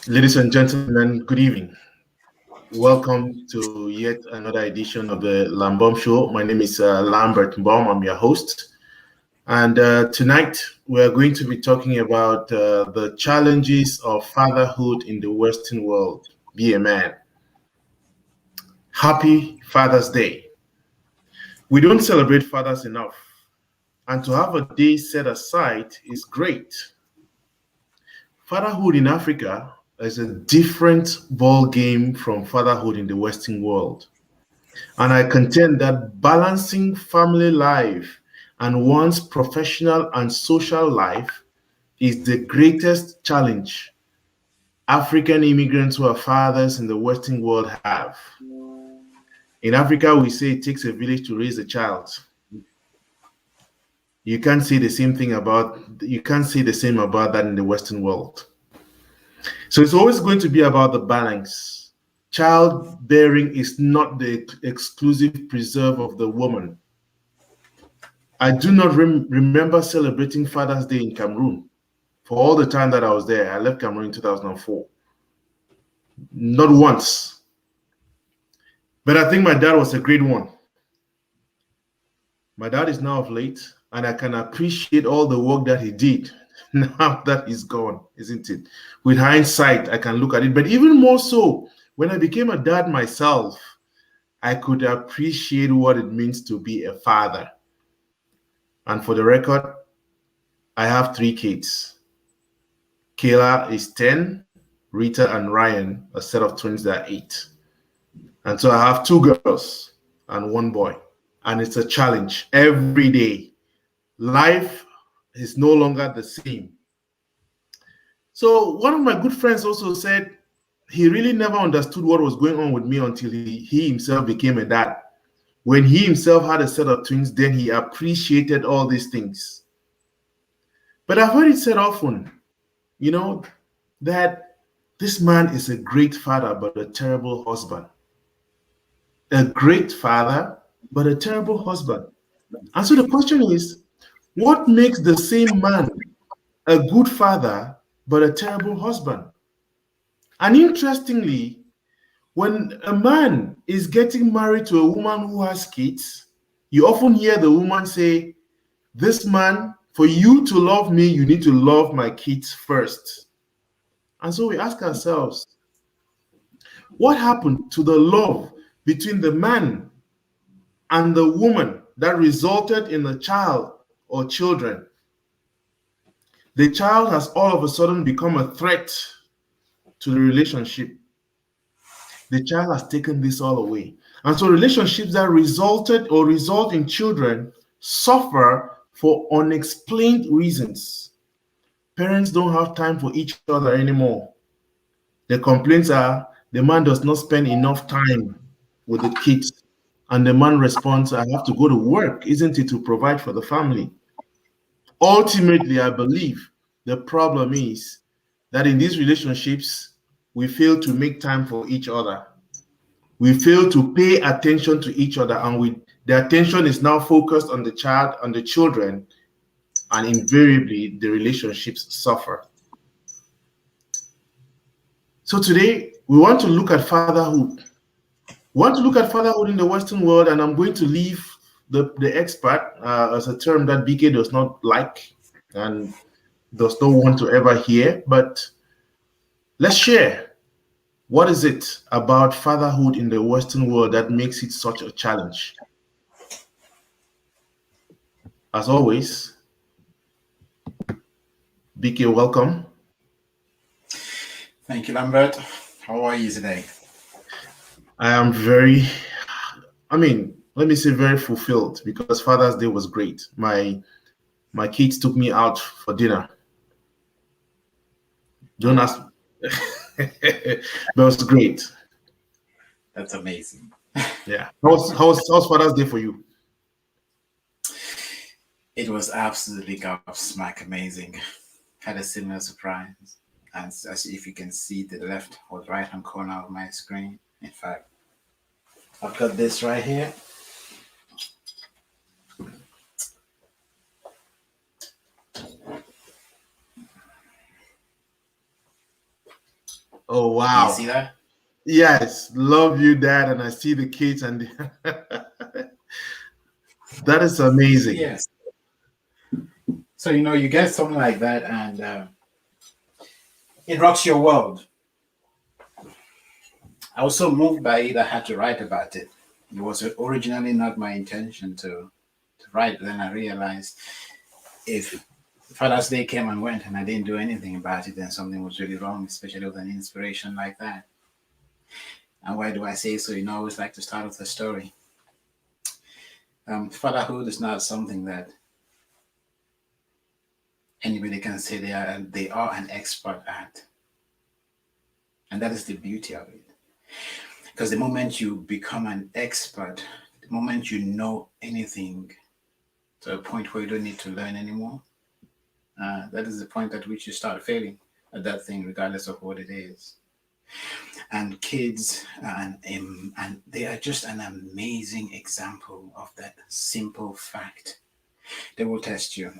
Ladies and gentlemen, good evening. Welcome to yet another edition of the Lamboms Show. My name is Lambert Baum. I'm your host. And tonight we're going to be talking about the challenges of fatherhood in the Western world. Be a man. Happy Father's Day. We don't celebrate fathers enough. And to have a day set aside is great. Fatherhood in Africa is a different ball game from fatherhood in the Western world. And I contend that balancing family life and one's professional and social life is the greatest challenge African immigrants who are fathers in the Western world have. In Africa, we say it takes a village to raise a child. You can't say the same about that in the Western world. So it's always going to be about the balance. Childbearing is not the exclusive preserve of the woman. I do not remember celebrating Father's Day in Cameroon for all the time that I was there. I left Cameroon in 2004. Not once. But I think my dad was a great one. My dad is now of late, and I can appreciate all the work that he did now that he's gone, isn't it? With hindsight, I can look at it. But even more so, when I became a dad myself, I could appreciate what it means to be a father. And for the record, I have 3 kids. Kayla is 10, Rita and Ryan, a set of twins that are 8. And so I have 2 girls and 1 boy. And it's a challenge every day. Life is no longer the same. So one of my good friends also said he really never understood what was going on with me until he himself became a dad. When he himself had a set of twins, then he appreciated all these things. But I've heard it said often, that this man is a great father, but a terrible husband. A great father, but a terrible husband. And so the question is, what makes the same man a good father, but a terrible husband? And interestingly, when a man is getting married to a woman who has kids, you often hear the woman say, this man, for you to love me, you need to love my kids first. And so we ask ourselves, what happened to the love between the man and the woman that resulted in a child or children? The child has all of a sudden become a threat to the relationship. The child has taken this all away. And so relationships that resulted or result in children suffer for unexplained reasons. Parents don't have time for each other anymore. The complaints are the man does not spend enough time with the kids. And the man responds, I have to go to work, isn't it, to provide for the family? Ultimately, I believe the problem is that in these relationships, we fail to make time for each other. We fail to pay attention to each other, and the attention is now focused on the child, on the children, and invariably the relationships suffer. So today, we want to look at fatherhood. We want to look at fatherhood in the Western world, and I'm going to leave the expert as a term that BK does not like and does not want to ever hear, but let's share. What is it about fatherhood in the Western world that makes it such a challenge? As always, BK, welcome. Thank you, Lambert. How are you today? I am let me say very fulfilled because Father's Day was great. My kids took me out for dinner. Don't ask, but it was great. That's amazing. Yeah. How's Father's Day for you? It was absolutely gobsmack amazing. Had a similar surprise. And as if you can see the left or right hand corner of my screen. In fact, I've got this right here. Oh, Do you see wow. that? Yes, love you, Dad, and I see the kids, and that is amazing. Yes. So you get something like that, and it rocks your world. I was so moved by it, I had to write about it. It was originally not my intention to write. Then I realized if Father's Day came and went and I didn't do anything about it, then something was really wrong, especially with an inspiration like that. And why do I say so? I always like to start with a story. Fatherhood is not something that anybody can say they are an expert at, and that is the beauty of it. Because the moment you become an expert, the moment you know anything to a point where you don't need to learn anymore, that is the point at which you start failing at that thing, regardless of what it is. And kids, and they are just an amazing example of that simple fact. They will test you.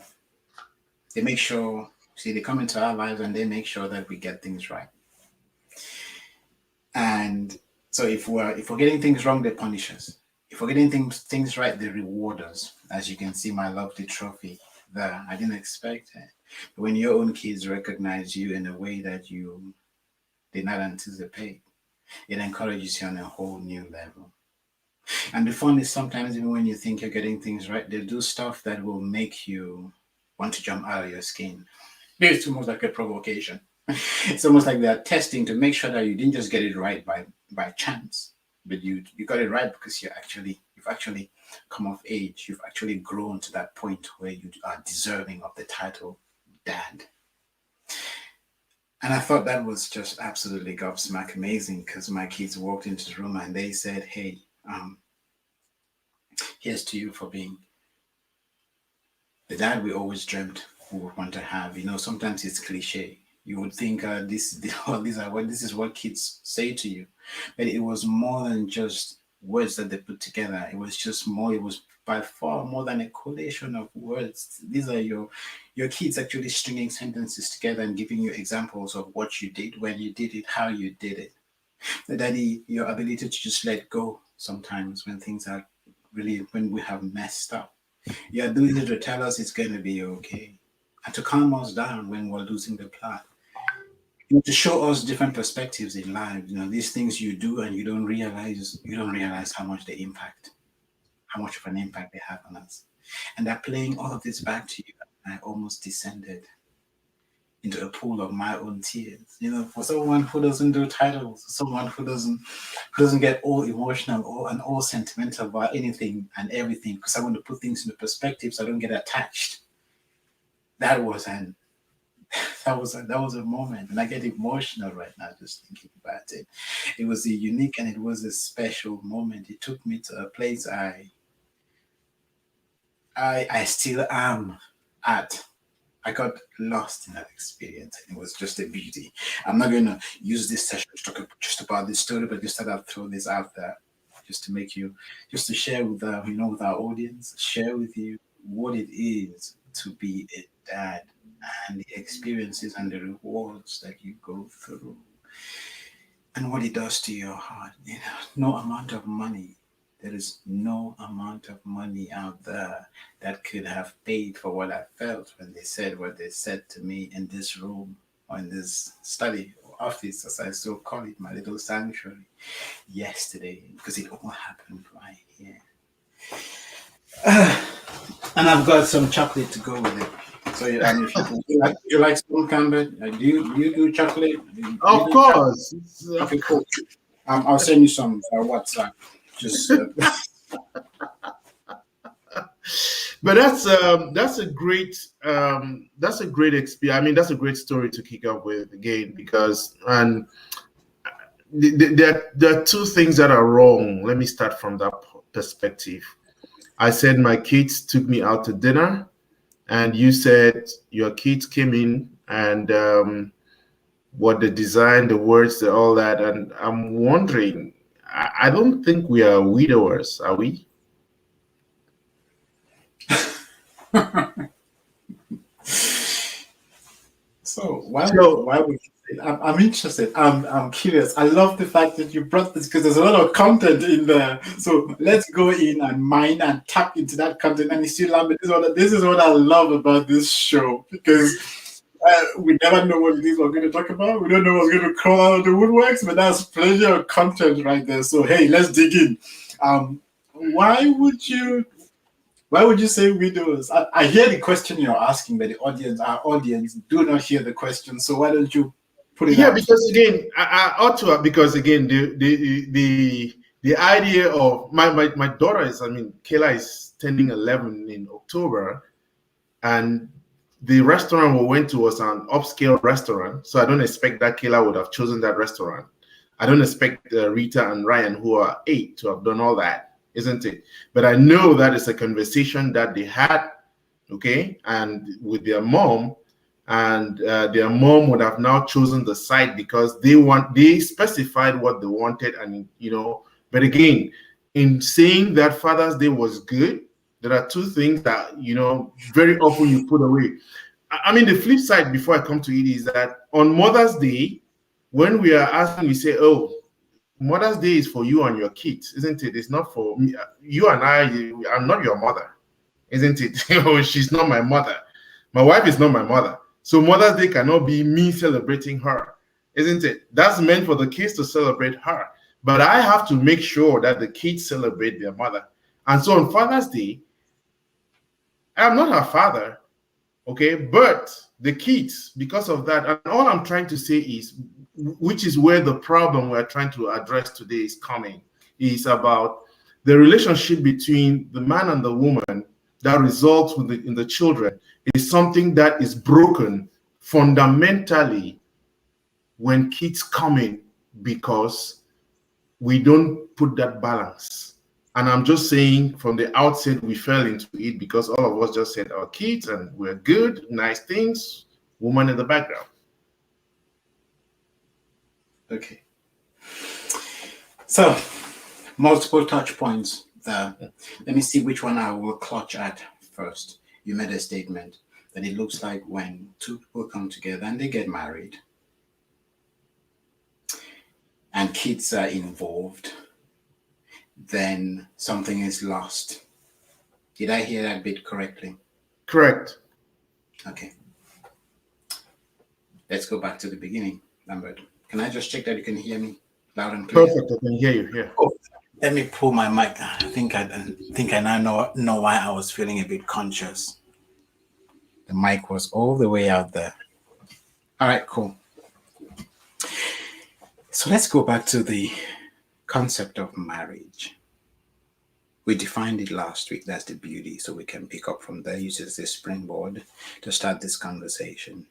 They make sure, see, they come into our lives and they make sure that we get things right. And so if we're getting things wrong, they punish us. If we're getting things right, they reward us. As you can see, my lovely trophy there. I didn't expect it. But when your own kids recognize you in a way that you did not anticipate, it encourages you on a whole new level. And the fun is sometimes even when you think you're getting things right, they do stuff that will make you want to jump out of your skin. It's almost like a provocation. It's almost like they're testing to make sure that you didn't just get it right by chance, but you got it right because you've actually come of age. You've actually grown to that point where you are deserving of the title dad. And I thought that was just absolutely gobsmack amazing because my kids walked into the room and they said, "Hey, here's to you for being the dad we always dreamt we would want to have." Sometimes it's cliche. You would think this is what kids say to you, but it was more than just words that they put together. It was just more. It was by far more than a collation of words. These are your kids actually stringing sentences together and giving you examples of what you did, when you did it, how you did it. Daddy, your ability to just let go sometimes when things are really when we have messed up. Your ability to tell us it's going to be okay and to calm us down when we're losing the plot. To show us different perspectives in life. These things you do and you don't realize how much they impact, how much of an impact they have on us. And they're playing all of this back to you. I almost descended into a pool of my own tears. For someone who doesn't do titles, someone who doesn't get all emotional and all sentimental about anything and everything, because I want to put things into perspective so I don't get attached. That was an that was a moment, and I get emotional right now just thinking about it. It was a unique and it was a special moment. It took me to a place I still am at. I got lost in that experience, and it was just a beauty. I'm not going to use this session to talk just about this story, but just thought I'd throw this out there, just to make you, just to share with our audience, share with you what it is to be a dad and the experiences and the rewards that you go through and what it does to your heart. No amount of money. There is no amount of money out there that could have paid for what I felt when they said what they said to me in this room or in this study or office, as I still call it, my little sanctuary yesterday, because it all happened right here. And I've got some chocolate to go with it. So, if you like some Campbell, do you do chocolate? Do you Of do chocolate? course. Okay, cool. I'll send you some WhatsApp. Just But that's a great experience. I mean, that's a great story to kick up with again, because and there are two things that are wrong. Let me start from that perspective. I said my kids took me out to dinner, and you said your kids came in and what the design, the words, all that. And I'm wondering, I don't think we are widowers, are we? So So why would you say I'm interested. I'm curious. I love the fact that you brought this because there's a lot of content in there. So let's go in and mine and tap into that content. And you see, Lambert, this is what I love about this show because we never know what it is we're going to talk about. We don't know what's going to crawl out of the woodworks, but that's plenty of content right there. So hey, let's dig in. Um, why would you why would you say widows? I hear the question you're asking, but our audience, do not hear the question. So why don't you put it yeah, out? because again, I ought to, because again, the idea of my daughter is, I mean, Kayla is turning 11 in October, and the restaurant we went to was an upscale restaurant, so I don't expect that Kayla would have chosen that restaurant. I don't expect Rita and Ryan, who are 8, to have done all that, isn't it? But I know that it's a conversation that they had, okay, and with their mom, and their mom would have now chosen the site because they specified what they wanted, and But again, in saying that Father's Day was good, there are two things that very often you put away. I mean, the flip side before I come to it is that on Mother's Day, when we are asking, we say, "Oh, Mother's Day is for you and your kids, isn't it? It's not for me. You and I. I'm not your mother, isn't it? She's not my mother. My wife is not my mother. So Mother's Day cannot be me celebrating her, isn't it? That's meant for the kids to celebrate her. But I have to make sure that the kids celebrate their mother. And so on Father's Day, I'm not her father, okay? But the kids, because of that, and all I'm trying to say is, which is where the problem we're trying to address today is coming, is about the relationship between the man and the woman that results in the children is something that is broken fundamentally when kids come in, because we don't put that balance. And I'm just saying from the outset, we fell into it because all of us just said our kids and we're good, nice things, woman in the background. Okay. So multiple touch points there. Let me see which one I will clutch at first. You made a statement that it looks like when two people come together and they get married and kids are involved, then something is lost. Did I hear that bit correctly? Correct. Okay. Let's go back to the beginning, Lambert. Can I just check that you can hear me loud and clear? Perfect. I can hear you here. Oh, let me pull my mic. I think I now know why I was feeling a bit conscious. The mic was all the way out there. All right, cool. So let's go back to the concept of marriage. We defined it last week. That's the beauty. So we can pick up from there, use it as a springboard to start this conversation.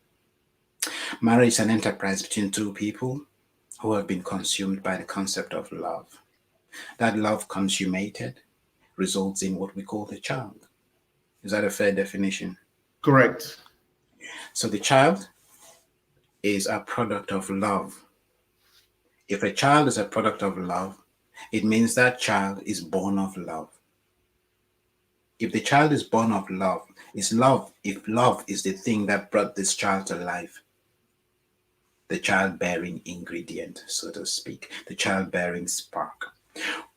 Marriage is an enterprise between two people who have been consumed by the concept of love. That love consummated results in what we call the child. Is that a fair definition? Correct. So the child is a product of love. If a child is a product of love, it means that child is born of love. If the child is born of love, if love is the thing that brought this child to life, the childbearing ingredient, so to speak, the childbearing spark,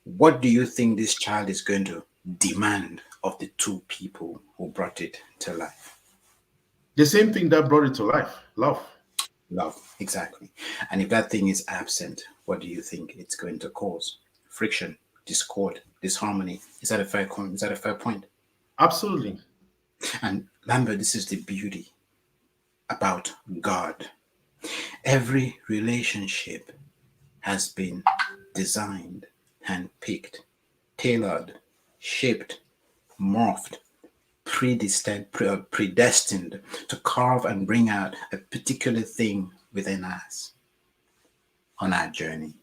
what do you think this child is going to demand of the two people who brought it to life? The same thing that brought it to life, love. Love, exactly. And if that thing is absent, what do you think it's going to cause? Friction, discord, disharmony. Is that a fair point? Absolutely. And Lambert, this is the beauty about God. Every relationship has been designed, handpicked, tailored, shaped, morphed, predestined to carve and bring out a particular thing within us on our journey.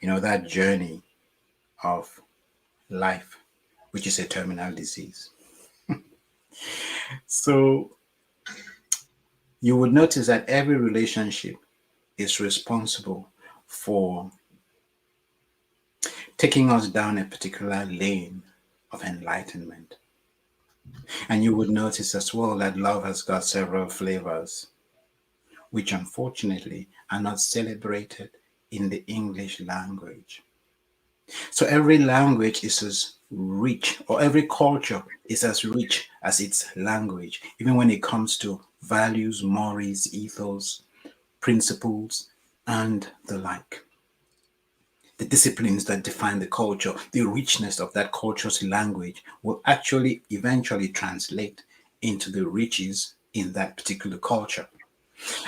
You know, that journey of life, which is a terminal disease. So you would notice that every relationship is responsible for taking us down a particular lane of enlightenment. And you would notice as well that love has got several flavors. which unfortunately are not celebrated in the English language. So every language is as rich, or every culture is as rich as its language, even when it comes to values, mores, ethos, principles, and the like. The disciplines that define the culture, the richness of that culture's language will actually eventually translate into the riches in that particular culture.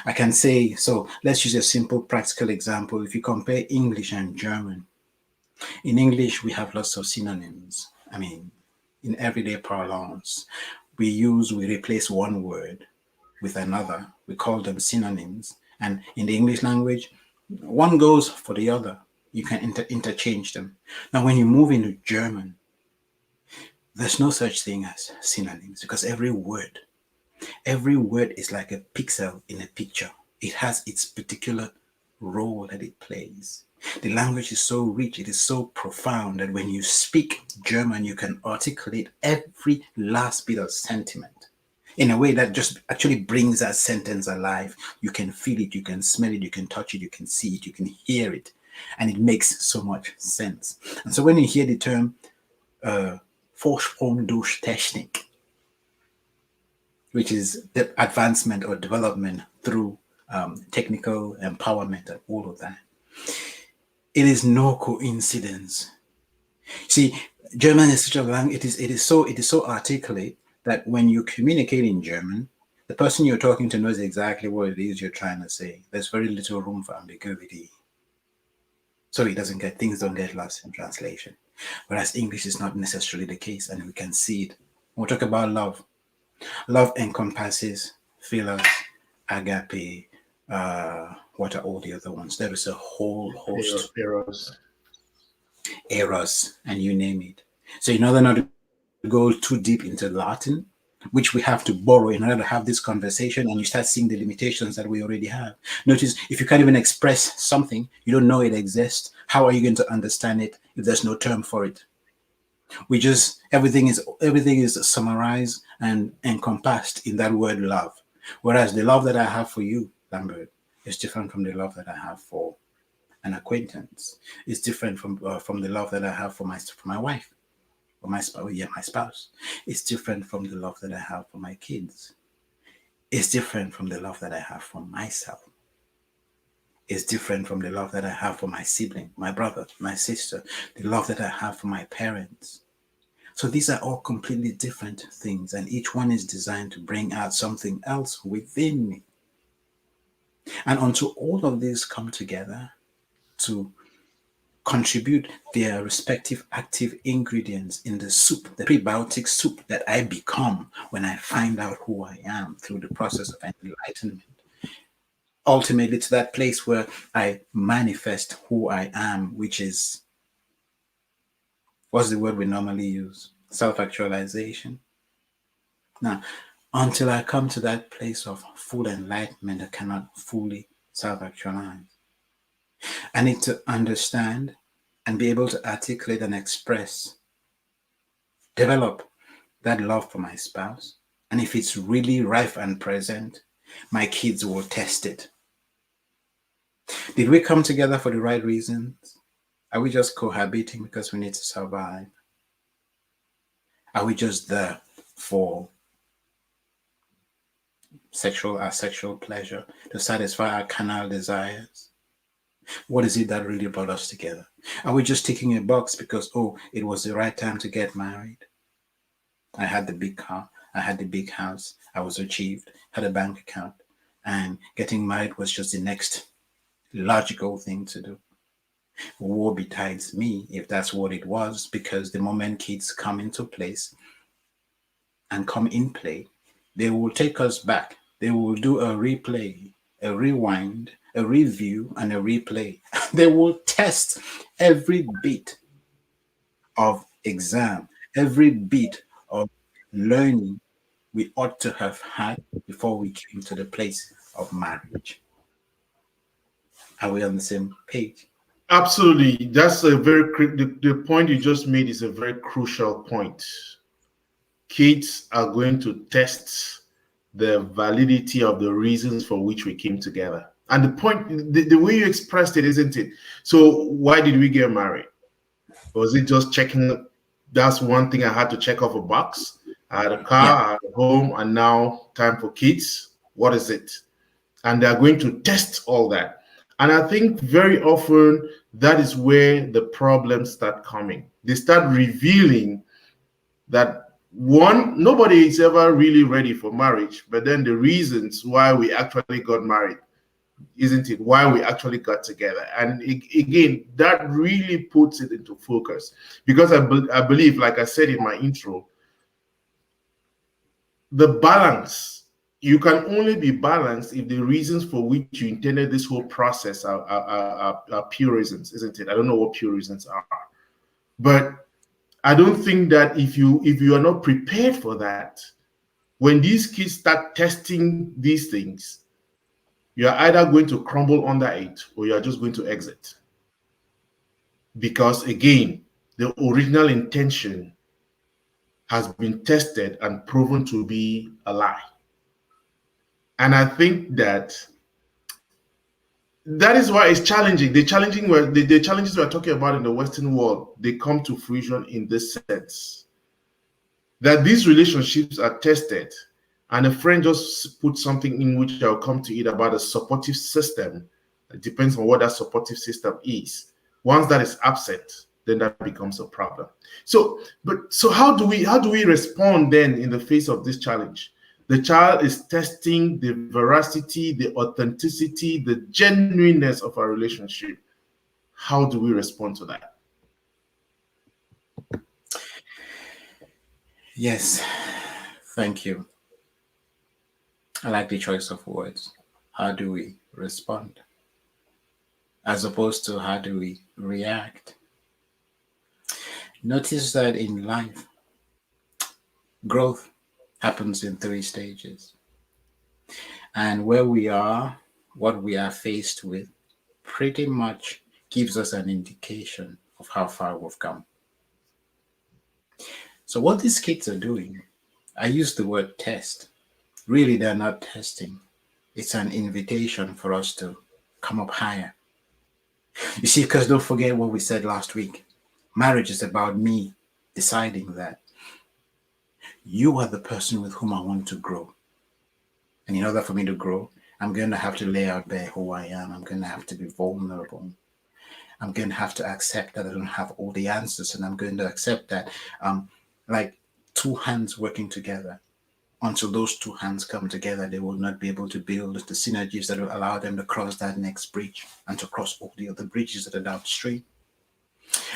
I can say, so let's use a simple practical example. If you compare English and German, in English we have lots of synonyms. I mean, in everyday parlance, we replace one word with another. We call them synonyms. And in the English language, one goes for the other. You can interchange them. Now, when you move into German, there's no such thing as synonyms because every word is like a pixel in a picture. It has its particular role that it plays. The language is so rich, it is so profound that when you speak German, you can articulate every last bit of sentiment in a way that just actually brings that sentence alive. You can feel it, you can smell it, you can touch it, you can see it, you can hear it, and it makes so much sense. And so when you hear the term Vorsprung durch Technik, which is the advancement or development through technical empowerment and all of that, it is no coincidence. See, German is such a language. It is so articulate that when you communicate in German, the person you're talking to knows exactly what it is you're trying to say. There's very little room for ambiguity, so it doesn't get things don't get lost in translation. Whereas English is not necessarily the case, and we can see it. When we talk about love. Love encompasses philos, agape. What are all the other ones? There is a whole host, Eros. eros, and you name it. So in order not to go too deep into Latin, which we have to borrow in order to have this conversation, and you start seeing the limitations that we already have. Notice if you can't even express something, you don't know it exists. How are you going to understand it if there's no term for it? We just everything is summarized and encompassed in that word love. Whereas the love that I have for you, Lambert, is different from the love that I have for an acquaintance. It's different from the love that I have for my wife or my spouse. Yeah, my spouse. It's different from the love that I have for my kids. It's different from the love that I have for myself. Is different from the love that I have for my sibling, my brother, my sister, the love that I have for my parents. So these are all completely different things, and each one is designed to bring out something else within me. And until all of these come together to contribute their respective active ingredients in the soup, the prebiotic soup that I become when I find out who I am through the process of enlightenment, ultimately to that place where I manifest who I am, which is what's the word we normally use? Self actualization. Now, until I come to that place of full enlightenment, I cannot fully self actualize. I need to understand and be able to articulate and express, develop that love for my spouse. And if it's really rife and present, my kids will test it. Did we come together for the right reasons? Are we just cohabiting because we need to survive? Are we just there for our sexual pleasure to satisfy our carnal desires? What is it that really brought us together? Are we just ticking a box because, oh, it was the right time to get married? I had the big car, I had the big house, I was achieved, had a bank account, and getting married was just the next logical thing to do. Woe betides me if that's what it was, because the moment kids come into place and come in play, they will take us back. They will do a replay, a rewind, a review, and a replay. They will test every bit of exam, every bit of learning we ought to have had before we came to the place of marriage. Are we on the same page? Absolutely. That's a the point you just made is a very crucial point. Kids are going to test the validity of the reasons for which we came together. And the point, the way you expressed it, isn't it? So why did we get married? Was it just checking? That's one thing I had to check off a box. I had a Yeah. car, I had a home, and now time for kids. What is it? And they're going to test all that. And I think very often that is where the problems start coming. They start revealing that one, nobody is ever really ready for marriage, but then the reasons why we actually got married, isn't it? Why we actually got together. And again, that really puts it into focus because I believe, like I said in my intro, the balance, you can only be balanced if the reasons for which you intended this whole process are pure reasons, isn't it? I don't know what pure reasons are, but I don't think that if you are not prepared for that, when these kids start testing these things, you're either going to crumble under it or you're just going to exit. Because again, the original intention has been tested and proven to be a lie. And I think that is why it's challenging. The challenges we're talking about in the Western world, they come to fruition in this sense that these relationships are tested. And a friend just put something in which I'll come to it about a supportive system. It depends on what that supportive system is. Once that is absent, then that becomes a problem. So how do we respond then in the face of this challenge? The child is testing the veracity, the authenticity, the genuineness of our relationship. How do we respond to that? Yes. Thank you. I like the choice of words. How do we respond? As opposed to how do we react? Notice that in life, growth happens in three stages. And where we are, what we are faced with, pretty much gives us an indication of how far we've come. So, what these kids are doing, I use the word test. Really, they're not testing, it's an invitation for us to come up higher. You see, because don't forget what we said last week. Marriage is about me deciding that you are the person with whom I want to grow. And in order for me to grow, I'm going to have to lay out bare who I am. I'm going to have to be vulnerable. I'm going to have to accept that I don't have all the answers. And I'm going to accept that, like two hands working together. Until those two hands come together, they will not be able to build the synergies that will allow them to cross that next bridge and to cross all the other bridges that are downstream.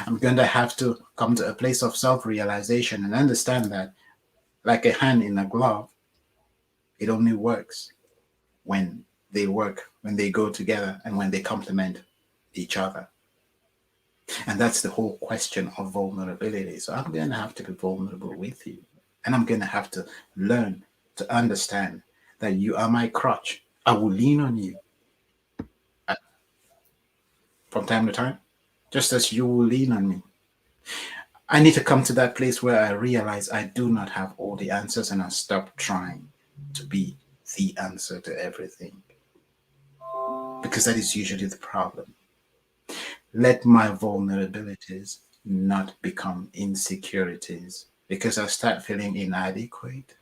I'm going to have to come to a place of self-realization and understand that, like a hand in a glove, it only works when when they go together, and when they complement each other. And that's the whole question of vulnerability. So I'm going to have to be vulnerable with you. And I'm going to have to learn to understand that you are my crutch. I will lean on you from time to time, just as you will lean on me. I need to come to that place where I realize I do not have all the answers and I stop trying to be the answer to everything. Because that is usually the problem. Let my vulnerabilities not become insecurities because I start feeling inadequate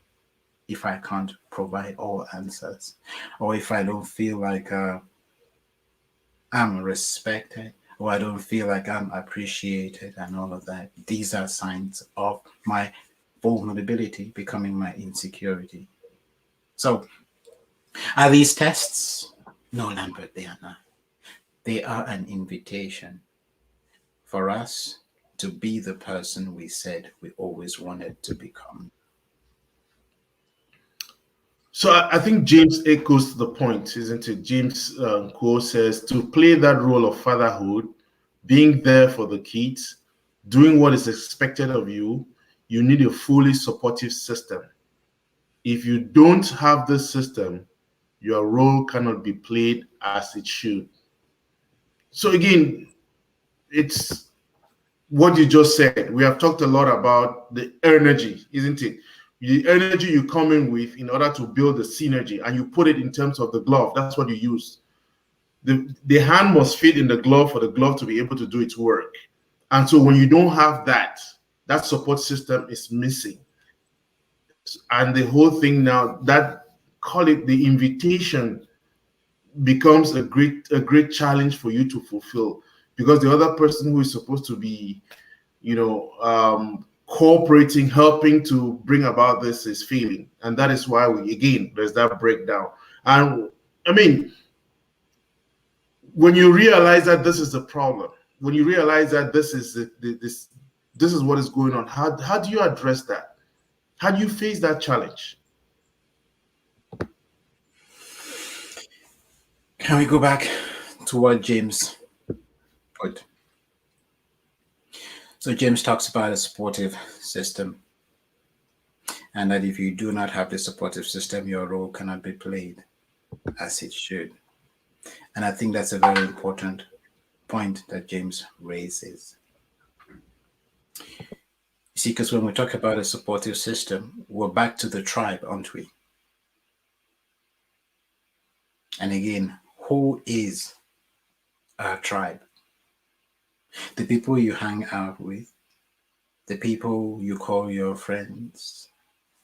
if I can't provide all answers, or if I don't feel like I'm respected, or I don't feel like I'm appreciated, and all of that. These are signs of my vulnerability becoming my insecurity. So, are these tests? No, Lambert, they are not. They are an invitation for us to be the person we said we always wanted to become. So I think James echoes the point, isn't it? James quote says to play that role of fatherhood, being there for the kids, doing what is expected of you, you need a fully supportive system. If you don't have this system, your role cannot be played as it should. So again, it's what you just said. We have talked a lot about the energy, isn't it? The energy you come in with in order to build the synergy, and you put it in terms of the glove. That's what you use. The hand must fit in the glove for the glove to be able to do its work. And so when you don't have that, that support system is missing. And the whole thing now, that, call it the invitation, becomes a great challenge for you to fulfill, because the other person who is supposed to be, cooperating, helping to bring about this, is failing. And that is why there's that breakdown. And I mean, when you realize that this is the problem, when you realize that this is what is going on, how do you address that? How do you face that challenge? Can we go back to what James put? So James talks about a supportive system, and that if you do not have the supportive system, your role cannot be played as it should. And I think that's a very important point that James raises. You see, because when we talk about a supportive system, we're back to the tribe, aren't we? And again, who is our tribe? The people you hang out with, the people you call your friends,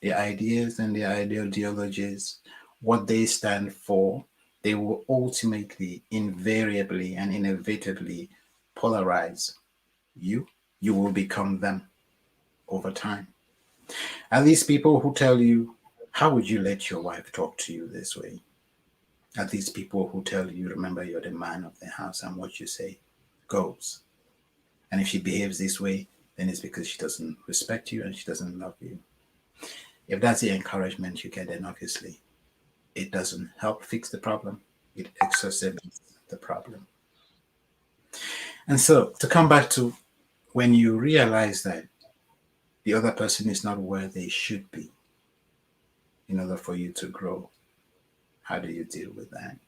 the ideas and the ideologies, what they stand for, they will ultimately, invariably, and inevitably polarize you. You will become them over time. Are these people who tell you, how would you let your wife talk to you this way? Are these people who tell you, remember, you're the man of the house and what you say goes? And if she behaves this way, then it's because she doesn't respect you and she doesn't love you. If that's the encouragement you get, then obviously it doesn't help fix the problem. It exacerbates the problem. And so to come back to when you realize that the other person is not where they should be in order for you to grow, how do you deal with that?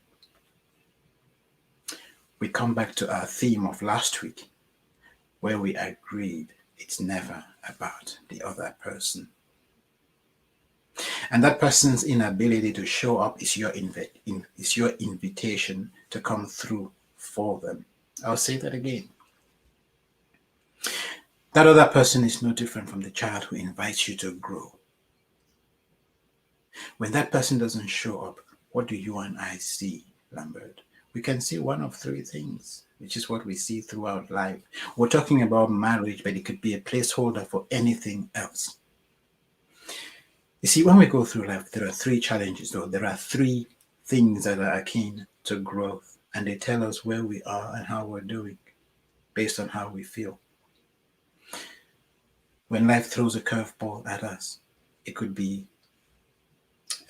We come back to our theme of last week, where we agreed it's never about the other person. And that person's inability to show up is your invitation to come through for them. I'll say that again. That other person is no different from the child who invites you to grow. When that person doesn't show up, what do you and I see, Lambert? We can see one of three things, which is what we see throughout life. We're talking about marriage, but it could be a placeholder for anything else. You see, when we go through life, there are three challenges, though. There are three things that are akin to growth, and they tell us where we are and how we're doing based on how we feel. When life throws a curveball at us, it could be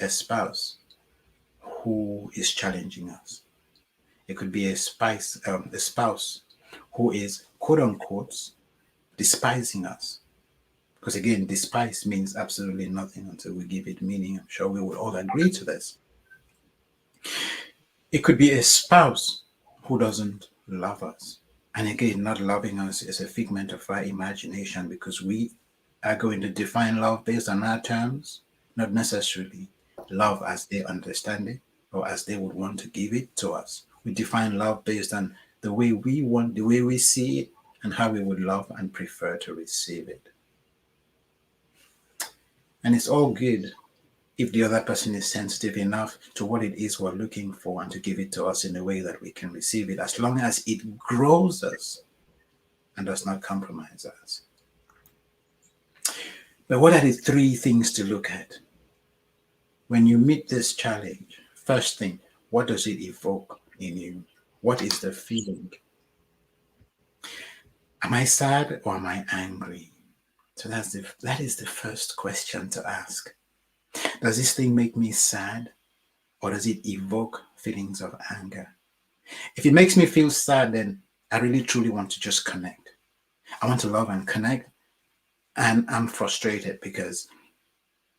a spouse who is challenging us. It could be a spouse who is, quote unquote, despising us. Because again, despise means absolutely nothing until we give it meaning. I'm sure we would all agree to this. It could be a spouse who doesn't love us. And again, not loving us is a figment of our imagination, because we are going to define love based on our terms, not necessarily love as they understand it or as they would want to give it to us. We define love based on the way we want, the way we see it, and how we would love and prefer to receive it. And it's all good if the other person is sensitive enough to what it is we're looking for and to give it to us in a way that we can receive it, as long as it grows us and does not compromise us. But what are the three things to look at? When you meet this challenge, first thing, what does it evoke in you? What is the feeling? Am I sad or am I angry? So that is the first question to ask. Does this thing make me sad, or does it evoke feelings of anger? If it makes me feel sad, then I really truly want to just connect. I want to love and connect, and I'm frustrated because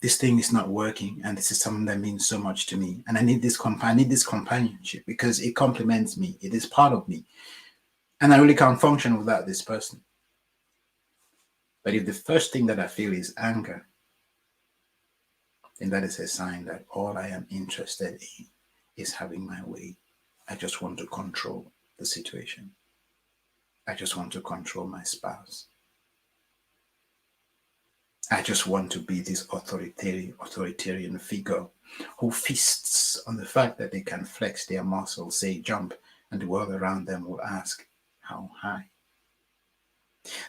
this thing is not working, and this is something that means so much to me, and I need this companionship because it complements me. It is part of me, and I really can't function without this person. But if the first thing that I feel is anger, And that is a sign that all I am interested in is having my way. I just want to control the situation. I just want to control my spouse. I just want to be this authoritarian figure who feasts on the fact that they can flex their muscles, say jump, and the world around them will ask, how high?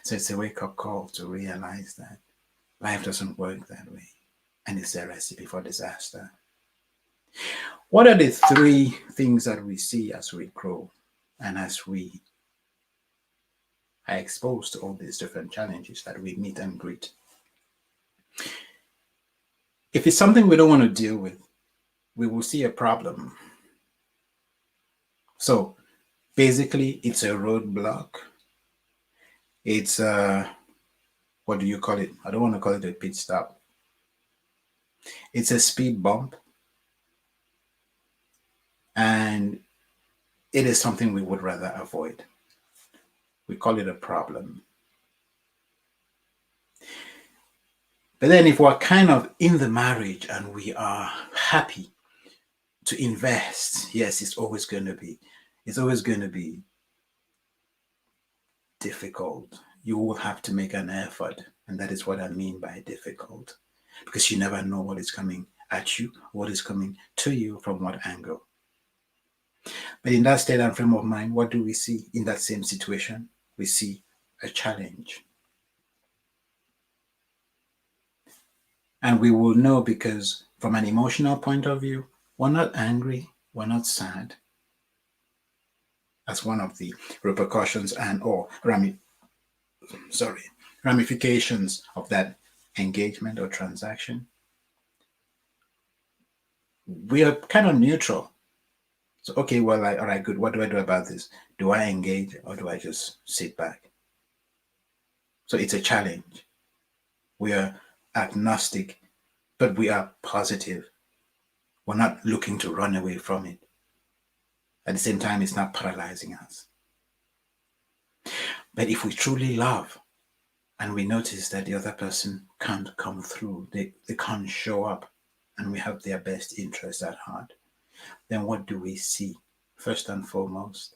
So it's a wake up call to realize that life doesn't work that way. And it's a recipe for disaster. What are the three things that we see as we grow and as we are exposed to all these different challenges that we meet and greet? If it's something we don't want to deal with, we will see a problem. So basically, it's a roadblock. It's what do you call it? I don't want to call it a pit stop. It's a speed bump. And it is something we would rather avoid. We call it a problem. But then if we're kind of in the marriage and we are happy to invest, yes, it's always going to be difficult. You will have to make an effort. And that is what I mean by difficult. Because you never know what is coming at you, what is coming to you from what angle. But in that state and frame of mind, what do we see in that same situation? We see a challenge. And we will know because from an emotional point of view, we're not angry, we're not sad. As one of the repercussions and or ramifications of that engagement or transaction. We are kind of neutral. So, okay, well, all right, good. What do I do about this? Do I engage or do I just sit back? So it's a challenge. We are agnostic, but we are positive. We're not looking to run away from it. At the same time, it's not paralyzing us. But if we truly love and we notice that the other person can't come through, they can't show up, and we have their best interests at heart, then what do we see? First and foremost,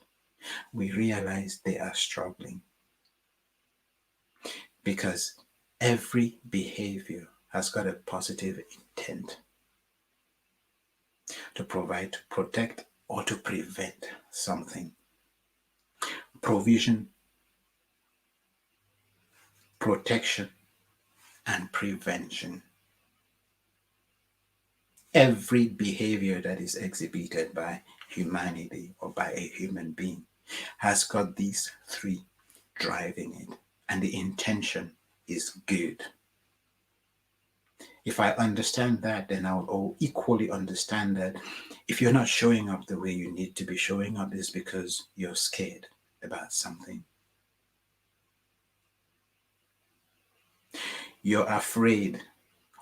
we realize they are struggling because every behavior has got a positive intent to provide, to protect, or to prevent something. Provision, protection, and prevention. Every behavior that is exhibited by humanity or by a human being has got these three driving it, and the intention is good. If I understand that, then I'll equally understand that if you're not showing up the way you need to be showing up, is because you're scared about something. You're afraid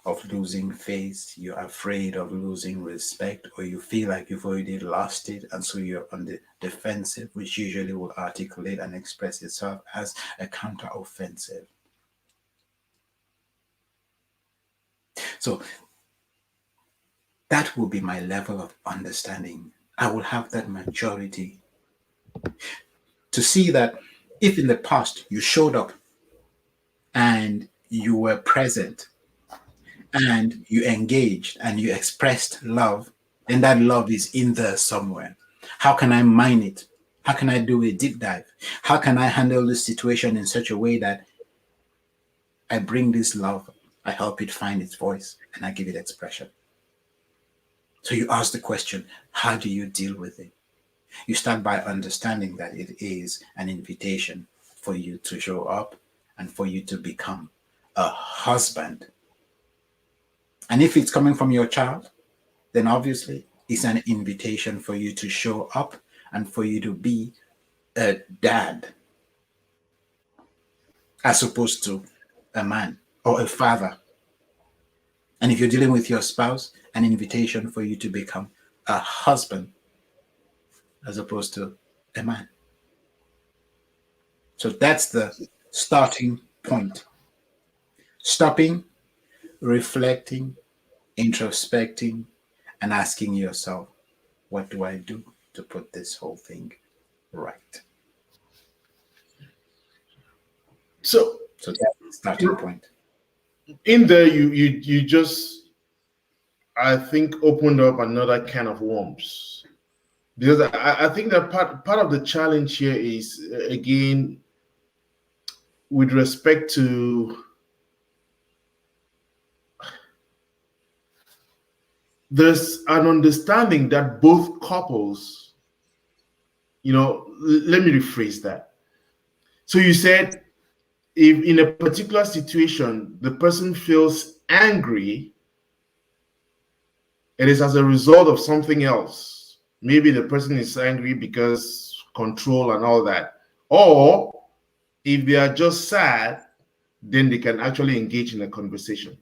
of losing face, you're afraid of losing respect, or you feel like you've already lost it, and so you're on the defensive, which usually will articulate and express itself as a counter-offensive. So that will be my level of understanding. I will have that maturity to see that if in the past you showed up and you were present and you engaged and you expressed love, then that love is in there somewhere. How can I mine it? How can I do a deep dive? How can I handle this situation in such a way that I bring this love, I help it find its voice, and I give it expression? So you ask the question, how do you deal with it? You start by understanding that it is an invitation for you to show up and for you to become a husband. And if it's coming from your child, then obviously it's an invitation for you to show up and for you to be a dad as opposed to a man or a father. And if you're dealing with your spouse, an invitation for you to become a husband as opposed to a man. So that's the starting point. Stopping, reflecting, introspecting, and asking yourself, what do I do to put this whole thing right? So So that's the starting point. in there, you just, I think, opened up another can of worms, because I think that part of the challenge here is, again, with respect to, there's an understanding that both couples, let me rephrase that. So you said, if in a particular situation the person feels angry, it is as a result of something else. Maybe the person is angry because control and all that. Or if they are just sad, then they can actually engage in a conversation.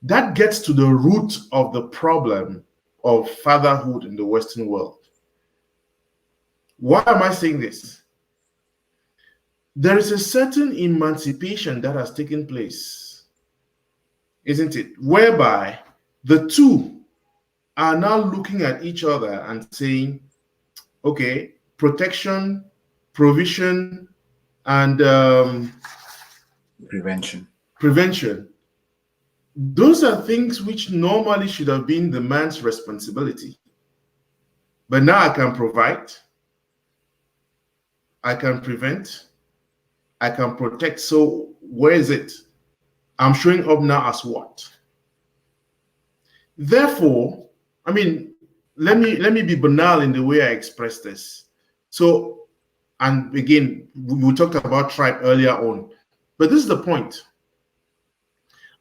That gets to the root of the problem of fatherhood in the Western world. Why am I saying this? There is a certain emancipation that has taken place, isn't it? Whereby the two are now looking at each other and saying, okay, protection, provision, and Prevention. prevention. Those are things which normally should have been the man's responsibility. But now I can provide, I can prevent, I can protect. So where is it? I'm showing up now as what? Therefore, I mean, let me be banal in the way I express this. So, and again, we talked about tribe earlier on, but this is the point.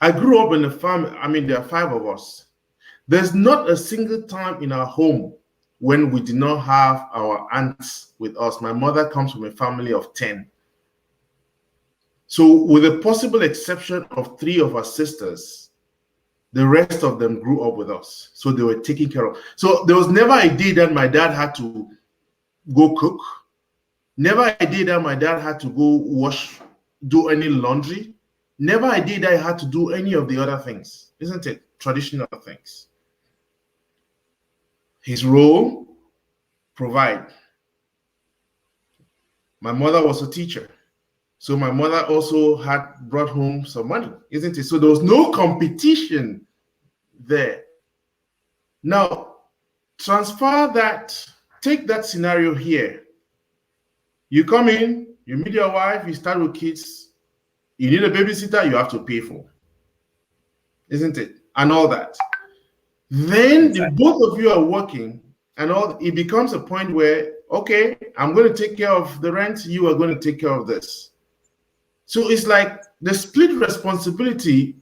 I grew up in a family. I mean, there are five of us. There's not a single time in our home when we did not have our aunts with us. My mother comes from a family of 10. So, with the possible exception of three of our sisters, the rest of them grew up with us. So they were taken care of. So there was never a day that my dad had to go cook. Never a day that my dad had to go wash, do any laundry. Never a day that I had to do any of the other things, isn't it? Traditional things. His role, provide. My mother was a teacher. So my mother also had brought home some money, isn't it? So there was no competition there. Now, transfer that, take that scenario here. You come in, you meet your wife, you start with kids, you need a babysitter, you have to pay for, isn't it? And all that. Then the Exactly. both of you are working, and all it becomes a point where, okay, I'm going to take care of the rent, you are going to take care of this. So it's like the split responsibility,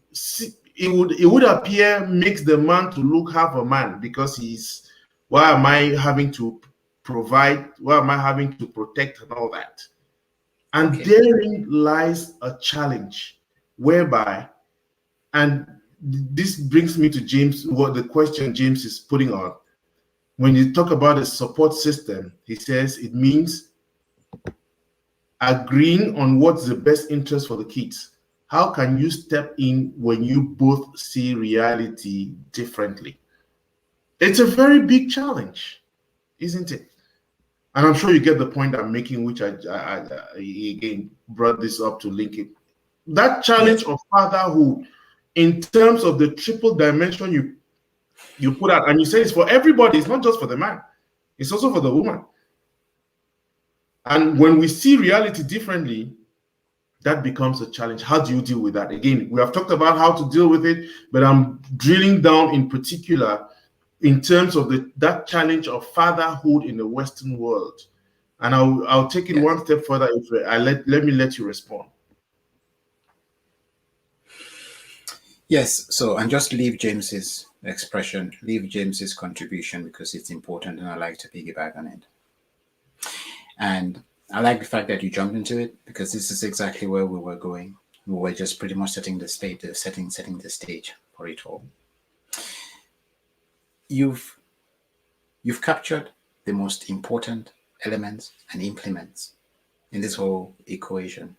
it would appear makes the man to look half a man, because he's, why am I having to provide? Why am I having to protect and all that? And Okay. therein lies a challenge whereby, and this brings me to James, what the question James is putting on. When you talk about a support system, he says it means agreeing on what's the best interest for the kids. How can you step in when you both see reality differently? It's a very big challenge, isn't it? And I'm sure you get the point I'm making, which I again brought this up to link it. That challenge Yes. of fatherhood, in terms of the triple dimension you put out, and you say it's for everybody, it's not just for the man, it's also for the woman. And when we see reality differently, that becomes a challenge. How do you deal with that? Again, we have talked about how to deal with it, but I'm drilling down in particular in terms of that challenge of fatherhood in the Western world. And I'll take it Yes. one step further. If let me let you respond. Yes. So, and just leave James's expression, leave James's contribution because it's important, and I like to piggyback on it. And I like the fact that you jumped into it because this is exactly where we were going. We were just pretty much setting the stage, setting the stage for it all. You've you've captured the most important elements and implements in this whole equation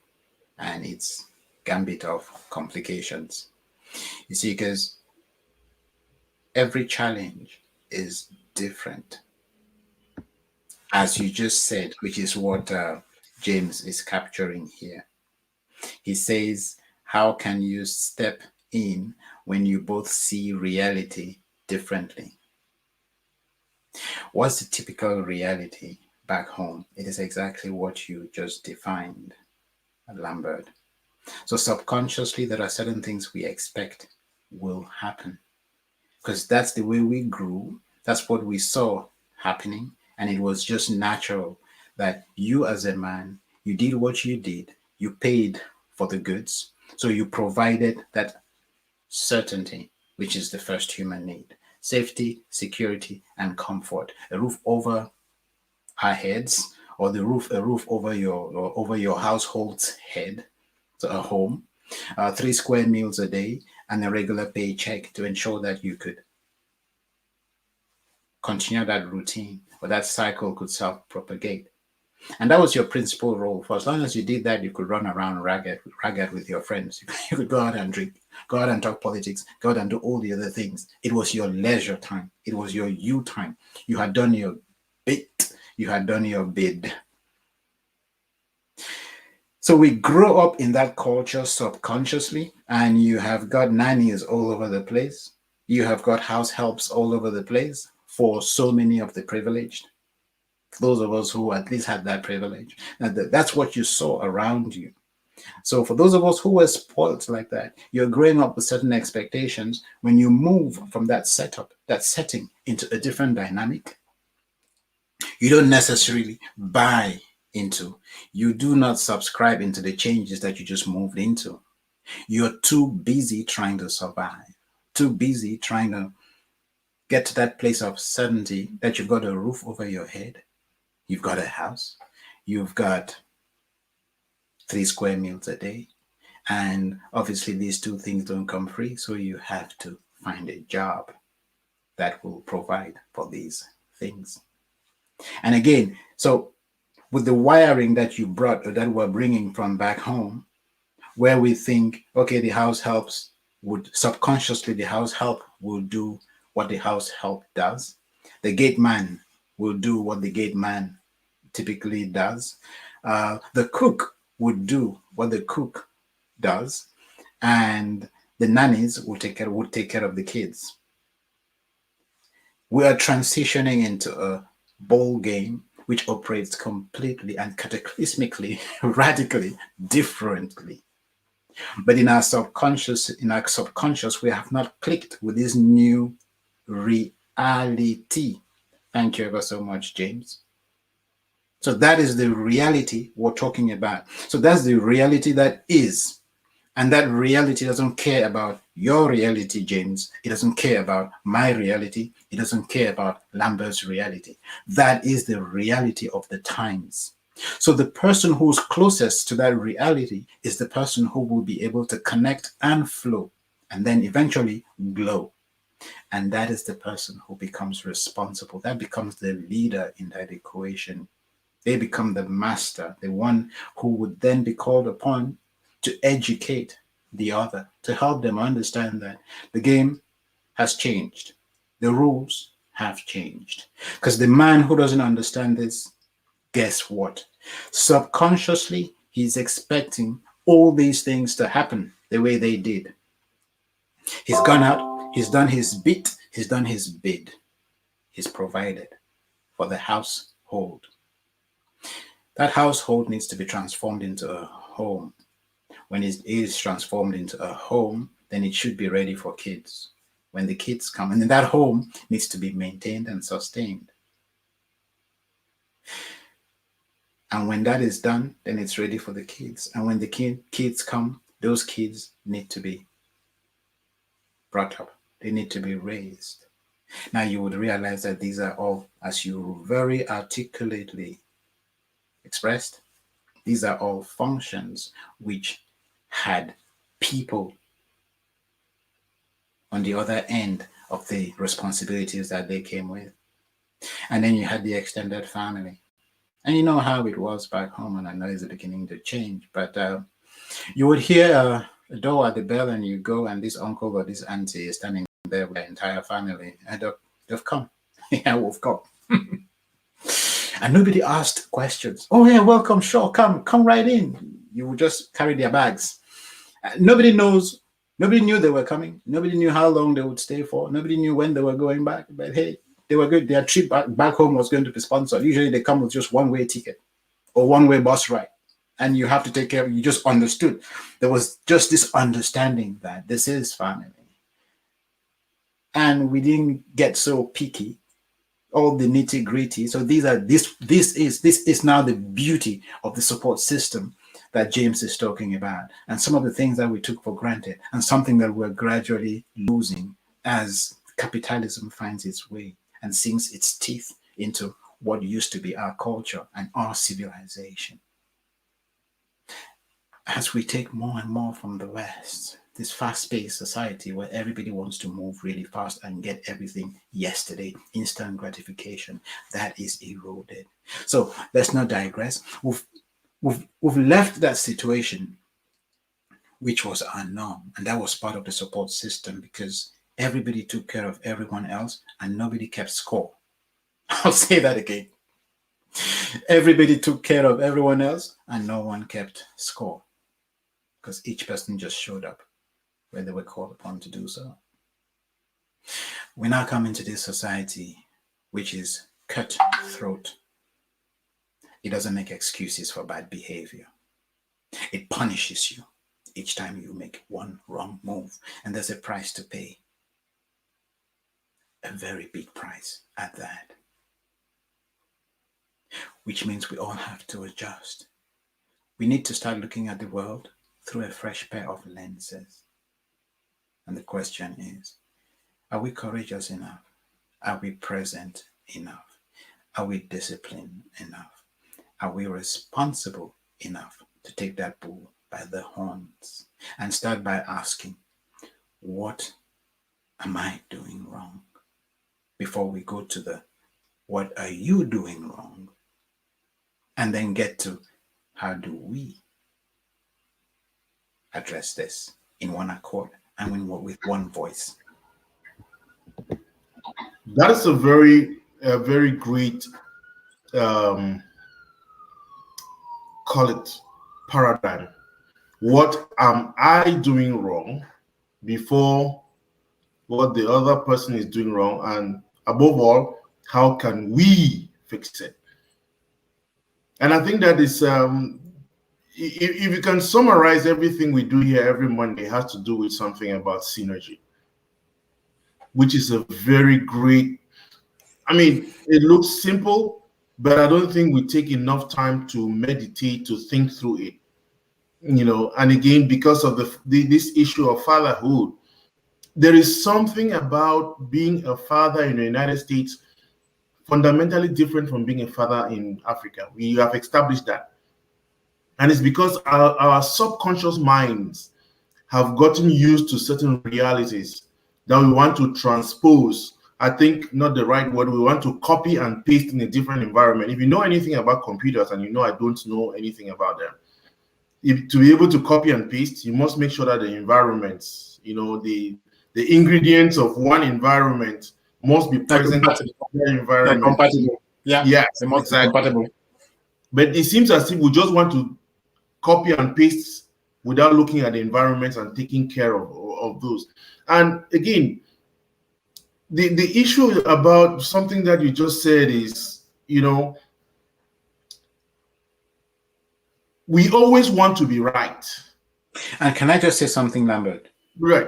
and its gambit of complications. You see, because Every challenge is different, as you just said, which is what James is capturing here. He says, how can you step in when you both see reality differently? What's the typical reality back home? It is exactly what you just defined, Lambert. So subconsciously, there are certain things we expect will happen because that's the way we grew. That's what we saw happening. And it was just natural that you, as a man, you did what you did, you paid for the goods. So you provided that certainty, which is the first human need: safety, security, and comfort. A roof over our heads, or a roof over your household's head, so a home, 3 square meals a day, and a regular paycheck to ensure that you could continue that routine or that cycle could self-propagate. And that was your principal role. For as long as you did that, you could run around ragged with your friends. You could go out and drink, go out and talk politics, go out and do all the other things. It was your leisure time. It was your you time. You had done your bit. You had done your bid. So we grow up in that culture subconsciously, and you have got nannies all over the place. You have got house helps all over the place for so many of the privileged. Those of us who at least had that privilege. That's what you saw around you. So for those of us who were spoiled like that, you're growing up with certain expectations. When you move from that setup, that setting, into a different dynamic, you don't necessarily buy into, you do not subscribe into the changes that you just moved into. You're too busy trying to survive, too busy trying to get to that place of certainty that you've got a roof over your head, you've got a house, you've got 3 square meals a day. And obviously, these two things don't come free. So you have to find a job that will provide for these things. And again, so with the wiring that you brought or that we're bringing from back home, where we think, okay, the house helps would subconsciously, the house help will do what the house help does. The gate man will do what the gate man typically does. The cook would do what the cook does, and the nannies would take care of the kids. We are transitioning into a ball game which operates completely and cataclysmically, radically differently. But in our subconscious, we have not clicked with this new reality. Thank you ever so much, James. So that is the reality we're talking about. So that's the reality that is. And that reality doesn't care about your reality, James. It doesn't care about my reality. It doesn't care about Lambert's reality. That is the reality of the times. So the person who's closest to that reality is the person who will be able to connect and flow, and then eventually glow. And that is the person who becomes responsible. That becomes the leader in that equation. They become the master, the one who would then be called upon to educate the other, to help them understand that the game has changed. The rules have changed. Because the man who doesn't understand this, guess what? Subconsciously, he's expecting all these things to happen the way they did. He's gone out, he's done his bit, he's done his bid. He's provided for the household. That household needs to be transformed into a home. When it is transformed into a home, then it should be ready for kids. When the kids come, and then that home needs to be maintained and sustained. And when that is done, then it's ready for the kids. And when the kids come, those kids need to be brought up. They need to be raised. Now you would realize that these are all, as you very articulately expressed, these are all functions which had people on the other end of the responsibilities that they came with. And then you had the extended family. And you know how it was back home, and I know it's beginning to change, but you would hear a door at the bell and you go, and this uncle or this auntie is standing there with the entire family, and they've come. Yeah, we've come. And nobody asked questions. Oh yeah, welcome, sure, come right in. You would just carry their bags. Nobody knows. Nobody knew they were coming. Nobody knew how long they would stay for. Nobody knew when they were going back. But hey, they were good. Their trip back home was going to be sponsored. Usually they come with just one-way ticket or one-way bus ride. And you have to take care of it. You just understood. There was just this understanding that this is family. And we didn't get so picky, all the nitty-gritty. So this is now the beauty of the support system that James is talking about, and some of the things that we took for granted, and something that we're gradually losing as capitalism finds its way and sinks its teeth into what used to be our culture and our civilization. As we take more and more from the West, this fast-paced society where everybody wants to move really fast and get everything yesterday, instant gratification, that is eroded. So let's not digress. We've left that situation, which was our norm, and that was part of the support system because everybody took care of everyone else and nobody kept score. I'll say that again. Everybody took care of everyone else and no one kept score because each person just showed up when they were called upon to do so. We now come into this society which is cutthroat. It doesn't make excuses for bad behavior. It punishes you each time you make one wrong move, and there's a price to pay. A very big price at that. Which means we all have to adjust. We need to start looking at the world through a fresh pair of lenses. And the question is, are we courageous enough? Are we present enough? Are we disciplined enough? Are we responsible enough to take that bull by the horns and start by asking, what am I doing wrong? Before we go to the, what are you doing wrong? And then get to, how do we address this in one accord and with one voice? That is a very great, call it paradigm. What am I doing wrong before what the other person is doing wrong? And above all, how can we fix it? And I think that is, if you can summarize everything we do here every Monday, it has to do with something about synergy, which is a very great, I mean, it looks simple, but I don't think we take enough time to meditate, to think through it. And again, because of this issue of fatherhood, there is something about being a father in the United States fundamentally different from being a father in Africa. We have established that. And it's because our subconscious minds have gotten used to certain realities that we want to transpose. I think not the right word. We want to copy and paste in a different environment. If you know anything about computers, and I don't know anything about them, to be able to copy and paste, you must make sure that the environments, the ingredients of one environment must be present in the environment. They're compatible. Yeah, they must be compatible. But it seems as if we just want to copy and paste without looking at the environments and taking care of those. And again, the issue about something that you just said is, we always want to be right. And can I just say something, Lambert? Right.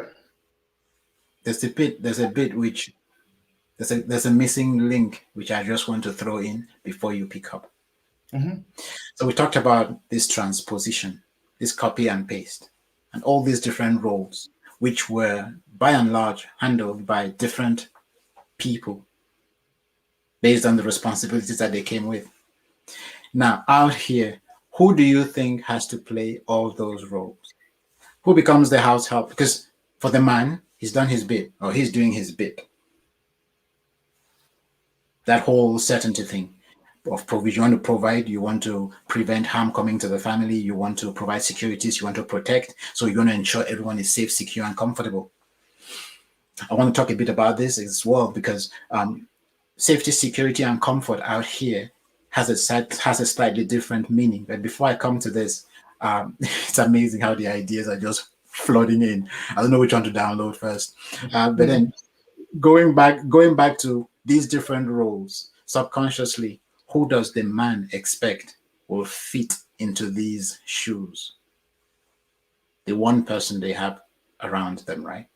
There's a bit which there's a missing link which I just want to throw in before you pick up. Mm-hmm. So we talked about this transposition, this copy and paste, and all these different roles, which were by and large handled by different people based on the responsibilities that they came with. Now, out here, who do you think has to play all those roles? Who becomes the house help? Because for the man, he's done his bit, or he's doing his bit. That whole certainty thing of provision. You want to provide, you want to prevent harm coming to the family, you want to provide securities, you want to protect, so you want to ensure everyone is safe, secure, and comfortable. I want to talk a bit about this as well because safety, security, and comfort out here has a slightly different meaning. But before I come to this, it's amazing how the ideas are just flooding in. I don't know which one to download first, but then going back to these different roles subconsciously, who does the man expect will fit into these shoes? The one person they have around them, right?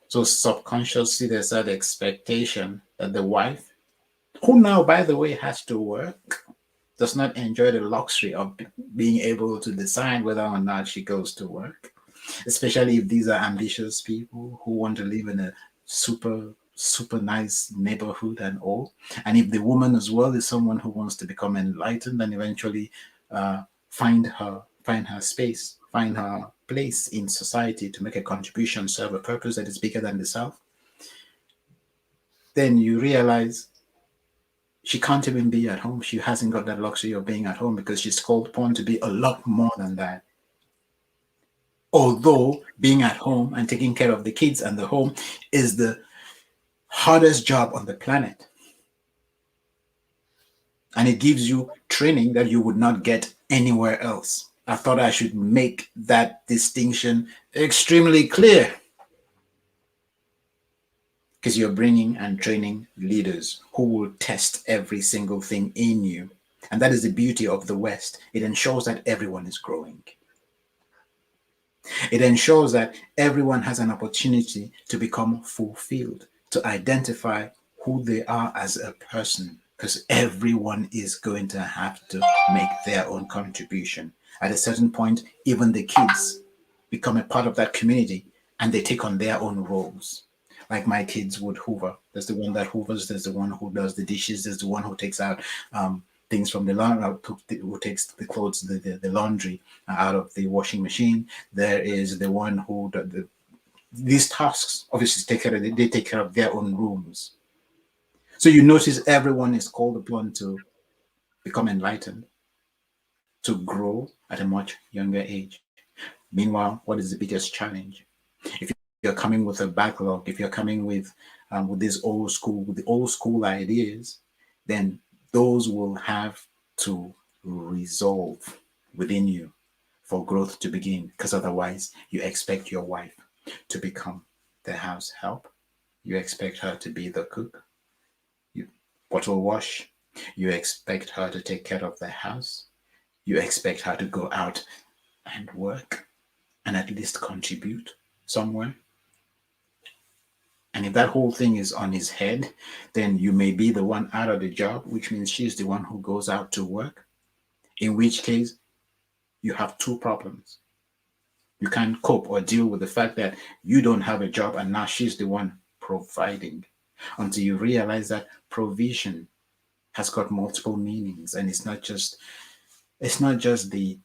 So subconsciously, there's that expectation that the wife, who now, by the way, has to work, does not enjoy the luxury of being able to decide whether or not she goes to work, especially if these are ambitious people who want to live in a super nice neighborhood and all. And if the woman as well is someone who wants to become enlightened and eventually uh, find her space, find her place in society to make a contribution, serve a purpose that is bigger than the self, then you realize she can't even be at home. She hasn't got that luxury of being at home because she's called upon to be a lot more than that. Although being at home and taking care of the kids and the home is the hardest job on the planet. And it gives you training that you would not get anywhere else. I thought I should make that distinction extremely clear because you're bringing and training leaders who will test every single thing in you. And that is the beauty of the West. It ensures that everyone is growing. It ensures that everyone has an opportunity to become fulfilled, to identify who they are as a person, because everyone is going to have to make their own contribution. At a certain point, even the kids become a part of that community and they take on their own roles. Like my kids would hoover. There's the one that hoovers, there's the one who does the dishes, there's the one who takes out things from the laundry, who takes the clothes, the laundry out of the washing machine. There is the one who these tasks obviously they take care of their own rooms. So you notice everyone is called upon to become enlightened, to grow at a much younger age. Meanwhile, what is the biggest challenge? If you're coming with a backlog, if you're coming with the old school ideas, then those will have to resolve within you for growth to begin. Because otherwise, you expect your wife to become the house help. You expect her to be the cook, you bottle wash. You expect her to take care of the house. You expect her to go out and work and at least contribute somewhere. And if that whole thing is on his head, then you may be the one out of the job, which means she's the one who goes out to work, in which case you have two problems. You can't cope or deal with the fact that you don't have a job and now she's the one providing until you realize that provision has got multiple meanings and it's not just the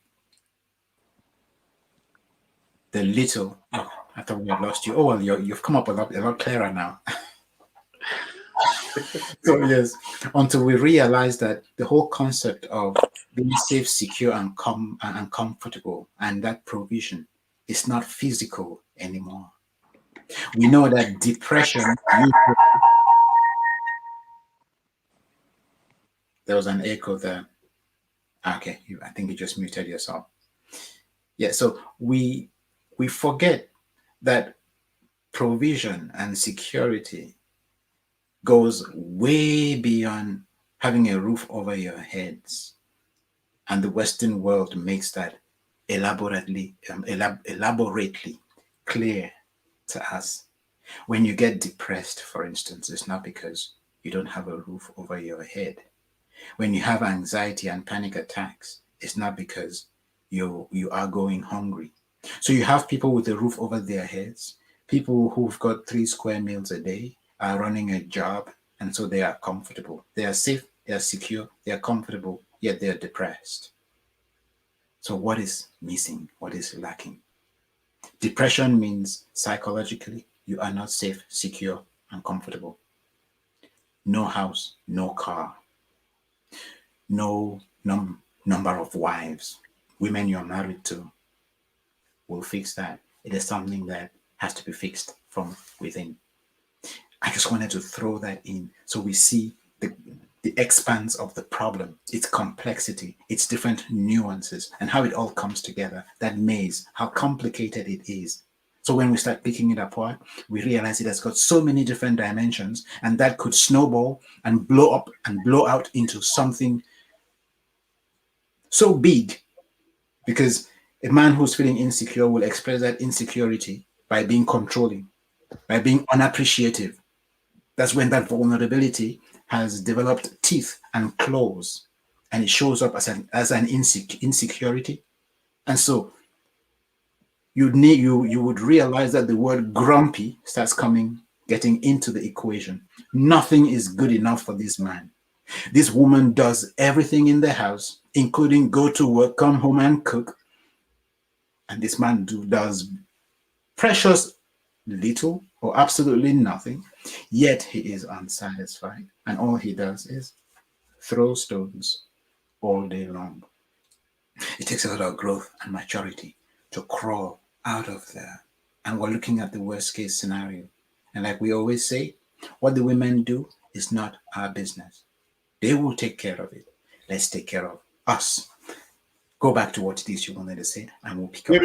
little. Oh, I thought we had lost you. Oh well, you've come up a lot clearer now. So yes, until we realize that the whole concept of being safe, secure, and comfortable, and that provision is not physical anymore. We know that depression. There was an echo there. Okay, I think you just muted yourself. Yeah, so we forget that provision and security goes way beyond having a roof over your heads. And the Western world makes that elaborately clear to us. When you get depressed, for instance, it's not because you don't have a roof over your head. When you have anxiety and panic attacks, it's not because you are going hungry. So you have people with a roof over their heads, people who've got 3 square meals a day, are running a job, and so they are comfortable. They are safe, they are secure, they are comfortable, yet they are depressed. So what is missing? What is lacking? Depression means psychologically you are not safe, secure, and comfortable. No house, no car, no number of wives, women you're married to will fix that. It is something that has to be fixed from within. I just wanted to throw that in so we see the expanse of the problem, its complexity, its different nuances, and how it all comes together. That maze, how complicated it is. So when we start picking it apart, we realize it has got so many different dimensions, and that could snowball and blow up and blow out into something so big. Because a man who's feeling insecure will express that insecurity by being controlling, by being unappreciative. That's when that vulnerability has developed teeth and claws, and it shows up as an insecurity. And so you would realize that the word grumpy starts getting into the equation. Nothing is good enough for this man. This woman does everything in the house, including go to work, come home and cook. And this man does precious little or absolutely nothing, yet he is unsatisfied. And all he does is throw stones all day long. It takes a lot of growth and maturity to crawl out of there. And we're looking at the worst case scenario. And like we always say, what the women do is not our business. They will take care of it. Let's take care of us. Go back to what it is you wanted to say, and we'll pick up.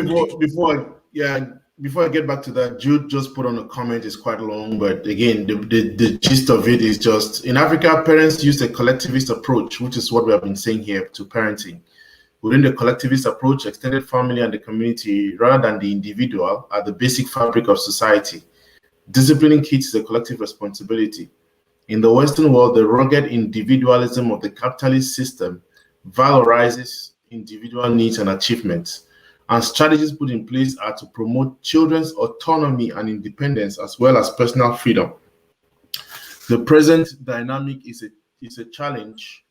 Before I get back to that, Jude just put on a comment. It's quite long, but again, the gist of it is just in Africa, parents use a collectivist approach, which is what we have been saying here to parenting. Within the collectivist approach, extended family and the community, rather than the individual, are the basic fabric of society. Disciplining kids is a collective responsibility. In the Western world, the rugged individualism of the capitalist system valorizes individual needs and achievements, and strategies put in place are to promote children's autonomy and independence as well as personal freedom. The present dynamic is a challenge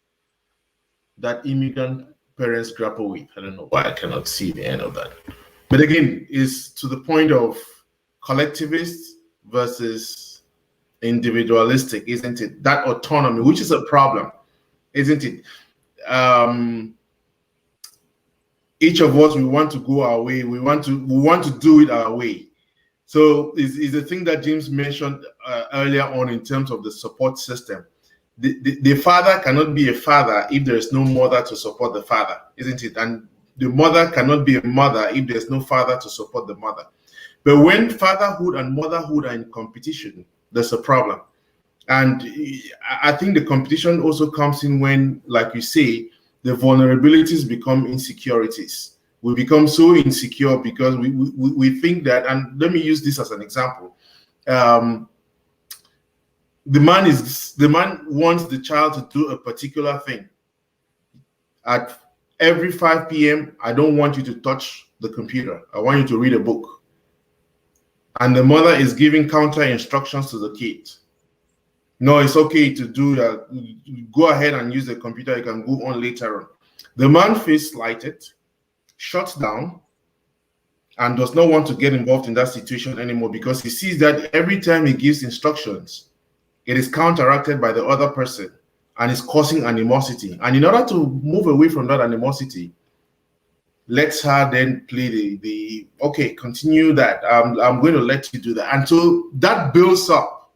that immigrant parents grapple with. I don't know why I cannot see the end of that. But again, it's to the point of collectivist versus individualistic, isn't it? That autonomy, which is a problem, isn't it? Each of us, we want to go our way. We want to do it our way. So is the thing that James mentioned earlier on in terms of the support system. The father cannot be a father if there is no mother to support the father, isn't it? And the mother cannot be a mother if there's no father to support the mother. But when fatherhood and motherhood are in competition, there's a problem. And I think the competition also comes in when, like you say, the vulnerabilities become insecurities. We become so insecure because we think that, and let me use this as an example. The man wants the child to do a particular thing. At every 5 p.m., I don't want you to touch the computer. I want you to read a book. And the mother is giving counter instructions to the kid. No, it's okay to do that. Go ahead and use the computer. You can go on later on. The man feels slighted, shuts down, and does not want to get involved in that situation anymore because he sees that every time he gives instructions, it is counteracted by the other person and is causing animosity. And in order to move away from that animosity, lets her then play the okay, continue that. I'm going to let you do that. And so that builds up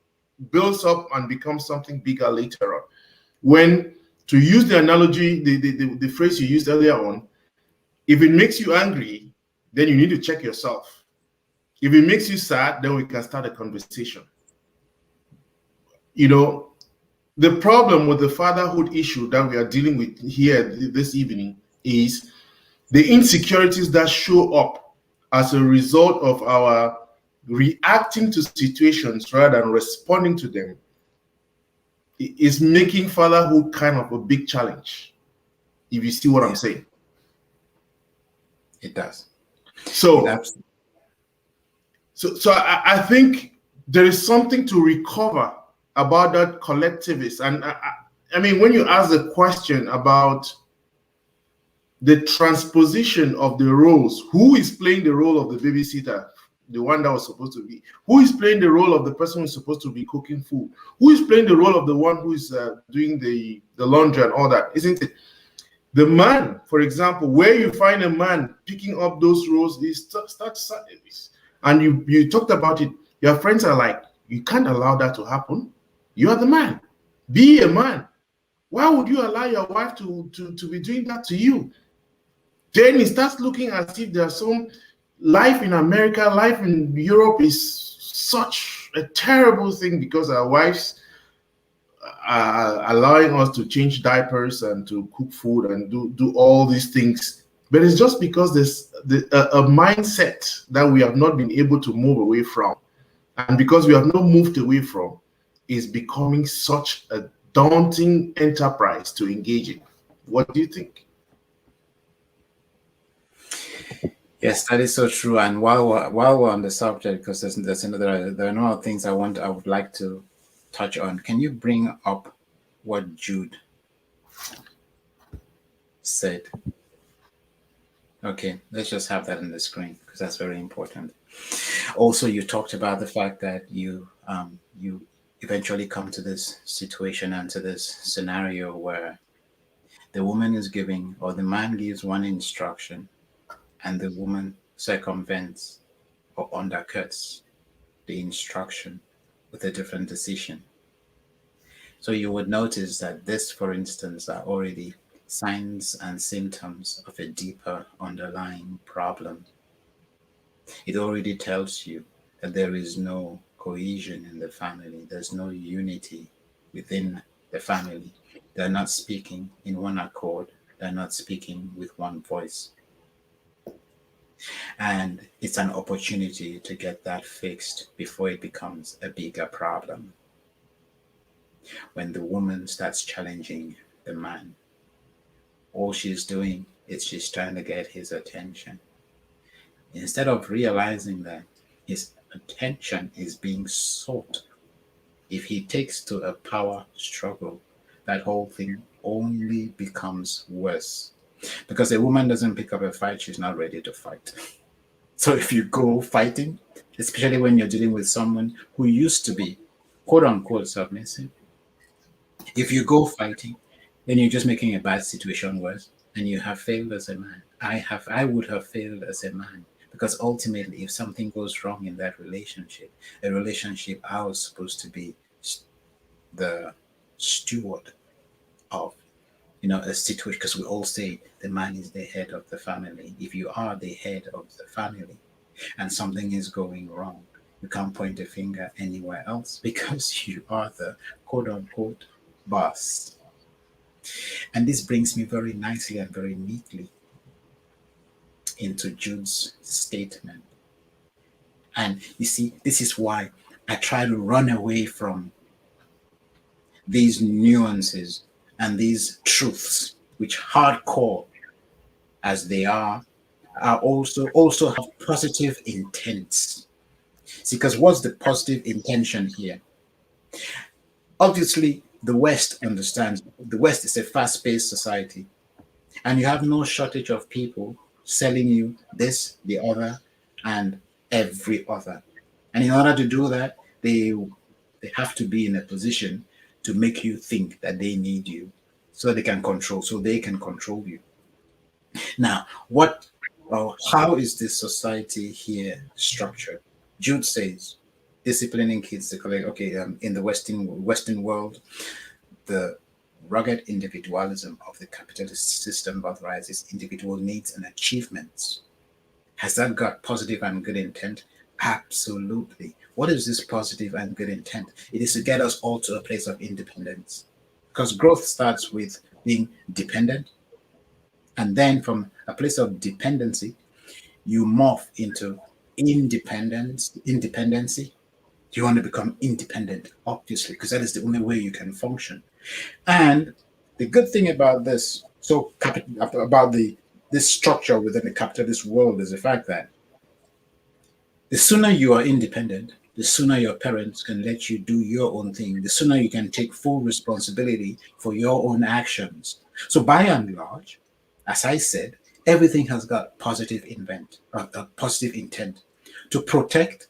and becomes something bigger later on. When, to use the analogy, the phrase you used earlier on, if it makes you angry, then you need to check yourself. If it makes you sad, then we can start a conversation. You know, the problem with the fatherhood issue that we are dealing with here this evening is the insecurities that show up as a result of our reacting to situations rather than responding to them is making fatherhood kind of a big challenge, if you see what I'm saying. It does. So I think there is something to recover about that collectivist. And I mean, when you ask the question about the transposition of the roles, who is playing the role of the babysitter, the one that was supposed to be, who is playing the role of the person who's supposed to be cooking food, who is playing the role of the one who is doing the laundry and all that, isn't it? The man, for example, where you find a man picking up those roles, he starts service. And you talked about it. Your friends are like, you can't allow that to happen. You are the man. Be a man. Why would you allow your wife to be doing that to you? Then it starts looking as if there's some life in America, life in Europe is such a terrible thing because our wives are allowing us to change diapers and to cook food and do all these things. But it's just because there's a mindset that we have not been able to move away from. And because we have not moved away from, is becoming such a daunting enterprise to engage in. What do you think? Yes, that is so true. And while we're on the subject, because there's another there are no other things I would like to touch on. Can you bring up what Jude said? Okay, let's just have that on the screen because that's very important. Also, you talked about the fact that you eventually come to this situation and to this scenario where the woman is giving or the man gives one instruction and the woman circumvents or undercuts the instruction with a different decision. So you would notice that this, for instance, are already signs and symptoms of a deeper underlying problem. It already tells you that there is no cohesion in the family, there's no unity within the family. They're not speaking in one accord, they're not speaking with one voice. And it's an opportunity to get that fixed before it becomes a bigger problem. When the woman starts challenging the man, all she's doing is she's trying to get his attention. Instead of realizing that his attention is being sought, if he takes to a power struggle, that whole thing only becomes worse. Because a woman doesn't pick up a fight, she's not ready to fight. So if you go fighting, especially when you're dealing with someone who used to be quote unquote submissive, if you go fighting, then you're just making a bad situation worse and you have failed as a man. I would have failed as a man because ultimately if something goes wrong in that relationship, a relationship I was supposed to be the steward of, a situation, because we all say the man is the head of the family. If you are the head of the family and something is going wrong, you can't point a finger anywhere else because you are the quote unquote boss. And this brings me very nicely and very neatly into Jude's statement. And you see, this is why I try to run away from these nuances and these truths, which hardcore as they are also have positive intents. See, because what's the positive intention here? Obviously, the West understands the West is a fast-paced society, and you have no shortage of people selling you this, the other, and every other. And in order to do that, they have to be in a position to make you think that they need you so they can control you. Now, what or how is this society here structured? Jude says disciplining kids to collect. Okay, in the Western world, the rugged individualism of the capitalist system authorizes individual needs and achievements. Has that got positive and good intent? Absolutely. What is this positive and good intent? It is to get us all to a place of independence. Because growth starts with being dependent, and then from a place of dependency, you morph into independency. You want to become independent, obviously, because that is the only way you can function. And the good thing about this, about the this structure within the capitalist world is the fact that the sooner you are independent, the sooner your parents can let you do your own thing, the sooner you can take full responsibility for your own actions. So by and large, as I said, everything has got positive intent to protect.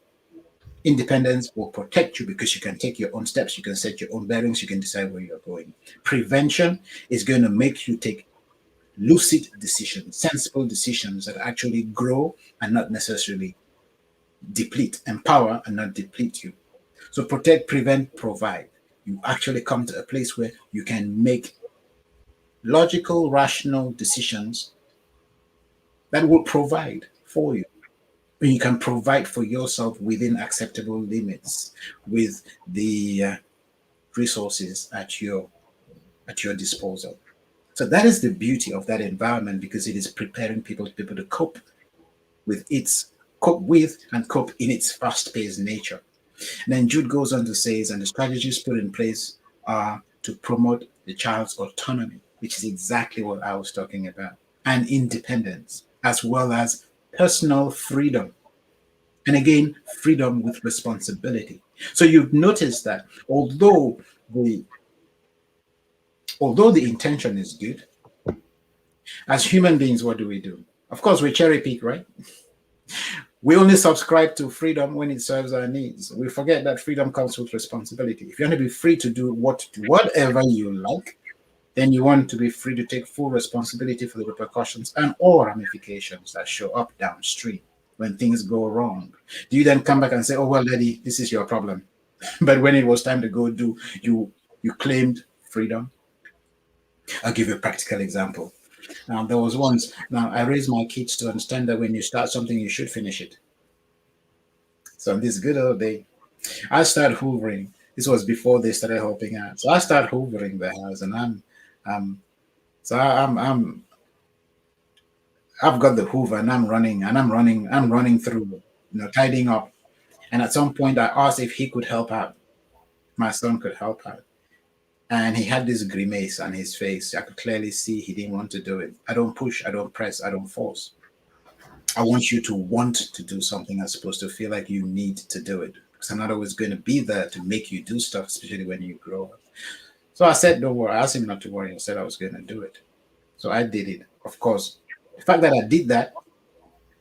Independence will protect you because you can take your own steps, you can set your own bearings, you can decide where you're going. Prevention is going to make you take lucid decisions, sensible decisions that actually grow and not necessarily deplete, empower and not deplete you. So protect, prevent, provide. You actually come to a place where you can make logical, rational decisions that will provide for you. And you can provide for yourself within acceptable limits with the resources at your disposal. So that is the beauty of that environment because it is preparing people to cope with and cope in its fast-paced nature. And then Jude goes on to say, and the strategies put in place are to promote the child's autonomy, which is exactly what I was talking about, and independence, as well as personal freedom. And again, freedom with responsibility. So you've noticed that the although the intention is good, as human beings, what do? Of course, we cherry pick, right? We only subscribe to freedom when it serves our needs. We forget that freedom comes with responsibility. If you want to be free to do whatever you like, then you want to be free to take full responsibility for the repercussions and all ramifications that show up downstream when things go wrong. Do you then come back and say, "Oh well, Daddy, this is your problem," but when it was time to go do, you claimed freedom? I'll give you a practical example. Now, there was once, now I raised my kids to understand that when you start something, you should finish it. So on this good old day, I started hoovering. This was before they started helping out. So I started hoovering the house, and um, so I've got the hoover, and I'm running through, tidying up. And at some point, I asked if he could help out. My son could help out. And he had this grimace on his face. I could clearly see he didn't want to do it. I don't push, I don't press, I don't force. I want you to want to do something as opposed to feel like you need to do it. Because I'm not always going to be there to make you do stuff, especially when you grow up. So I said, don't worry. I asked him not to worry. I said I was going to do it. So I did it. Of course, the fact that I did that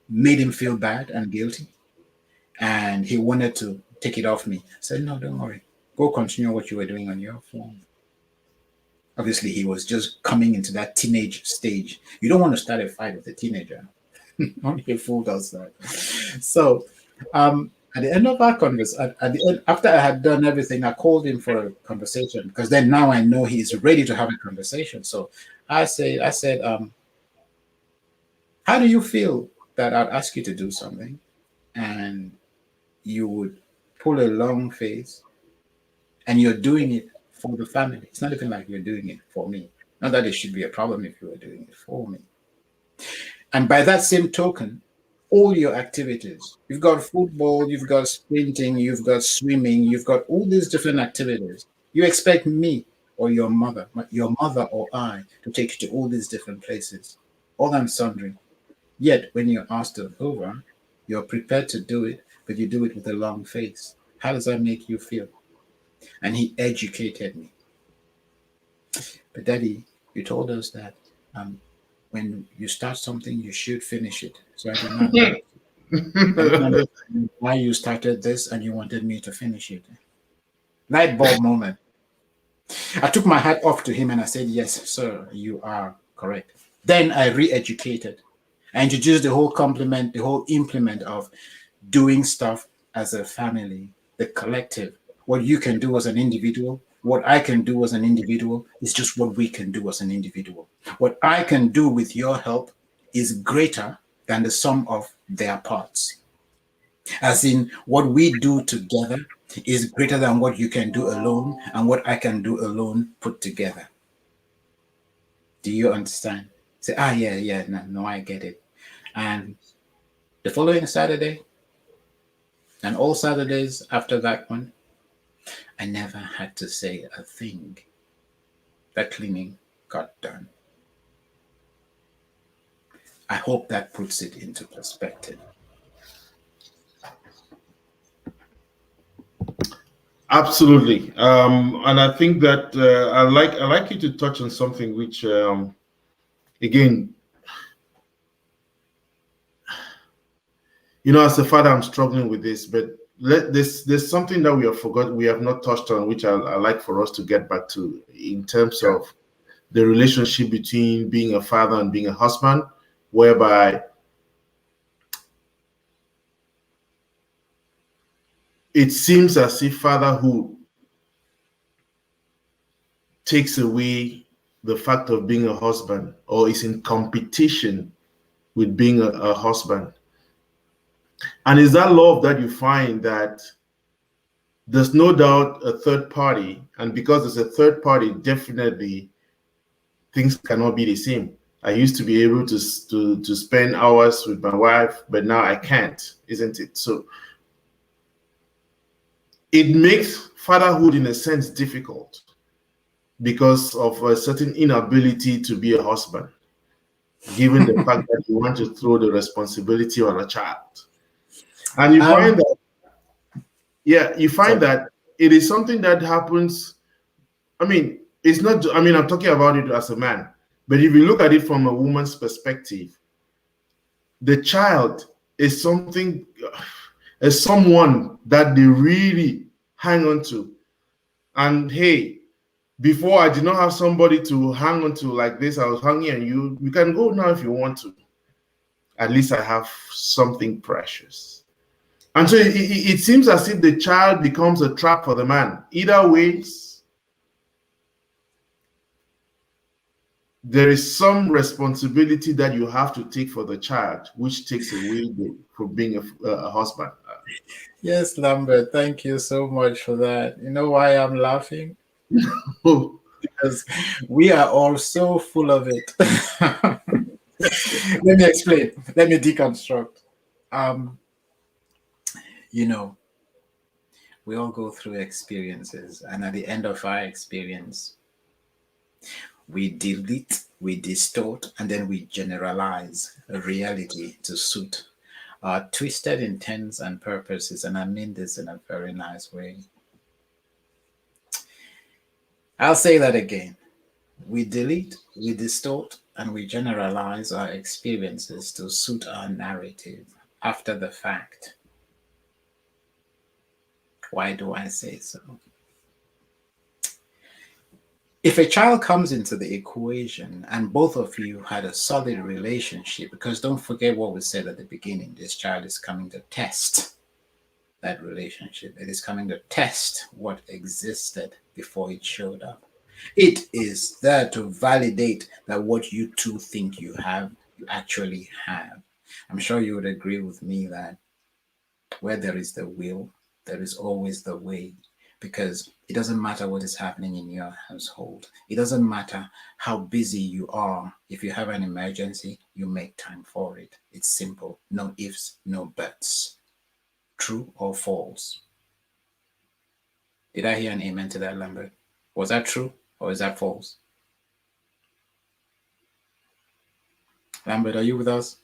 made him feel bad and guilty. And he wanted to take it off me. I said, no, don't worry. Go continue what you were doing on your phone. Obviously, he was just coming into that teenage stage. You don't want to start a fight with a teenager. Only a fool does that. So, at the end of our conversation, at the end, after I had done everything, I called him for a conversation because then now I know he's ready to have a conversation. So I said, how do you feel that I'd ask you to do something and you would pull a long face and you're doing it for the family? It's not even like you're doing it for me. Not that it should be a problem if you were doing it for me. And by that same token, all your activities, you've got football, you've got sprinting, you've got swimming, you've got all these different activities. You expect me or your mother or I to take you to all these different places, all and sundry. Yet when you're asked to over, you're prepared to do it, but you do it with a long face. How does that make you feel? And he educated me. But Daddy, you told us that when you start something, you should finish it. So I did not I didn't understand why you started this and you wanted me to finish it. Light bulb moment. I took my hat off to him and I said, yes, sir, you are correct. Then I re-educated. I introduced the whole implement of doing stuff as a family, the collective. What you can do as an individual, what I can do as an individual is just what we can do as an individual. What I can do with your help is greater than the sum of their parts. As in, what we do together is greater than what you can do alone and what I can do alone put together. Do you understand? Say, yeah, no, I get it. And the following Saturday, and all Saturdays after that one, I never had to say a thing. That cleaning got done. I hope that puts it into perspective. Absolutely. And I think that I like you to touch on something which again, as a father, I'm struggling with this, but there's something that we have not touched on, which I like for us to get back to in terms of the relationship between being a father and being a husband, whereby it seems as if fatherhood takes away the fact of being a husband or is in competition with being a husband. And it's that love that you find that there's no doubt a third party. And because there's a third party, definitely things cannot be the same. I used to be able to spend hours with my wife, but now I can't, isn't it? So it makes fatherhood in a sense difficult because of a certain inability to be a husband, given the fact that you want to throw the responsibility on a child. And you find Um, that, yeah, you find so that it is something that happens. I mean, it's not, I mean, I'm talking about it as a man, but if you look at it from a woman's perspective, the child is something, is someone that they really hang on to. And hey, before I did not have somebody to hang on to like this, I was hanging on you. You can go now if you want to. At least I have something precious. And so it seems as if the child becomes a trap for the man. Either ways, there is some responsibility that you have to take for the child, which takes away from being a husband. yes, Lambert, thank you so much for that. You know why I'm laughing? Oh, Because we are all so full of it. Let me explain. Let me deconstruct. Um, you know, we all go through experiences, and at the end of our experience, we delete, we distort, and then we generalize a reality to suit our twisted intents and purposes. And I mean this in a very nice way. I'll say that again. We delete, we distort, and we generalize our experiences to suit our narrative after the fact. Why do I say so? If a child comes into the equation and both of you had a solid relationship, because don't forget what we said at the beginning, this child is coming to test that relationship. It is coming to test what existed before it showed up. It is there to validate that what you two think you have, you actually have. I'm sure you would agree with me that where there is the will, there is always the way. Because it doesn't matter what is happening in your household. It doesn't matter how busy you are. If you have an emergency, you make time for it. It's simple. No ifs, no buts. True or false? Did I hear an amen to that, Lambert? Was that true or is that false? Lambert, are you with us?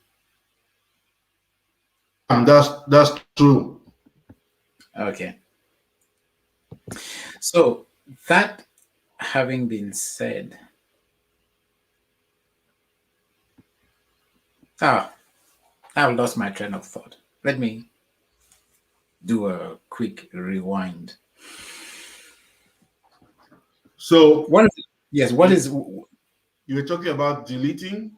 that's true. Okay. So that having been said, I've lost my train of thought. Let me do a quick rewind. So What is it? Yes, what is you were talking about deleting,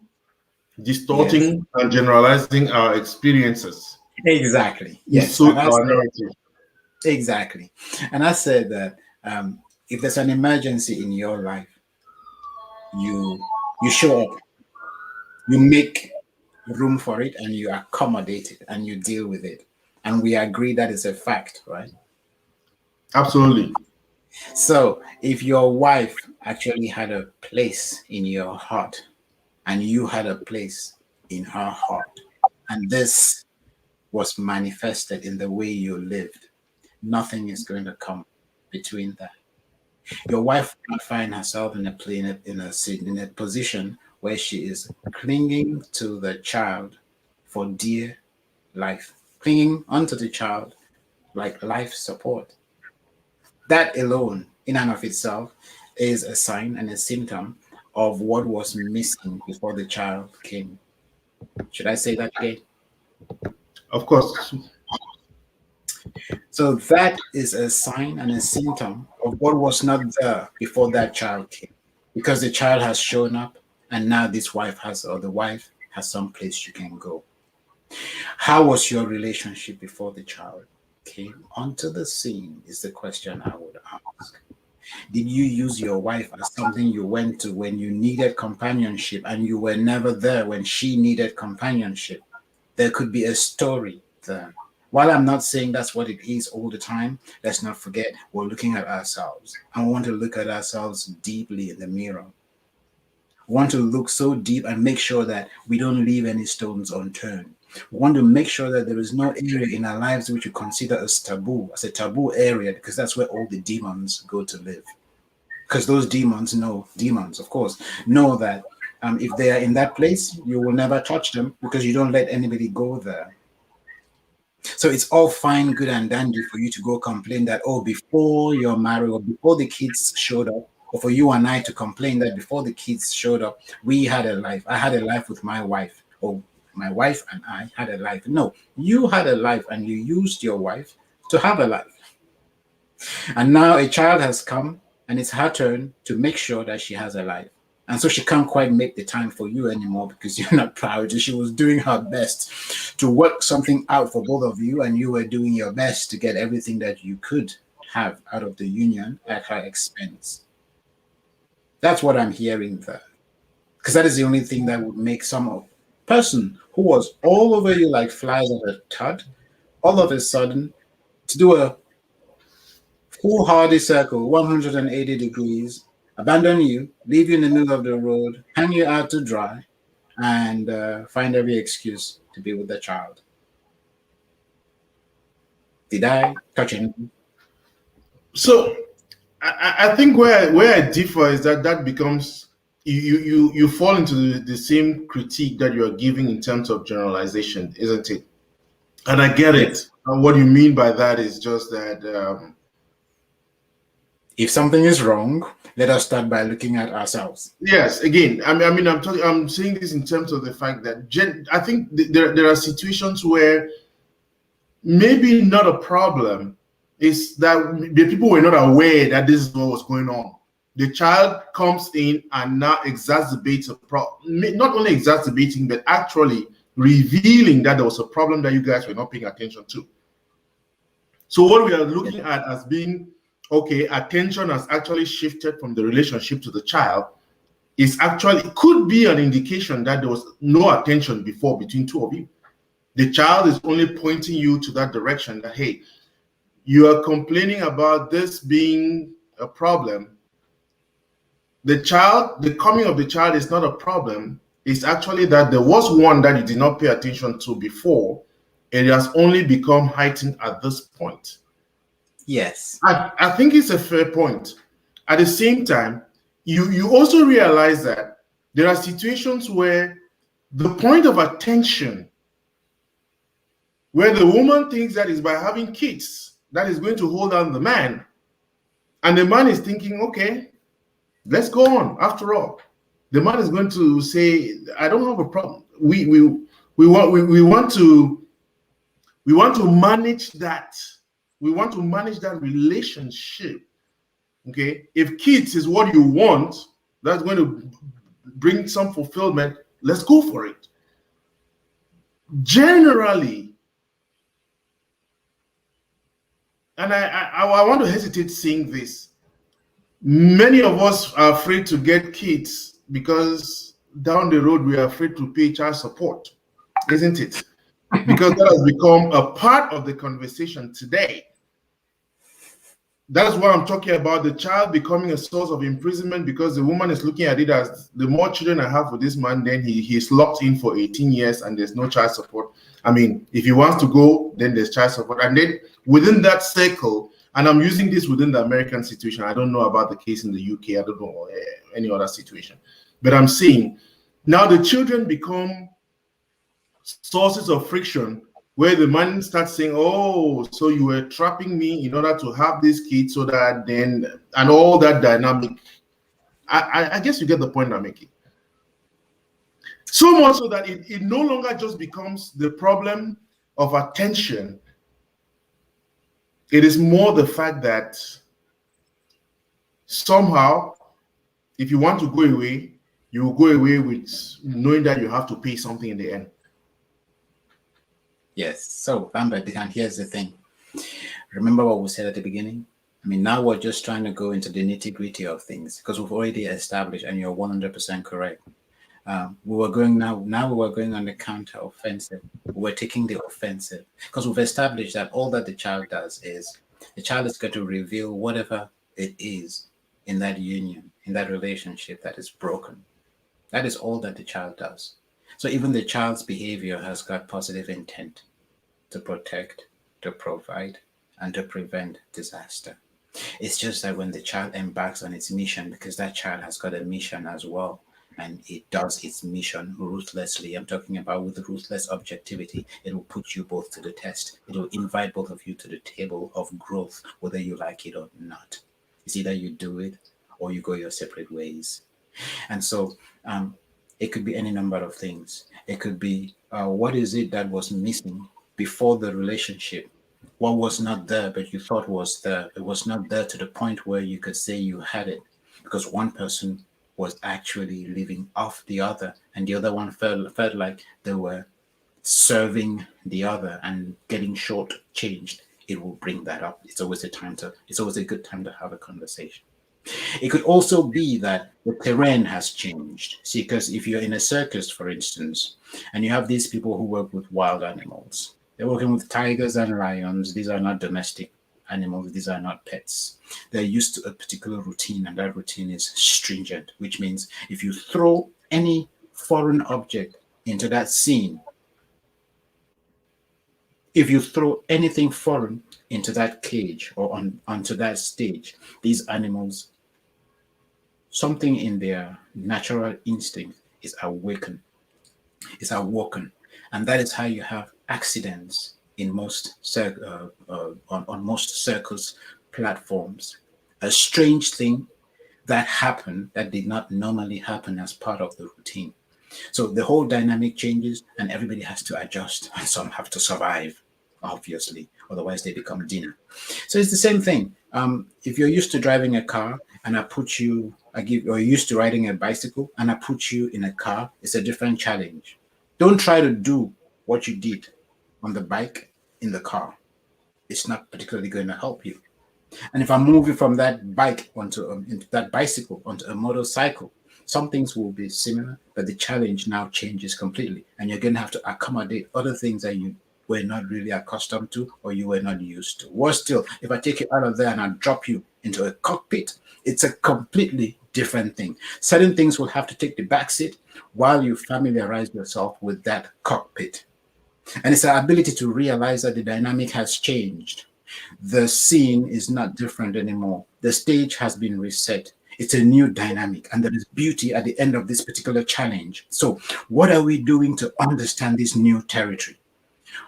yes, distorting, and generalizing our experiences exactly. to Yes. suit And I our said narrative. exactly. And I said that if there's an emergency in your life, you show up, you make room for it and you accommodate it and you deal with it. And we agree that is a fact, right? Absolutely. So if your wife actually had a place in your heart and you had a place in her heart, and this was manifested in the way you lived, nothing is going to come between that. Your wife will not find herself in a position where she is clinging to the child for dear life, clinging onto the child like life support. That alone, in and of itself, is a sign and a symptom of what was missing before the child came. Should I say that again? Of course. So that is a sign and a symptom of what was not there before that child came. Because the child has shown up and now this wife has, or the wife has some place you can go. How was your relationship before the child? came onto the scene is the question I would ask. Did you use your wife as something you went to when you needed companionship and you were never there when she needed companionship? There could be a story there. While I'm not saying that's what it is all the time, let's not forget we're looking at ourselves. And we want to look at ourselves deeply in the mirror. We want to look so deep and make sure that we don't leave any stones unturned. We want to make sure that there is no area in our lives which we consider as a taboo area, because that's where all the demons go to live. Because those demons, of course, know that if they are in that place, you will never touch them because you don't let anybody go there. So it's all fine, good, and dandy for you to go complain that, oh, before you're married or before the kids showed up, or for you and I to complain that before the kids showed up, we had a life. I had a life with my wife, or my wife and I had a life. No, you had a life and you used your wife to have a life. And now a child has come and it's her turn to make sure that she has a life. And so she can't quite make the time for you anymore because you're not priority. She was doing her best to work something out for both of you, and you were doing your best to get everything that you could have out of the union at her expense. That's what I'm hearing there. Because that is the only thing that would make some person who was all over you like flies at a thud, all of a sudden, to do a foolhardy circle, 180 degrees, abandon you, leave you in the middle of the road, hang you out to dry, and find every excuse to be with the child. Did I touch anything? So I think where I differ is that becomes you fall into the same critique that you are giving in terms of generalization, isn't it? And I get it. Yes. And what you mean by that is just that If something is wrong, let us start by looking at ourselves. yes. Again, I'm saying this in terms of the fact that I think there are situations where maybe not a problem is that the people were not aware that this is what was going on. The child comes in and now exacerbates a problem, not only exacerbating, but actually revealing that there was a problem that you guys were not paying attention to. So what we are looking at as being, okay, attention has actually shifted from the relationship to the child is actually, it could be an indication that there was no attention before between two of you. The child is only pointing you to that direction that, hey, you are complaining about this being a problem. The coming of the child is not a problem. It's actually that there was one that you did not pay attention to before. It has only become heightened at this point. Yes. I think it's a fair point. At the same time, you also realize that there are situations where the point of attention, where the woman thinks that is by having kids, that is going to hold on the man. And the man is thinking, okay, let's go on. After all, the man is going to say, I don't have a problem. We want to manage that. We want to manage that relationship. Okay. If kids is what you want, that's going to bring some fulfillment. Let's go for it. Generally, and I want to hesitate saying this. Many of us are afraid to get kids because down the road we are afraid to pay child support, isn't it? Because that has become a part of the conversation today. That's what I'm talking about, the child becoming a source of imprisonment, because the woman is looking at it as, the more children I have with this man, then he's locked in for 18 years and there's no child support. I mean, if he wants to go, then there's child support. And then within that circle, and I'm using this within the American situation, I don't know about the case in the UK, I don't know any other situation. But I'm saying now the children become sources of friction, where the man starts saying, oh, so you were trapping me in order to have this kid, so that then, and all that dynamic. I guess you get the point I'm making. So much so that it no longer just becomes the problem of attention. It is more the fact that somehow, if you want to go away, you will go away with knowing that you have to pay something in the end. Yes. So, Lambert, and here's the thing. Remember what we said at the beginning? I mean, now we're just trying to go into the nitty gritty of things because we've already established, and you're 100% correct. We were going now we were going on the counter offensive. We're taking the offensive because we've established that all that the child does is the child is going to reveal whatever it is in that union, in that relationship that is broken. That is all that the child does. So even the child's behavior has got positive intent to protect, to provide, and to prevent disaster. It's just that when the child embarks on its mission, because that child has got a mission as well, and it does its mission ruthlessly. I'm talking about with ruthless objectivity. It will put you both to the test. It will invite both of you to the table of growth, whether you like it or not. It's either you do it or you go your separate ways. And so it could be any number of things. It could be what is it that was missing before the relationship? What was not there, but you thought was there? It was not there to the point where you could say you had it because one person was actually living off the other, and the other one felt like they were serving the other and getting short changed. It will bring that up. It's always a good time to have a conversation. It could also be that the terrain has changed. See, because if you're in a circus, for instance, and you have these people who work with wild animals, they're working with tigers and lions. These are not domestic animals, these are not pets. They're used to a particular routine, and that routine is stringent, which means if you throw any foreign object into that scene, if you throw anything foreign into that cage or onto that stage, these animals, something in their natural instinct is awoken, and that is how you have accidents in on most circus platforms. A strange thing that happened that did not normally happen as part of the routine. So the whole dynamic changes, and everybody has to adjust, and some have to survive, obviously, otherwise they become dinner. So it's the same thing. If you're used to driving a car and or you're used to riding a bicycle and I put you in a car, it's a different challenge. Don't try to do what you did on the bike in the car. It's not particularly going to help you. And if I move you from that bike into that bicycle onto a motorcycle, some things will be similar, but the challenge now changes completely. And you're going to have to accommodate other things that you were not really accustomed to or you were not used to. Worse still, if I take you out of there and I drop you into a cockpit, it's a completely different thing. Certain things will have to take the back seat while you familiarize yourself with that cockpit. And it's our ability to realize that the dynamic has changed. The scene is not different anymore. The stage has been reset. It's a new dynamic, and there is beauty at the end of this particular challenge. So, what are we doing to understand this new territory?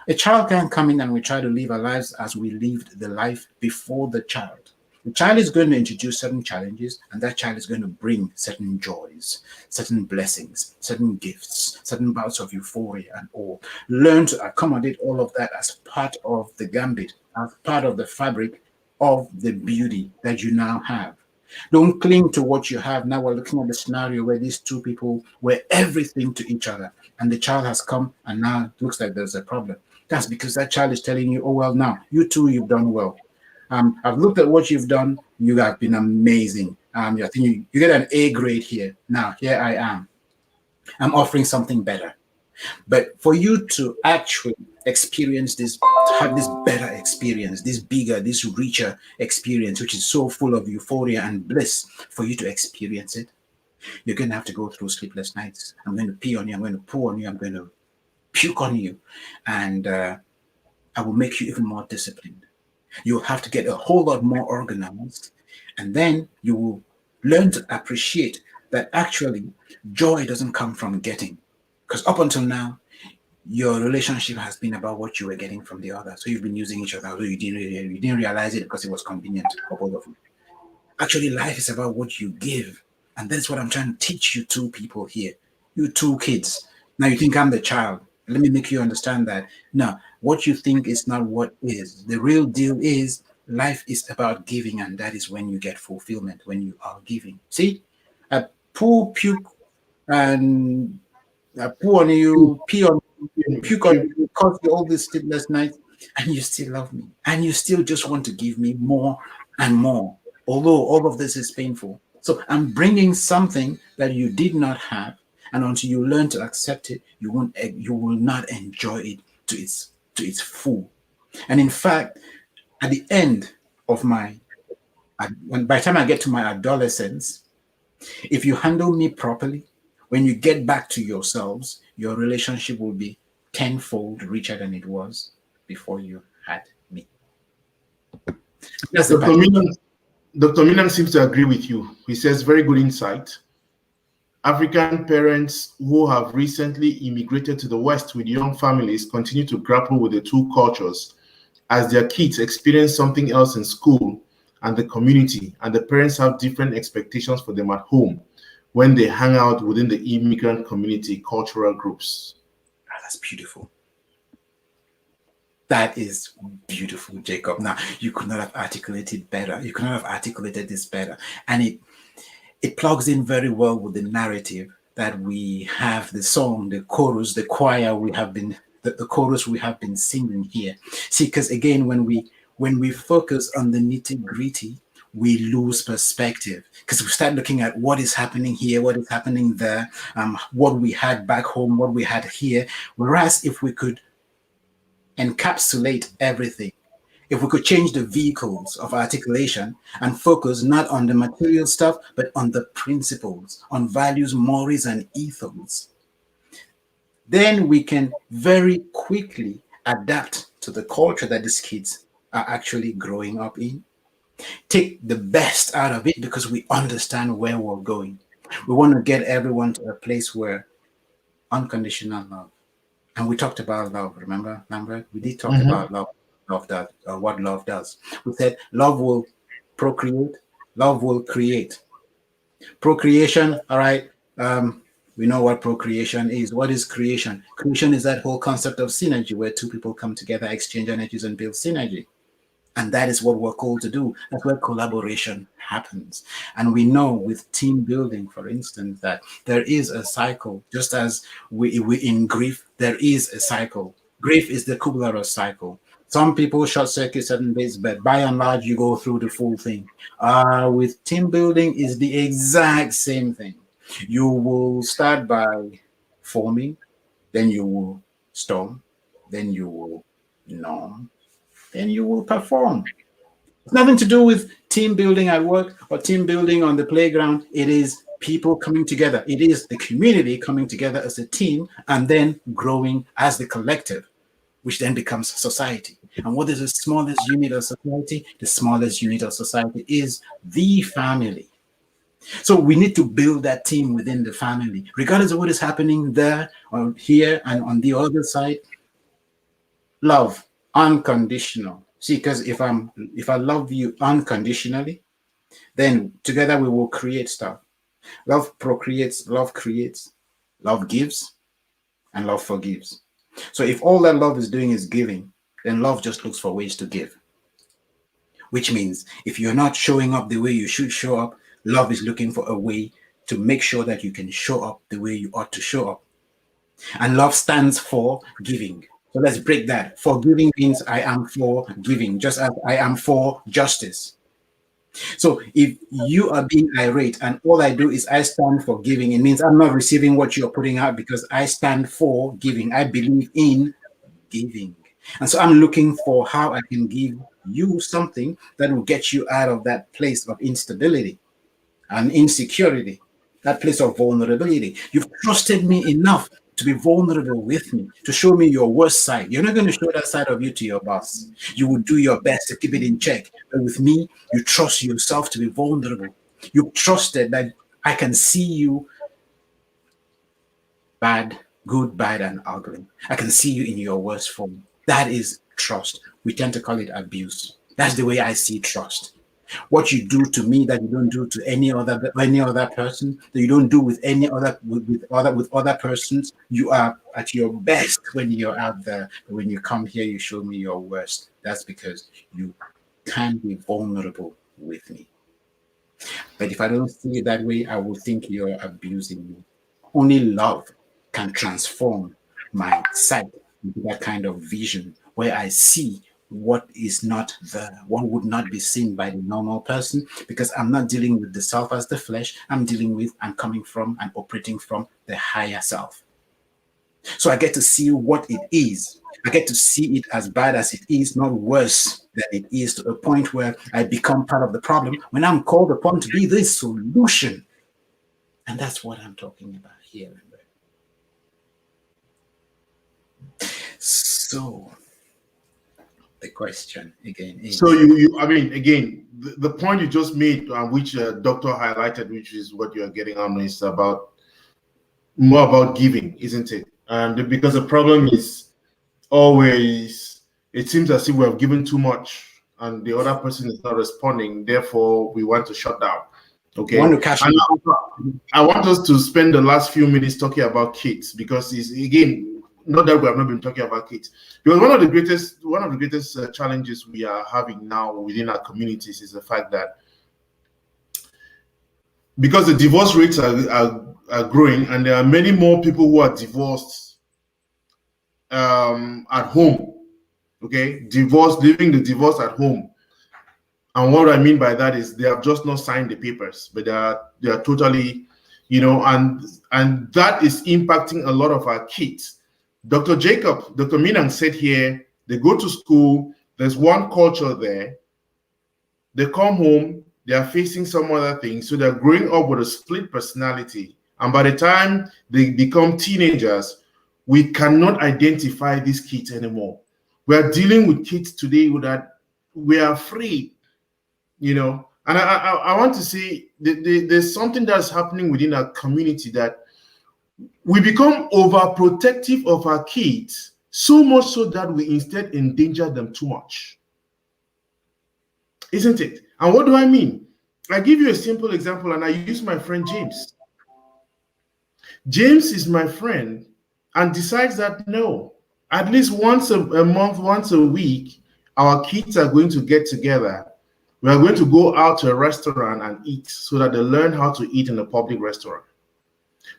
A child can come in and we try to live our lives as we lived the life before the child. The child is going to introduce certain challenges, and that child is going to bring certain joys, certain blessings, certain gifts, certain bouts of euphoria and all. Learn to accommodate all of that as part of the gambit, as part of the fabric of the beauty that you now have. Don't cling to what you have. Now we're looking at the scenario where these two people were everything to each other, and the child has come, and now it looks like there's a problem. That's because that child is telling you, oh, well, now you too, you've done well. I've looked at what you've done. You have been amazing. I think you get an A grade here. Now, here I am. I'm offering something better. But for you to actually experience this, to have this better experience, this bigger, this richer experience, which is so full of euphoria and bliss, for you to experience it, you're going to have to go through sleepless nights. I'm going to pee on you. I'm going to poo on you. I'm going to puke on you. And I will make you even more disciplined. You'll have to get a whole lot more organized. And then you will learn to appreciate that actually joy doesn't come from getting. Because up until now, your relationship has been about what you were getting from the other. So you've been using each other, although you didn't realize it because it was convenient for both of you. Actually, life is about what you give. And that's what I'm trying to teach you two people here. You two kids. Now you think I'm the child. Let me make you understand that. Now, what you think is not what is. The real deal is life is about giving, and that is when you get fulfillment, when you are giving. See? A poo, puke, and poo on you, pee on you, puke on you, cause you all these sleepless nights. and you still love me, and you still just want to give me more and more, although all of this is painful. So I'm bringing something that you did not have, and until you learn to accept it, you will not enjoy it to its full. And in fact, at the end of by the time I get to my adolescence, if you handle me properly, when you get back to yourselves, your relationship will be tenfold richer than it was before you had me. That's the Dr. package. Milan, Dr. Milan seems to agree with you. He says, very good insight. African parents who have recently immigrated to the West with young families continue to grapple with the two cultures as their kids experience something else in school and the community, and the parents have different expectations for them at home when they hang out within the immigrant community cultural groups. Ah, that's beautiful. That is beautiful, Jacob. Now, you could not have articulated better. You could not have articulated this better. And it plugs in very well with the narrative that we have, the song, the chorus, the choir we have been, the chorus we have been singing here. See, because again, when we focus on the nitty gritty, we lose perspective because we start looking at what is happening here, what is happening there, what we had back home, what we had here. Whereas if we could encapsulate everything, if we could change the vehicles of articulation and focus not on the material stuff, but on the principles, on values, mores, and ethos, then we can very quickly adapt to the culture that these kids are actually growing up in. Take the best out of it because we understand where we're going. We want to get everyone to a place where unconditional love. And we talked about love, remember, Lambert? We did talk Mhm. about love that what love does. We said love will procreate, love will create. Procreation, all right. We know what procreation is. What is creation? Creation is that whole concept of synergy where two people come together, exchange energies, and build synergy. And that is what we're called to do. That's where collaboration happens. And we know with team building, for instance, that there is a cycle, just as we in grief, there is a cycle. Grief is the Kubler-Ross cycle. Some people short circuit certain bits, but by and large, you go through the full thing. With team building, is the exact same thing. You will start by forming, then you will storm, then you will norm, then you will perform. It's nothing to do with team building at work or team building on the playground. It is people coming together. It is the community coming together as a team and then growing as the collective, which then becomes society. And what is the smallest unit of society? The smallest unit of society is the family. So we need to build that team within the family, regardless of what is happening there or here and on the other side. Love, unconditional. See, because if I love you unconditionally, then together we will create stuff. Love procreates, love creates, love gives, and love forgives. So if all that love is doing is giving, then love just looks for ways to give. Which means if you're not showing up the way you should show up, love is looking for a way to make sure that you can show up the way you ought to show up. And love stands for giving. So let's break that. Forgiving means I am for giving, just as I am for justice. So if you are being irate and all I do is I stand for giving, it means I'm not receiving what you're putting out because I stand for giving. I believe in giving. And so I'm looking for how I can give you something that will get you out of that place of instability and insecurity, that place of vulnerability. You've trusted me enough to be vulnerable with me, to show me your worst side. You're not going to show that side of you to your boss. You will do your best to keep it in check. But with me, you trust yourself to be vulnerable. You trusted that I can see you bad, good, bad, and ugly. I can see you in your worst form. That is trust. We tend to call it abuse. That's the way I see trust. What you do to me that you don't do to any other person, that you don't do with any other with other persons, you are at your best when you're out there. But when you come here, you show me your worst. That's because you can be vulnerable with me. But if I don't see it that way, I will think you're abusing me. Only love can transform my sight into that kind of vision where I see what is not there, what would not be seen by the normal person, because I'm not dealing with the self as the flesh. I'm coming from and operating from the higher self. So I get to see what it is. I get to see it as bad as it is, not worse than it is, to a point where I become part of the problem when I'm called upon to be the solution. And that's what I'm talking about here. So the question again So is, I mean, again, the point you just made, which Doctor highlighted, which is what you are getting on, is about more about giving, isn't it? And because the problem is always, it seems as if we have given too much, and the other person is not responding. Therefore, we want to shut down. you want Okay, to cash and in. I want us to spend the last few minutes talking about kids, because it's, again, not that we have not been talking about kids, because one of the greatest challenges we are having now within our communities is the fact that because the divorce rates are growing, and there are many more people who are divorced at home. Okay, living the divorce at home. And what I mean by that is they have just not signed the papers, but they are totally, and that is impacting a lot of our kids. Dr. Minang said here, they go to school, there's one culture there, they come home, they are facing some other things, so they're growing up with a split personality. And by the time they become teenagers, we cannot identify these kids anymore. We are dealing with kids today that we are afraid. And I want to say there's something that's happening within our community, that we become overprotective of our kids, so much so that we instead endanger them too much, isn't it? And what do I mean? I give you a simple example, and I use my friend James. James is my friend and decides that no, at least once a month, once a week, our kids are going to get together. We are going to go out to a restaurant and eat, so that they learn how to eat in a public restaurant.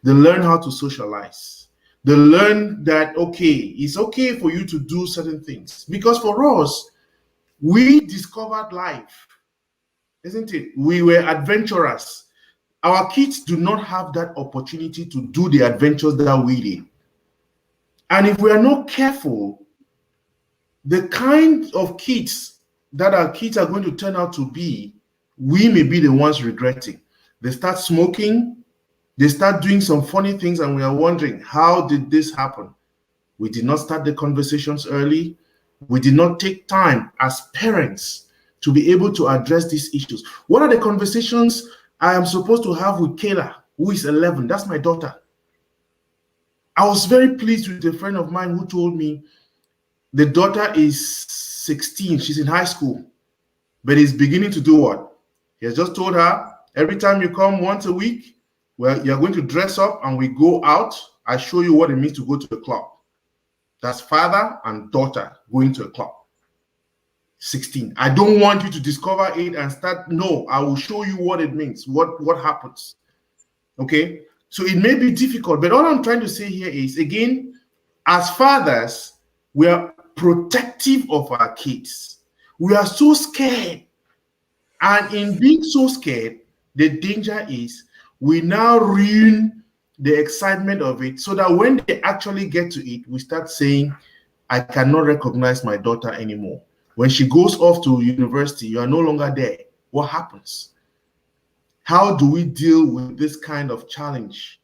They learn how to socialize. They learn that, okay, it's okay for you to do certain things. Because for us, we discovered life, isn't it? We were adventurous. Our kids do not have that opportunity to do the adventures that we did. And if we are not careful, the kind of kids that our kids are going to turn out to be, we may be the ones regretting. They start smoking, they start doing some funny things, and we are wondering, how did this happen? We did not start the conversations early. We did not take time as parents to be able to address these issues. What are the conversations I am supposed to have with Kayla, who is 11? That's my daughter. I was very pleased with a friend of mine who told me the daughter is 16. She's in high school, but he's beginning to do what? He has just told her, every time you come once a week, well, you're going to dress up and we go out. I show you what it means to go to a club. That's father and daughter going to a club. 16. I don't want you to discover it and start. No, I will show you what it means, what happens. Okay? So it may be difficult, but all I'm trying to say here is, again, as fathers, we are protective of our kids. We are so scared. And in being so scared, the danger is we now ruin the excitement of it, so that when they actually get to it, we start saying, I cannot recognize my daughter anymore. When she goes off to university, you are no longer there. What happens? How do we deal with this kind of challenge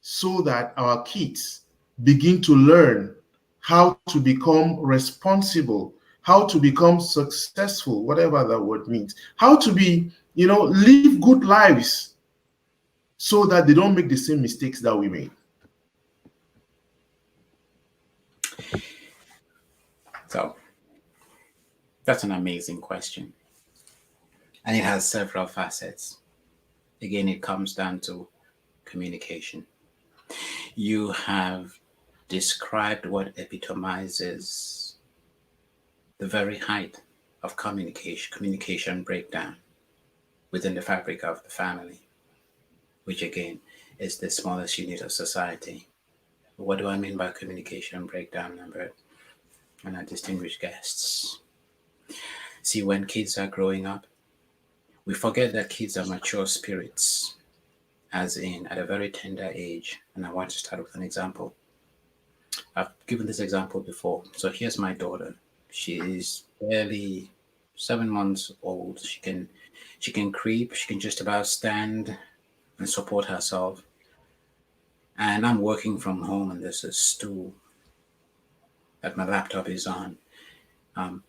so that our kids begin to learn how to become responsible, how to become successful, whatever that word means, how to be, live good lives, so that they don't make the same mistakes that we made? So that's an amazing question. And it has several facets. Again, it comes down to communication. You have described what epitomizes the very height of communication breakdown within the fabric of the family, which again is the smallest unit of society. What do I mean by communication breakdown, Lambert? and our distinguished guests. See, when kids are growing up, we forget that kids are mature spirits, as in at a very tender age. And I want to start with an example. I've given this example before. So here's my daughter. She is barely 7 months old. She can creep, she can just about stand and support herself. And I'm working from home and there's a stool that my laptop is on. Um,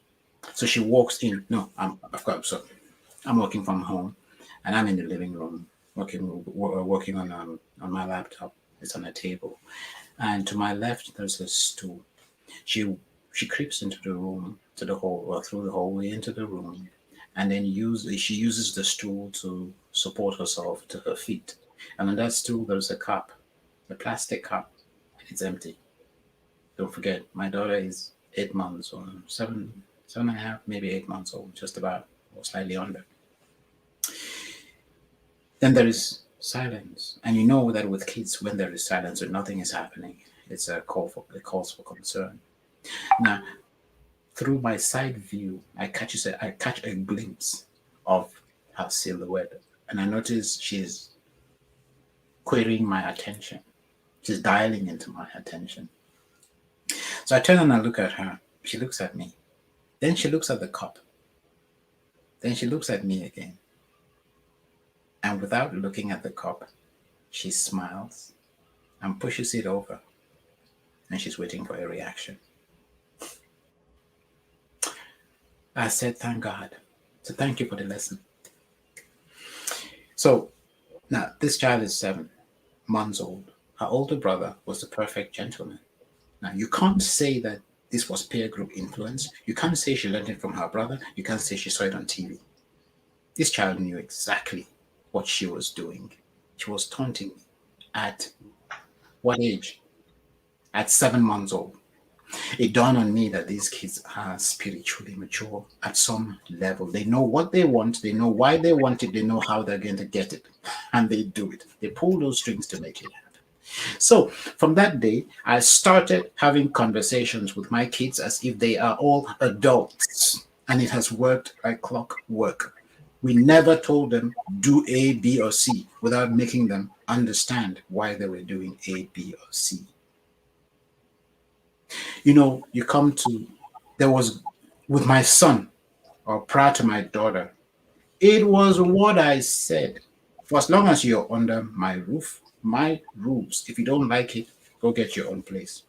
so she walks in. No, I'm working from home, and I'm in the living room working on my laptop. It's on a table, and to my left there's a stool. She she creeps into the room to the hall or through the hallway into the room, and then she uses the stool to support herself to her feet. And on that stool there's a cup, a plastic cup, and it's empty. Don't forget, my daughter is 8 months or seven and a half, maybe 8 months old, just about, or slightly under. Then there is silence, and you know that with kids, when there is silence, when nothing is happening, it calls for concern. Now, through my side view, I catch a glimpse of her silhouette, and I notice she's querying my attention. She's dialing into my attention. So I turn and I look at her. She looks at me. Then she looks at the cup. Then she looks at me again. And without looking at the cup, she smiles and pushes it over. And she's waiting for a reaction. I said, thank God. So thank you for the lesson. So now this child is 7 months old. Her older brother was the perfect gentleman. Now you can't say that this was peer group influence. You can't say she learned it from her brother. You can't say she saw it on TV. This child knew exactly what she was doing. She was taunting me. At what age? At 7 months old. It dawned on me that these kids are spiritually mature at some level. They know what they want, they know why they want it, they know how they're going to get it, and they do it. They pull those strings to make it happen. So from that day, I started having conversations with my kids as if they are all adults, and it has worked like clockwork. We never told them do A, B, or C without making them understand why they were doing A, B, or C. You come to, there was, with my son, or prior to my daughter, it was what I said. For as long as you're under my roof, my rules, if you don't like it, go get your own place.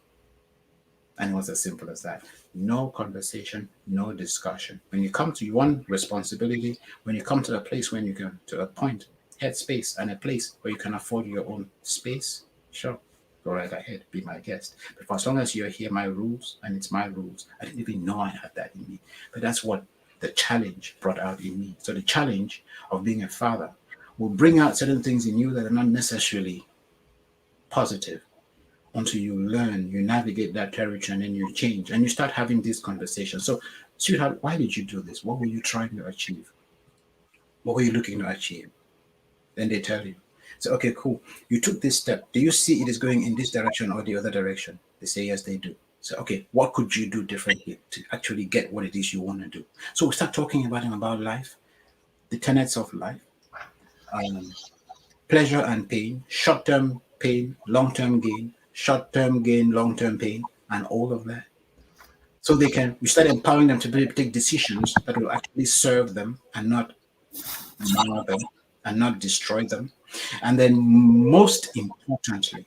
And it was as simple as that. No conversation, no discussion. When you come to one responsibility, when you come to a place when you can, to a point, headspace, and a place where you can afford your own space, sure, go right ahead, be my guest. But for as long as you're here, my rules, and it's my rules. I didn't even know I had that in me. But that's what the challenge brought out in me. So the challenge of being a father will bring out certain things in you that are not necessarily positive until you learn, you navigate that territory, and then you change and you start having these conversations. So, sweetheart, why did you do this? What were you trying to achieve? What were you looking to achieve? Then they tell you. So, okay, cool. You took this step. Do you see it is going in this direction or the other direction? They say, yes, they do. So, okay, what could you do differently to actually get what it is you want to do? So we start talking about life, the tenets of life, um, pleasure and pain, short-term pain, long-term gain, short-term gain, long-term pain, and all of that. So we start empowering them to take decisions that will actually serve them and not mar them and not destroy them. And then most importantly,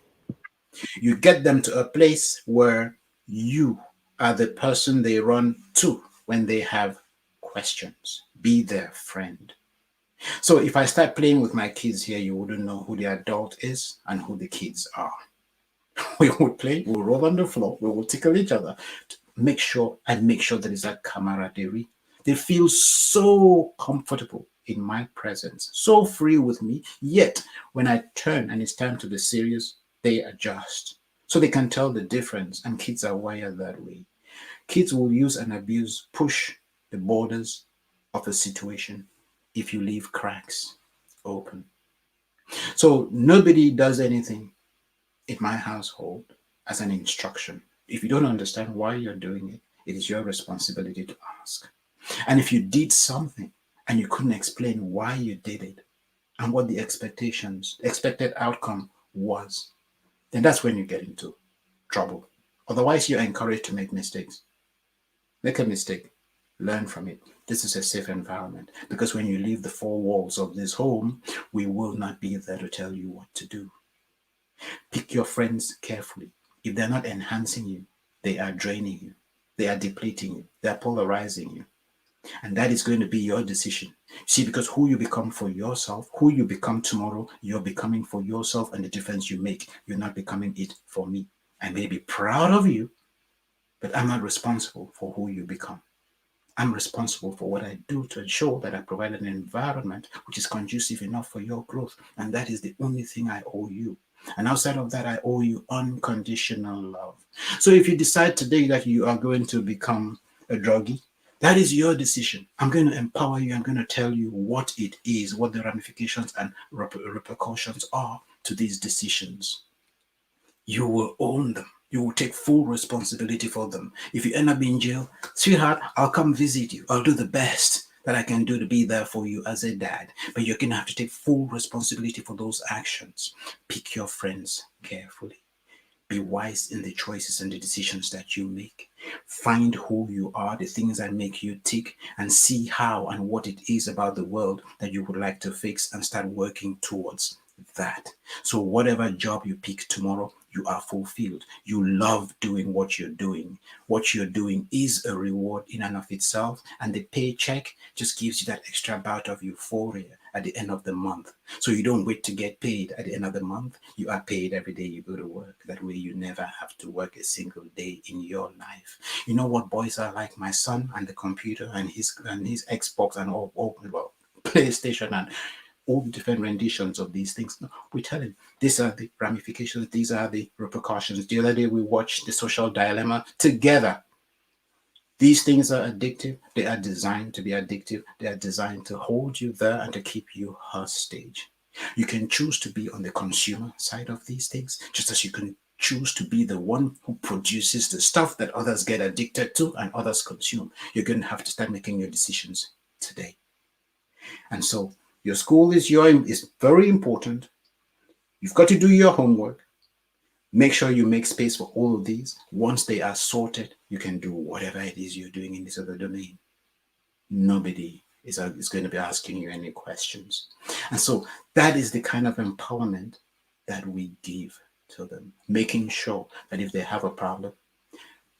you get them to a place where you are the person they run to when they have questions. Be their friend. So if I start playing with my kids here, you wouldn't know who the adult is and who the kids are. We would play, we'll roll on the floor, we will tickle each other to make sure there is that camaraderie. They feel so comfortable in my presence, so free with me. Yet when I turn and it's time to be serious, they adjust. So they can tell the difference, and kids are wired that way. Kids will use and abuse, push the borders of a situation if you leave cracks open. So nobody does anything in my household as an instruction. If you don't understand why you're doing it, It is your responsibility to ask. And if you did something and you couldn't explain why you did it and what the expected outcome was, then that's when you get into trouble. Otherwise, you're encouraged to make mistakes. Make a mistake, learn from it. This is a safe environment because when you leave the four walls of this home, we will not be there to tell you what to do. Pick your friends carefully. If they're not enhancing you, they are draining you, they are depleting you, they are polarizing you. And that is going to be your decision. See, because who you become for yourself, who you become tomorrow, you're becoming for yourself and the difference you make. You're not becoming it for me. I may be proud of you, but I'm not responsible for who you become. I'm responsible for what I do to ensure that I provide an environment which is conducive enough for your growth. And that is the only thing I owe you. And outside of that, I owe you unconditional love. So if you decide today that you are going to become a druggie, that is your decision. I'm going to empower you. I'm going to tell you what it is, what the ramifications and repercussions are to these decisions. You will own them. You will take full responsibility for them. If you end up in jail, sweetheart, I'll come visit you. I'll do the best that I can do to be there for you as a dad. But you're going to have to take full responsibility for those actions. Pick your friends carefully. Be wise in the choices and the decisions that you make. Find who you are, the things that make you tick, and see how and what it is about the world that you would like to fix and start working towards that. So whatever job you pick tomorrow, you are fulfilled. You love doing what you're doing. What you're doing is a reward in and of itself, and the paycheck just gives you that extra bout of euphoria at the end of the month. So you don't wait to get paid at the end of the month. You are paid every day you go to work. That way you never have to work a single day in your life. You know what boys are like? My son and the computer and his Xbox and all well, PlayStation and all the different renditions of these things. No, we tell him these are the ramifications, these are the repercussions. The other day we watched The Social Dilemma together. These things are addictive. They are designed to be addictive. They are designed to hold you there and to keep you hostage. You can choose to be on the consumer side of these things, just as you can choose to be the one who produces the stuff that others get addicted to and others consume. You're going to have to start making your decisions today. And so your school is very important. You've got to do your homework. Make sure you make space for all of these. Once they are sorted, you can do whatever it is you're doing in this other domain. Nobody is going to be asking you any questions. And so that is the kind of empowerment that we give to them, making sure that if they have a problem,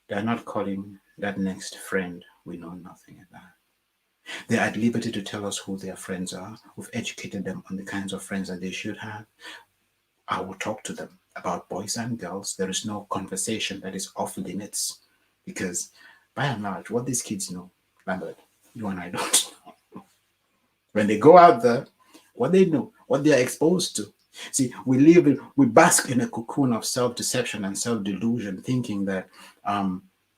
they're not calling that next friend we know nothing about. They're at liberty to tell us who their friends are. We've educated them on the kinds of friends that they should have. I will talk to them about boys and girls. There is no conversation that is off limits because, by and large, what these kids know, Lambert, you and I don't know. When they go out there, what they know, what they are exposed to. See, we bask in a cocoon of self-deception and self-delusion, thinking that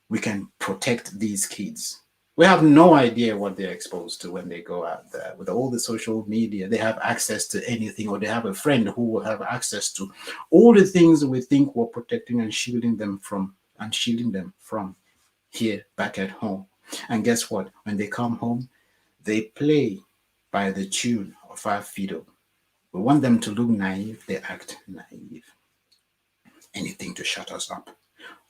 we can protect these kids. We have no idea what they're exposed to when they go out there. With all the social media, they have access to anything, or they have a friend who will have access to all the things we think we're protecting and shielding them from here back at home. And guess what? When they come home, they play by the tune of our fiddle. We want them to look naive, they act naive. Anything to shut us up.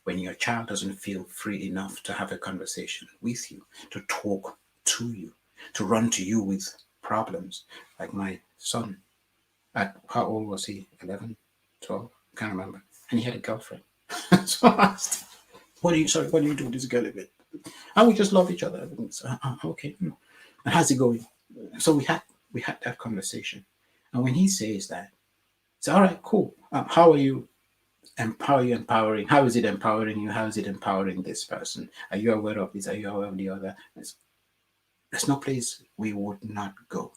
When your child doesn't feel free enough to have a conversation with you, to talk to you, to run to you with problems, like my son, at how old was he? 11, 12? I can't remember. And he had a girlfriend. So I asked, what do you do with this girl again? And we just love each other. So, okay. And how's it going? So we had that conversation. And when he says that, it's all right, cool. How are you? Empowering? How is it empowering you? How is it empowering this person? Are you aware of this? Are you aware of the other? There's no place we would not go.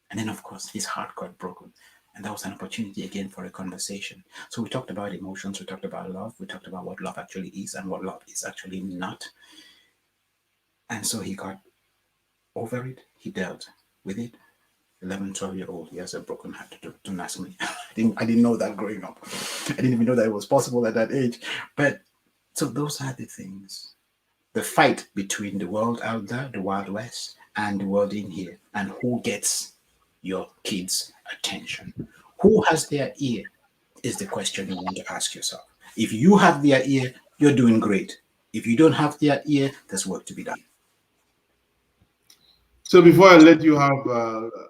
And then, of course, his heart got broken. And that was an opportunity again for a conversation. So we talked about emotions, we talked about love, we talked about what love actually is and what love is actually not. And so he got over it, he dealt with it. 11, 12-year-old, he has a broken heart. Don't ask me. I didn't know that growing up. I didn't even know that it was possible at that age. But so those are the things. the fight between the world out there, the Wild West, and the world in here, and who gets your kids' attention. Who has their ear is the question you want to ask yourself. If you have their ear, you're doing great. If you don't have their ear, there's work to be done. So before I let you have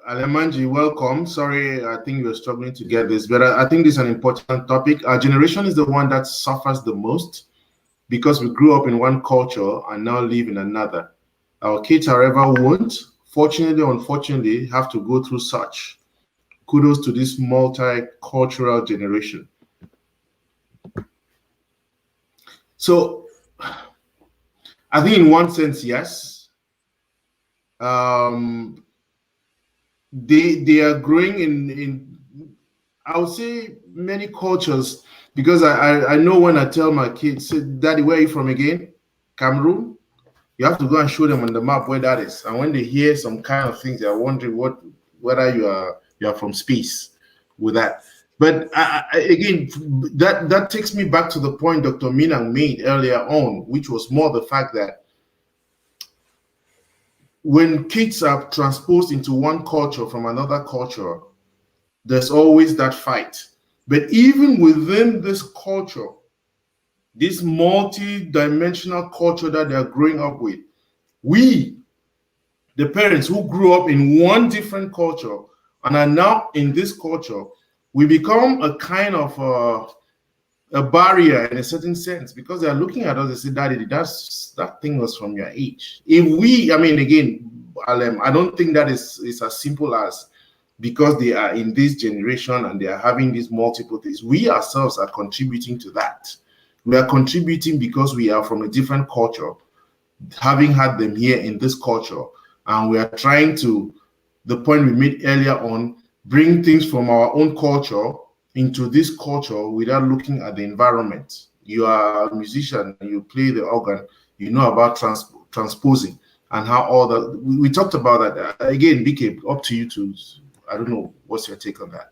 Alemanji, welcome. Sorry, I think you're struggling to get this, but I think this is an important topic. Our generation is the one that suffers the most because we grew up in one culture and now live in another. Our kids, however, won't, fortunately or unfortunately, have to go through such. Kudos to this multicultural generation. So I think in one sense, yes. Um, they are growing in I would say many cultures, because I know when I tell my kids, say, Daddy, where are you from again? Cameroon? You have to go and show them on the map where that is. And when they hear some kind of things, they're wondering whether you are from space with that. But again, that takes me back to the point Dr. Minang made earlier on, which was more the fact that when kids are transposed into one culture from another culture, there's always that fight. But even within this culture, this multi-dimensional culture that they're growing up with, we, the parents who grew up in one different culture and are now in this culture, we become a kind of a barrier in a certain sense, because they're looking at us and say, Daddy, that thing was from your age. If we, I mean, again, I don't think that is as simple as because they are in this generation and they are having these multiple things. We ourselves are contributing to that. We are contributing because we are from a different culture, having had them here in this culture, and we are trying to, the point we made earlier on, bring things from our own culture into this culture without looking at the environment. You are a musician, you play the organ, you know about transposing and how all that. We talked about that. Again, BK, up to you to, I don't know, what's your take on that?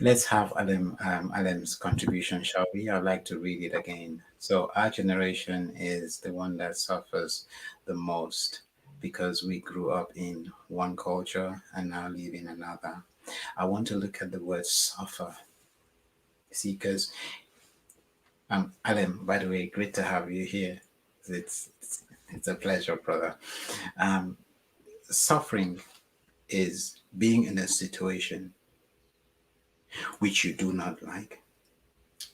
Let's have Alem's contribution, shall we? I'd like to read it again. So, our generation is the one that suffers the most because we grew up in one culture and now live in another. I want to look at the word suffer. See, because Alem, by the way, great to have you here. It's a pleasure, brother. Um, Suffering is being in a situation which you do not like,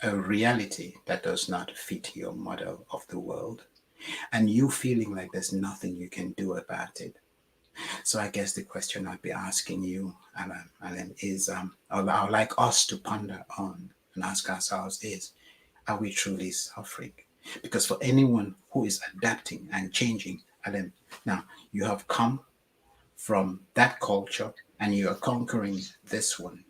a reality that does not fit your model of the world, and you feeling like there's nothing you can do about it. So I guess the question I'd be asking you, Alan, is, or I would like us to ponder on and ask ourselves is, are we truly suffering? Because for anyone who is adapting and changing, Alan, now you have come from that culture and you are conquering this one,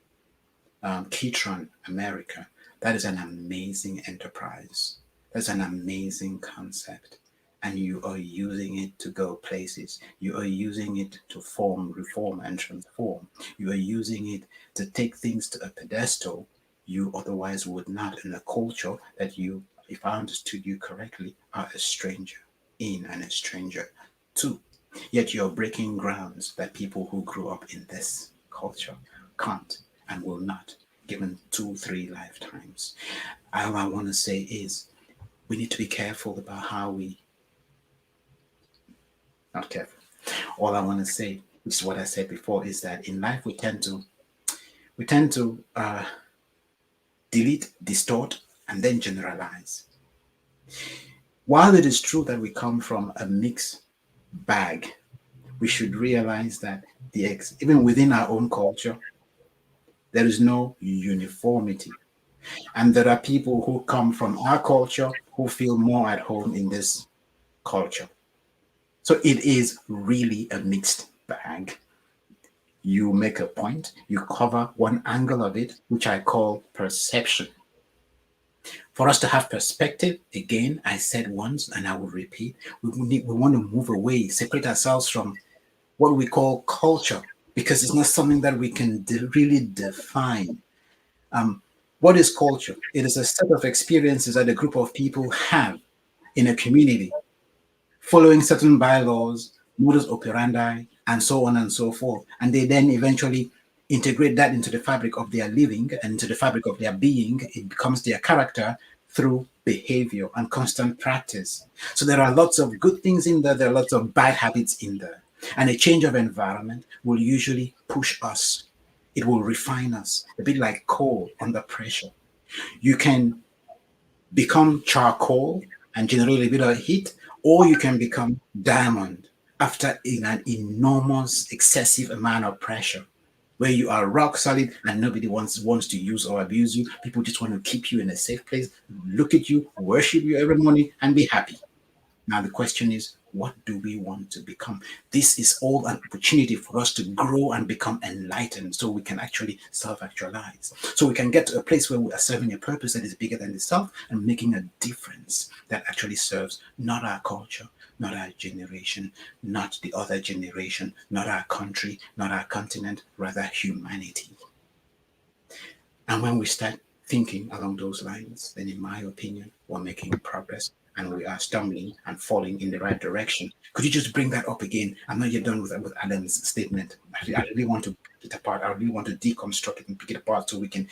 Kitron, America. That is an amazing enterprise. That's an amazing concept. And you are using it to go places. You are using it to form, reform, and transform. You are using it to take things to a pedestal you otherwise would not in a culture that you, if I understood you correctly, are a stranger in and a stranger to. Yet you're breaking grounds that people who grew up in this culture can't and will not, given 2, 3 lifetimes. All I want to say is we need to be careful about how we, not careful. All I want to say, which is what I said before, is that in life we tend to delete, distort, and then generalize. While it is true that we come from a mixed bag, we should realize that even within our own culture, there is no uniformity. And there are people who come from our culture who feel more at home in this culture. So it is really a mixed bag. You make a point, you cover one angle of it, which I call perception. For us to have perspective, again, I said once and I will repeat, we want to move away, separate ourselves from what we call culture, because it's not something that we can really define. What is culture? It is a set of experiences that a group of people have in a community. following certain bylaws, modus operandi, and so on and so forth. And they then eventually integrate that into the fabric of their living and into the fabric of their being. It becomes their character through behavior and constant practice. So there are lots of good things in there, there are lots of bad habits in there. And a change of environment will usually push us. It will refine us, a bit like coal under pressure. You can become charcoal and generate a bit of heat, or you can become diamond after in an enormous, excessive amount of pressure, where you are rock solid and nobody wants to use or abuse you. People just want to keep you in a safe place, look at you, worship you every morning, and be happy. Now, the question is, what do we want to become? This is all an opportunity for us to grow and become enlightened so we can actually self actualize. So we can get to a place where we are serving a purpose that is bigger than the self and making a difference that actually serves not our culture, not our generation, not the other generation, not our country, not our continent, rather humanity. And when we start thinking along those lines, then in my opinion, we're making progress and we are stumbling and falling in the right direction. Could you just bring that up again? I'm not yet done with Adam's statement. I really want to pick it apart. I really want to deconstruct it and pick it apart so we can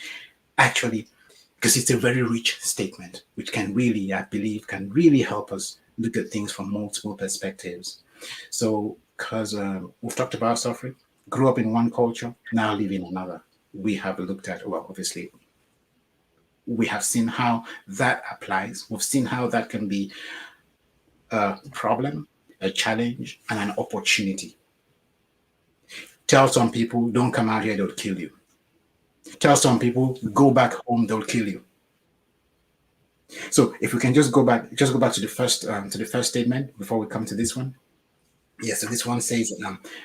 actually, because it's a very rich statement, which can really, I believe, can really help us look at things from multiple perspectives. So, because we've talked about suffering, grew up in one culture, now live in another. We have looked at, well, obviously, we have seen how that applies. We've seen how that can be a problem, a challenge, and an opportunity. Tell some people, don't come out here, they'll kill you. Tell some people, go back home, they'll kill you. So if we can just go back to the first statement before we come to this one. Yeah, so this one says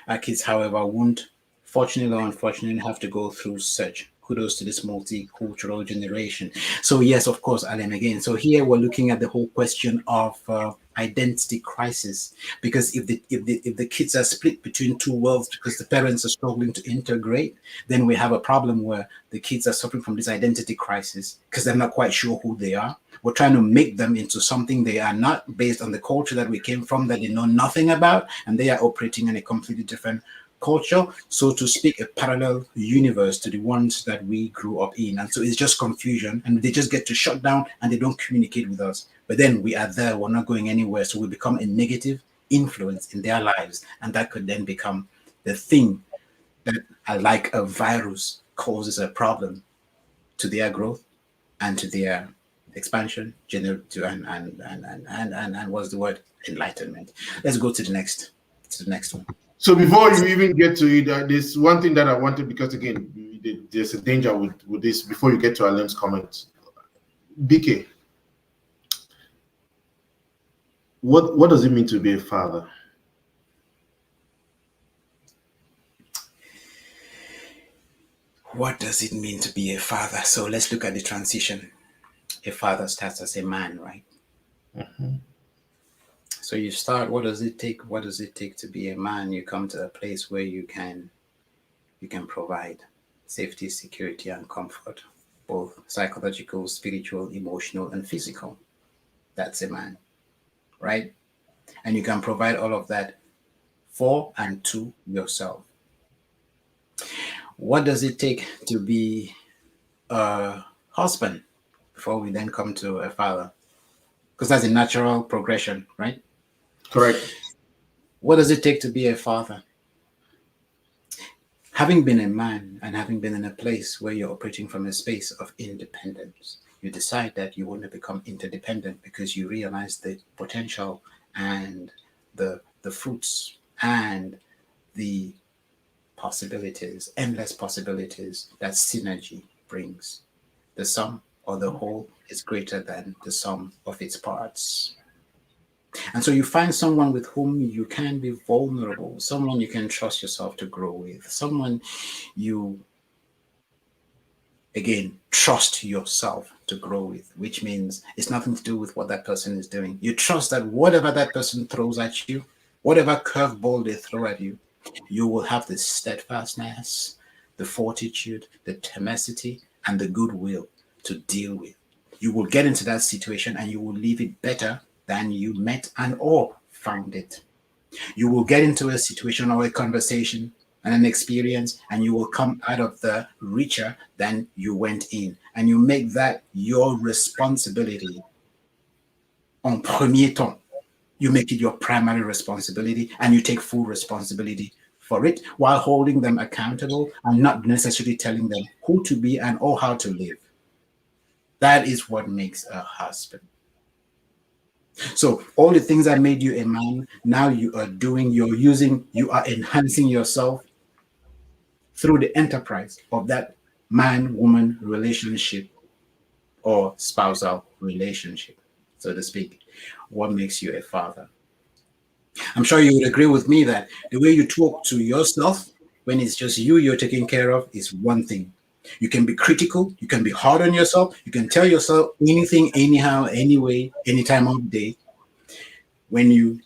our kids, however, won't, fortunately or unfortunately, have to go through such. Kudos to this multicultural generation. So yes, of course, Alan, again. So here we're looking at the whole question of identity crisis, because if the kids are split between two worlds because the parents are struggling to integrate, then we have a problem where the kids are suffering from this identity crisis because they're not quite sure who they are. We're trying to make them into something they are not, based on the culture that we came from that they know nothing about, and they are operating in a completely different culture, so to speak, a parallel universe to the ones that we grew up in. And so it's just confusion, and they just get to shut down and they don't communicate with us. But then we are there, we're not going anywhere. So we become a negative influence in their lives. And that could then become the thing that, like a virus, causes a problem to their growth and to their expansion, and what's the word? Enlightenment. Let's go to the next one. So before you even get to it, there's one thing that I wanted, because again, there's a danger with this. Before you get to Alan's comments, BK, what does it mean to be a father? What does it mean to be a father? So let's look at the transition. A father starts as a man, right? Mm-hmm. So you start, what does it take? What does it take to be a man? You come to a place where you can provide safety, security, and comfort, both psychological, spiritual, emotional, and physical. That's a man, right? And you can provide all of that for and to yourself. What does it take to be a husband before we then come to a father? Because that's a natural progression, right? Correct. What does it take to be a father? Having been a man and having been in a place where you're operating from a space of independence, you decide that you want to become interdependent because you realize the potential and the fruits and the possibilities, endless possibilities that synergy brings. The sum or the whole is greater than the sum of its parts. And so you find someone with whom you can be vulnerable, someone you can trust yourself to grow with, someone you, again, trust yourself to grow with, which means it's nothing to do with what that person is doing. You trust that whatever that person throws at you, whatever curveball they throw at you, you will have the steadfastness, the fortitude, the tenacity, and the goodwill to deal with. You will get into that situation and you will leave it better than you met and or found it. You will get into a situation or a conversation and an experience, and you will come out of the richer than you went in. And you make that your responsibility en premier temps. You make it your primary responsibility and you take full responsibility for it while holding them accountable and not necessarily telling them who to be and or how to live. That is what makes a husband. So all the things that made you a man, now you are doing, you're using, you are enhancing yourself through the enterprise of that man-woman relationship or spousal relationship, so to speak. What makes you a father? I'm sure you would agree with me that the way you talk to yourself when it's just you're taking care of is one thing. You can be critical, you can be hard on yourself, you can tell yourself anything, anyhow, anyway, any time of day. When you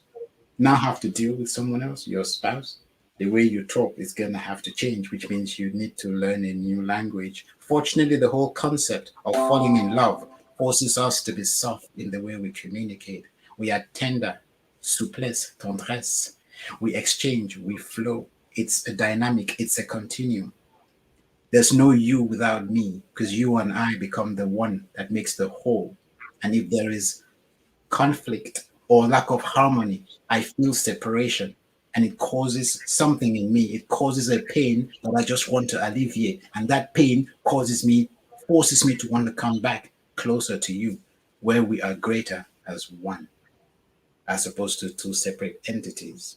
now have to deal with someone else, your spouse, the way you talk is going to have to change, which means you need to learn a new language. Fortunately, the whole concept of falling in love forces us to be soft in the way we communicate. We are tender, souplesse, tendresse. We exchange, we flow. It's a dynamic, it's a continuum. There's no you without me because you and I become the one that makes the whole. And if there is conflict or lack of harmony, I feel separation and it causes something in me. It causes a pain that I just want to alleviate. And that pain forces me to want to come back closer to you, where we are greater as one, as opposed to two separate entities.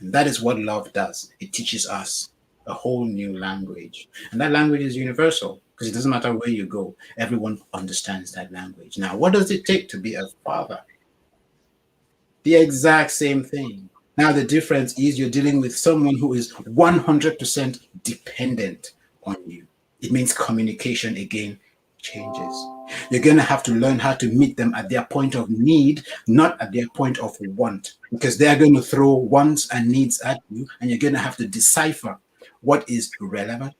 And that is what love does. It teaches us a whole new language. And that language is universal because it doesn't matter where you go, everyone understands that language. Now, what does it take to be a father? The exact same thing. Now, the difference is you're dealing with someone who is 100% dependent on you. It means communication again changes. You're going to have to learn how to meet them at their point of need, not at their point of want, because they're going to throw wants and needs at you, and you're going to have to decipher what is relevant,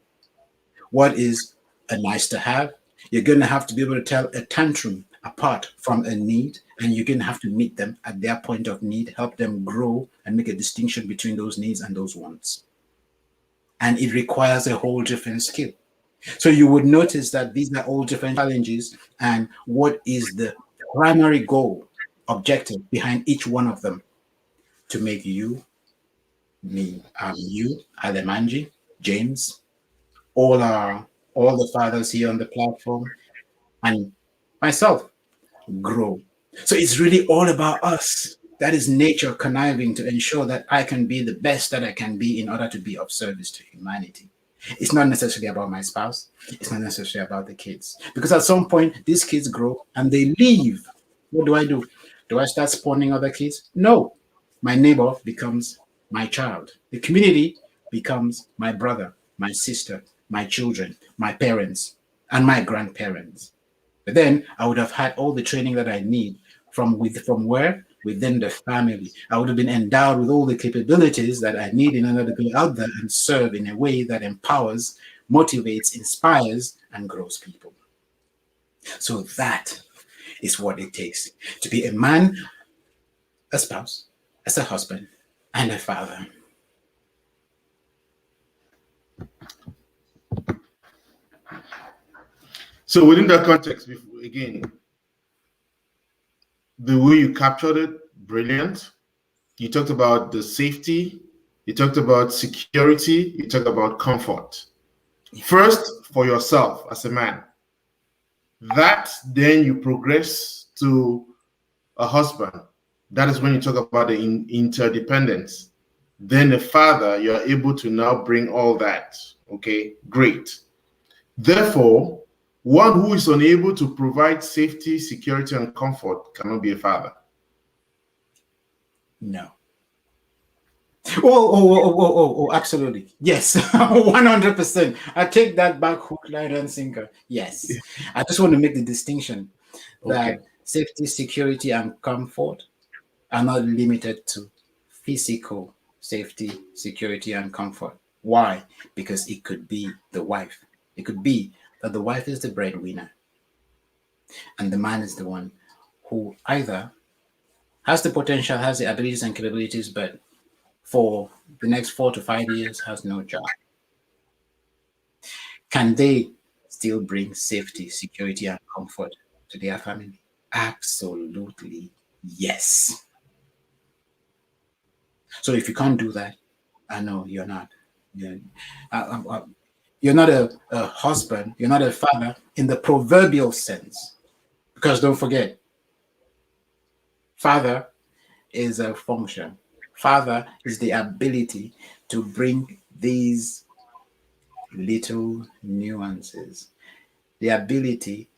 what is a nice to have. You're going to have to be able to tell a tantrum apart from a need, and you're going to have to meet them at their point of need, help them grow, and make a distinction between those needs and those wants. And it requires a whole different skill. So you would notice that these are all different challenges, and what is the primary goal, objective behind each one of them? To make you, me, you, Alemanji, James, all the fathers here on the platform, and myself grow. So it's really all about us. That is nature conniving to ensure that I can be the best that I can be in order to be of service to humanity. It's not necessarily about my spouse. It's not necessarily about the kids. Because at some point, these kids grow and they leave. What do I do? Do I start spawning other kids? No. My neighbor becomes my child. The community becomes my brother, my sister, my children, my parents, and my grandparents. But then I would have had all the training that I need from where? Within the family. I would have been endowed with all the capabilities that I need in order to go out there and serve in a way that empowers, motivates, inspires, and grows people. So that is what it takes to be a man, a spouse, as a husband, and a father. So within that context, again, the way you captured it, brilliant. You talked about the safety, you talked about security, you talked about comfort. First, for yourself as a man. That then you progress to a husband. That is when you talk about the interdependence. Then the father, you're able to now bring all that. Okay, great. Therefore, one who is unable to provide safety, security, and comfort cannot be a father. No. Absolutely. Yes, 100%. I take that back hook, line, and sinker. Yes. I just want to make the distinction that Okay. safety, security, and comfort are not limited to physical safety, security, and comfort. Why? Because it could be the wife. It could be that the wife is the breadwinner and the man is the one who either has the potential, has the abilities and capabilities, but for the next 4 to 5 years has no job. Can they still bring safety, security, and comfort to their family? Absolutely yes. So if you can't do that, I know you're not. You're, uh, uh, uh, you're not a husband. You're not a father in the proverbial sense. Because don't forget, father is a function. Father is the ability to bring these little nuances, the ability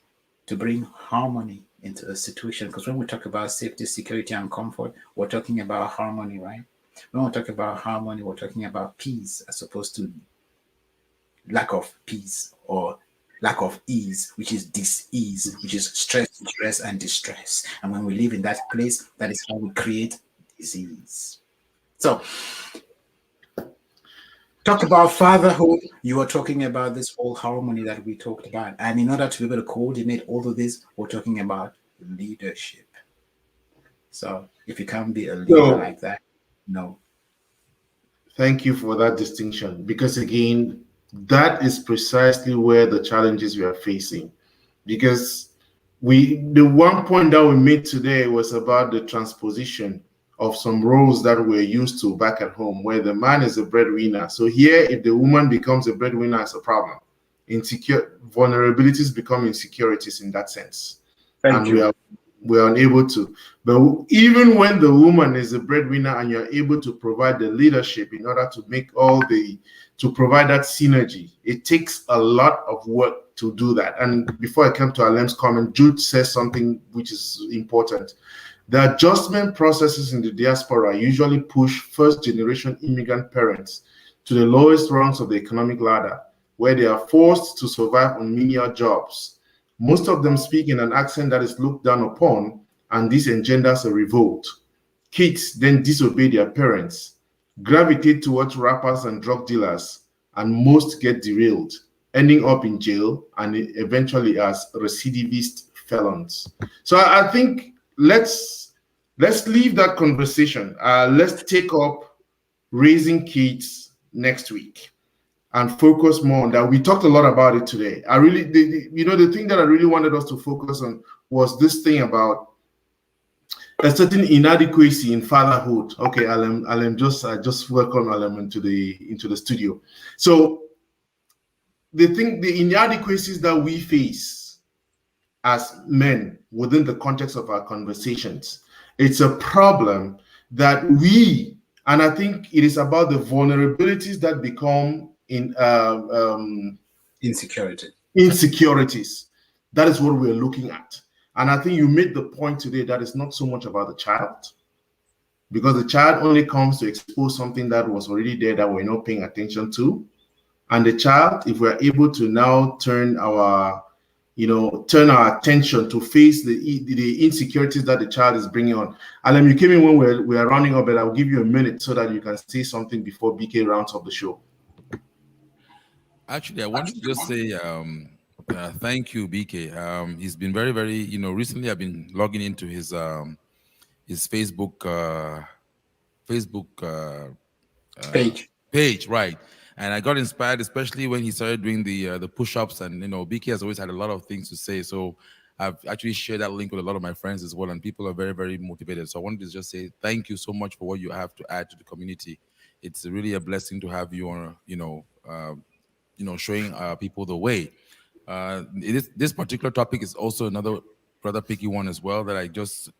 to bring harmony into a situation. Because when we talk about safety, security, and comfort, we're talking about harmony, right? When we talk about harmony, we're talking about peace as opposed to lack of peace or lack of ease, which is dis-ease, which is stress, and distress. And when we live in that place, that is how we create disease. So, talk about fatherhood. You are talking about this whole harmony that we talked about. And in order to be able to coordinate all of this, we're talking about leadership. So, if you can't be a leader So like that, no. thank you for that distinction, because again, that is precisely where the challenges we are facing. Because the one point that we made today was about the transposition of some roles that we're used to back at home, where the man is a breadwinner. So here, if the woman becomes a breadwinner, it's a problem. Insecure vulnerabilities become insecurities in that sense, Thank and we you. are unable to. But even when the woman is a breadwinner and you're able to provide the leadership in order to make all the to provide that synergy, it takes a lot of work to do that. And before I come to Alem's comment, Jude says something which is important. The adjustment processes in the diaspora usually push first generation immigrant parents to the lowest rungs of the economic ladder, where they are forced to survive on menial jobs. Most of them speak in an accent that is looked down upon, and this engenders a revolt. Kids then disobey their parents, gravitate towards rappers and drug dealers, and most get derailed, ending up in jail and eventually as recidivist felons. So I think let's leave that conversation. Let's take up raising kids next week and focus more on that. We talked a lot about it today. I really, the thing that I really wanted us to focus on was this thing about a certain inadequacy in fatherhood. Okay, Alan, just welcome Alan into the studio. So the inadequacies that we face as men within the context of our conversations, it's a problem that we, and I think it is about the vulnerabilities that become Insecurity. insecurities. That is what we're looking at. And I think you made the point today that it's not so much about the child, because the child only comes to expose something that was already there that we're not paying attention to. And the child, if we're able to now turn our attention to face the insecurities that the child is bringing on. Alan, you came in when we're running up, but I'll give you a minute so that you can say something before BK rounds up the show. Actually, I wanted to just say thank you, BK. He's been very, very, recently I've been logging into his Facebook Page. page, right? And I got inspired, especially when he started doing the push-ups. And BK has always had a lot of things to say. So I've actually shared that link with a lot of my friends as well, and people are very, very motivated. So I wanted to just say thank you so much for what you have to add to the community. It's really a blessing to have you on, showing people the way. This particular topic is also another rather picky one as well that I just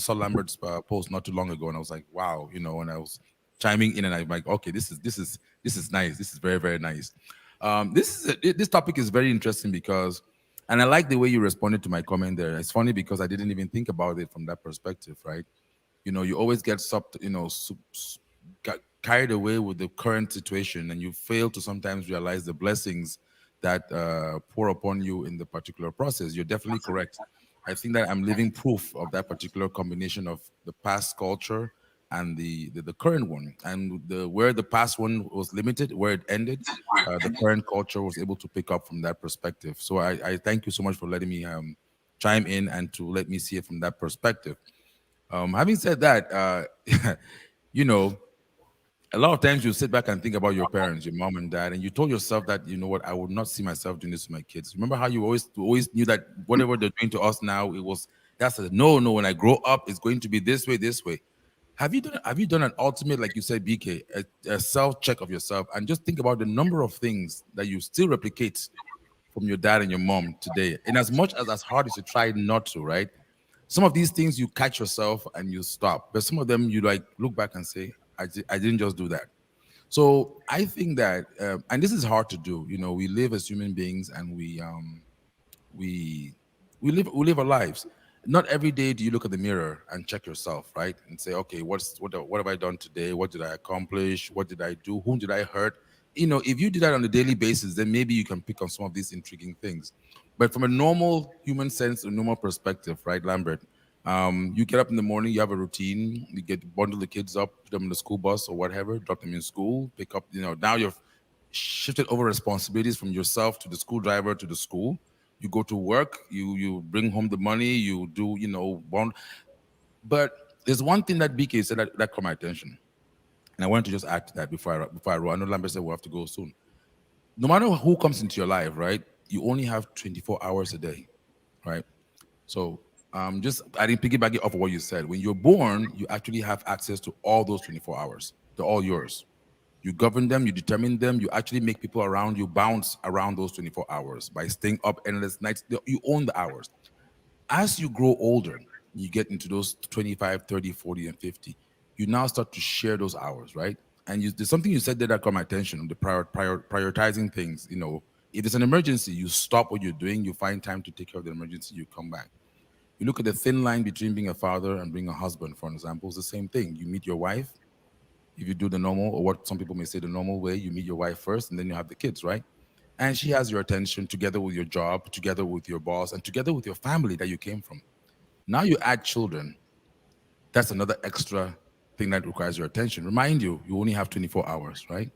saw Lambert's post not too long ago, and I was like, wow, and I was chiming in, and I'm like, okay, this is nice. This is very, very nice. This topic is very interesting because, and I like the way you responded to my comment there. It's funny because I didn't even think about it from that perspective, right? You always get got carried away with the current situation, and you fail to sometimes realize the blessings that pour upon you in the particular process. You're definitely correct. I think that I'm living proof of that particular combination of the past culture and the current one, and where the past one was limited, where it ended, the current culture was able to pick up from that perspective. So I thank you so much for letting me chime in and to let me see it from that perspective. Having said that, you know, a lot of times you sit back and think about your parents, your mom and dad, and you told yourself that, you know what, I would not see myself doing this to my kids. Remember how you always knew that whatever they're doing to us now, it was that's a no, no. When I grow up, it's going to be this way, this way. Have you done an ultimate, like you said, BK, a self check of yourself, and just think about the number of things that you still replicate from your dad and your mom today? And as hard as you try not to, right? Some of these things you catch yourself and you stop, but some of them you like look back and say, I didn't just do that. So I think that, and this is hard to do. You know, we live as human beings, and we we live our lives. Not every day do you look at the mirror and check yourself, right, and say, okay, what have I done today? What did I accomplish? What did I do? Whom did I hurt? You know, if you do that on a daily basis, then maybe you can pick on some of these intriguing things. But from a normal human sense, a normal perspective, right, Lambert? You get up in the morning, you have a routine, you get bundle the kids up, put them in the school bus or whatever, drop them in school, pick up. You know, now you've shifted over responsibilities from yourself to the school driver to the school. You go to work, you bring home the money, you do, you know, bond. But there's one thing that BK said that caught my attention, and I wanted to just add to that before I roll. I know Lambert said we'll have to go soon. No matter who comes into your life, right? You only have 24 hours a day, right? So just I didn't piggyback it off of what you said. When you're born, you actually have access to all those 24 hours. They're all yours. You govern them, you determine them, you actually make people around you bounce around those 24 hours by staying up endless nights. You own the hours. As you grow older, you get into those 25, 30, 40, and 50, you now start to share those hours, right? And there's something you said there that caught my attention, the prioritizing things. You know, if it's an emergency, you stop what you're doing, you find time to take care of the emergency, you come back. You look at the thin line between being a father and being a husband, for example, it's the same thing. You meet your wife, if you do the normal, or what some people may say the normal way, you meet your wife first and then you have the kids, right? And she has your attention together with your job, together with your boss, and together with your family that you came from. Now you add children. That's another extra thing that requires your attention. Remind you, you only have 24 hours, right?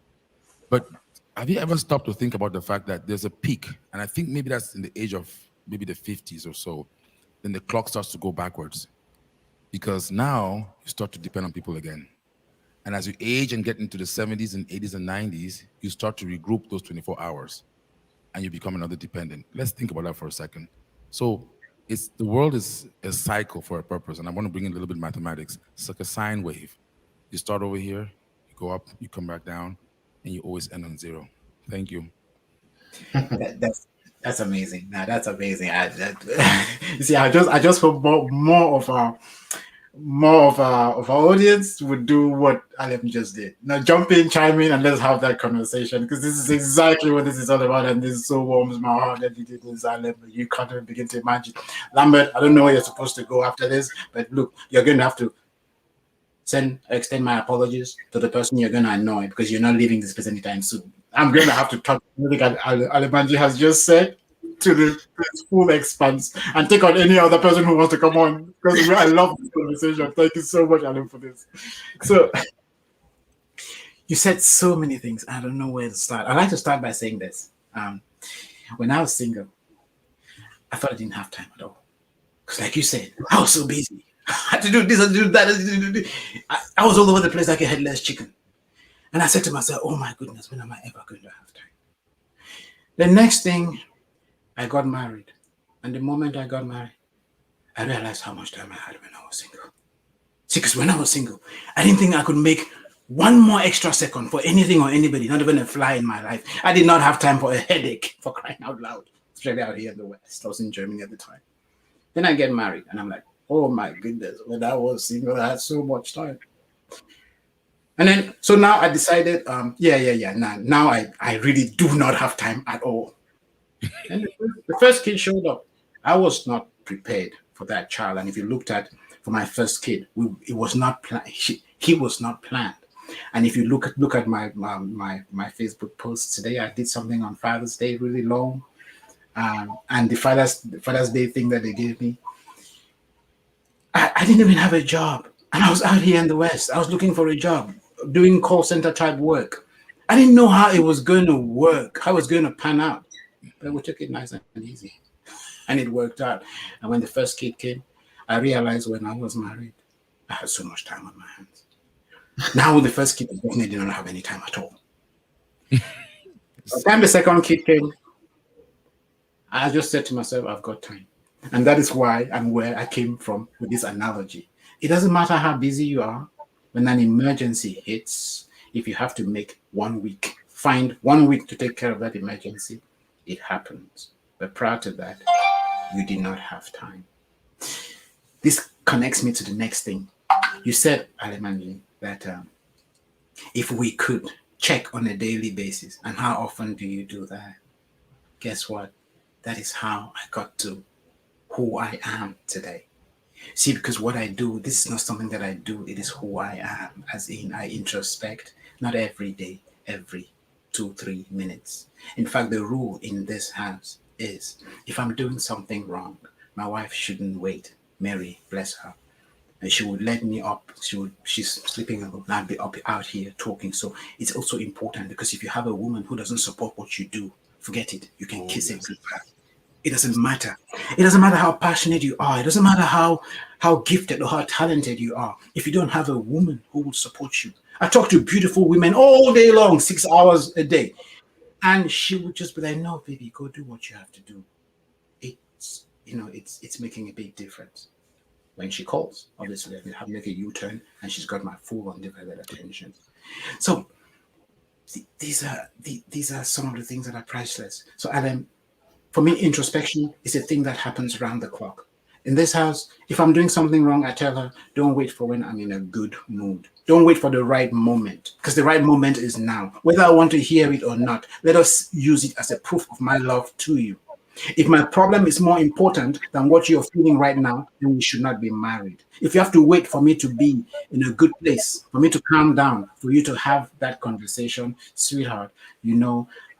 But have you ever stopped to think about the fact that there's a peak? And I think maybe that's in the age of maybe the 50s or so. Then the clock starts to go backwards because now you start to depend on people again. And as you age and get into the 70s and 80s and 90s, you start to regroup those 24 hours and you become another dependent. Let's think about that for a second. So it's the world is a cycle for a purpose. And I want to bring in a little bit of mathematics. It's like a sine wave. You start over here, you go up, you come back down, and you always end on zero. Thank you. That's amazing. Now that's amazing. You see, I just hope more of our audience would do what Alem just did. Now jump in, chime in, and let's have that conversation because this is exactly what this is all about, and this so warms my heart that you did this, Alem. You can't even begin to imagine. Lambert, I don't know where you're supposed to go after this, but look, you're going to have to extend my apologies to the person you're going to annoy because you're not leaving this place anytime soon. I'm going to have to talk everything Alemanji has just said to the full expanse and take on any other person who wants to come on because I love this conversation. Thank you so much, Alan, for this. So you said so many things. I don't know where to start. I'd like to start by saying this. When I was single, I thought I didn't have time at all. Because like you said, I was so busy. I had to do this, I had to do that. I was all over the place like a headless chicken. And I said to myself, oh my goodness, when am I ever going to have time? The next thing, I got married. And the moment I got married, I realized how much time I had when I was single. See, because when I was single, I didn't think I could make one more extra second for anything or anybody, not even a fly in my life. I did not have time for a headache, for crying out loud, especially out here in the West. I was in Germany at the time. Then I get married, and I'm like, oh my goodness, when I was single, I had so much time. And then, so now I decided, now I really do not have time at all. And the first kid showed up. I was not prepared for that child. And if you looked at for my first kid, it was not planned. He was not planned. And if you look at my Facebook post today, I did something on Father's Day really long, and the Father's Day thing that they gave me. I didn't even have a job, and I was out here in the West. I was looking for a job, doing call center type work. I didn't know how it was going to work, how it was going to pan out, but we took it nice and easy, and it worked out. And when the first kid came, I realized when I was married, I had so much time on my hands. Now with the first kid, I definitely did not have any time at all. By the time the second kid came, I just said to myself, I've got time. And that is why I'm where I came from with this analogy. It doesn't matter how busy you are, when an emergency hits, if you have to make 1 week, find 1 week to take care of that emergency, it happens. But prior to that, you did not have time. This connects me to the next thing. You said, Alemanji, that if we could check on a daily basis, and how often do you do that? Guess what? That is how I got to who I am today. See, because what I do, this is not something that I do, it is who I am, as in I introspect, not every day, every 2-3 minutes. In fact, the rule in this house is if I'm doing something wrong, my wife shouldn't wait. Mary, bless her. And she would let me up. She's sleeping and I'll be up out here talking. So it's also important, because if you have a woman who doesn't support what you do, forget it. You can kiss it goodbye. It doesn't matter. It doesn't matter how passionate you are. It doesn't matter how gifted or how talented you are. If you don't have a woman who will support you. I talk to beautiful women all day long, 6 hours a day. And she would just be like, no, baby, go do what you have to do. It's making a big difference. When she calls, obviously, I have to make a U-turn, and she's got my full undivided attention. So these are some of the things that are priceless. So Adam, for me, introspection is a thing that happens around the clock. In this house, if I'm doing something wrong, I tell her, don't wait for when I'm in a good mood. Don't wait for the right moment, because the right moment is now. Whether I want to hear it or not, let us use it as a proof of my love to you. If my problem is more important than what you're feeling right now, then we should not be married. If you have to wait for me to be in a good place, for me to calm down, for you to have that conversation, sweetheart,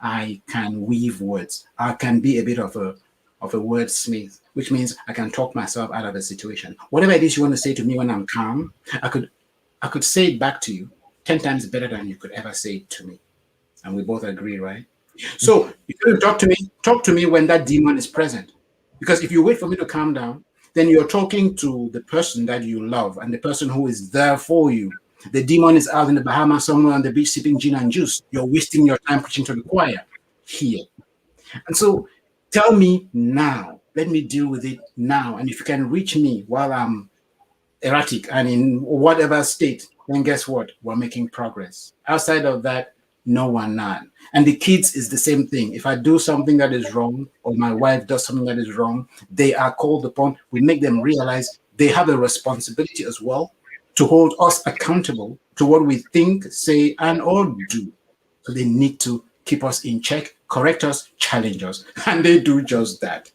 I can weave words. I can be a bit of a wordsmith, which means I can talk myself out of a situation. Whatever it is you want to say to me when I'm calm, I could say it back to you 10 times better than you could ever say it to me. And we both agree, right? So if you talk to me when that demon is present. Because if you wait for me to calm down, then you're talking to the person that you love and the person who is there for you. The demon is out in the Bahamas somewhere on the beach sipping gin and juice. You're wasting your time preaching to the choir here. And so tell me now. Let me deal with it now. And if you can reach me while I'm erratic and in whatever state, then guess what? We're making progress. Outside of that, no one, none. And the kids is the same thing. If I do something that is wrong, or my wife does something that is wrong, they are called upon. We make them realize they have a responsibility as well to hold us accountable to what we think, say, and or do. So they need to keep us in check, correct us, challenge us. And they do just that.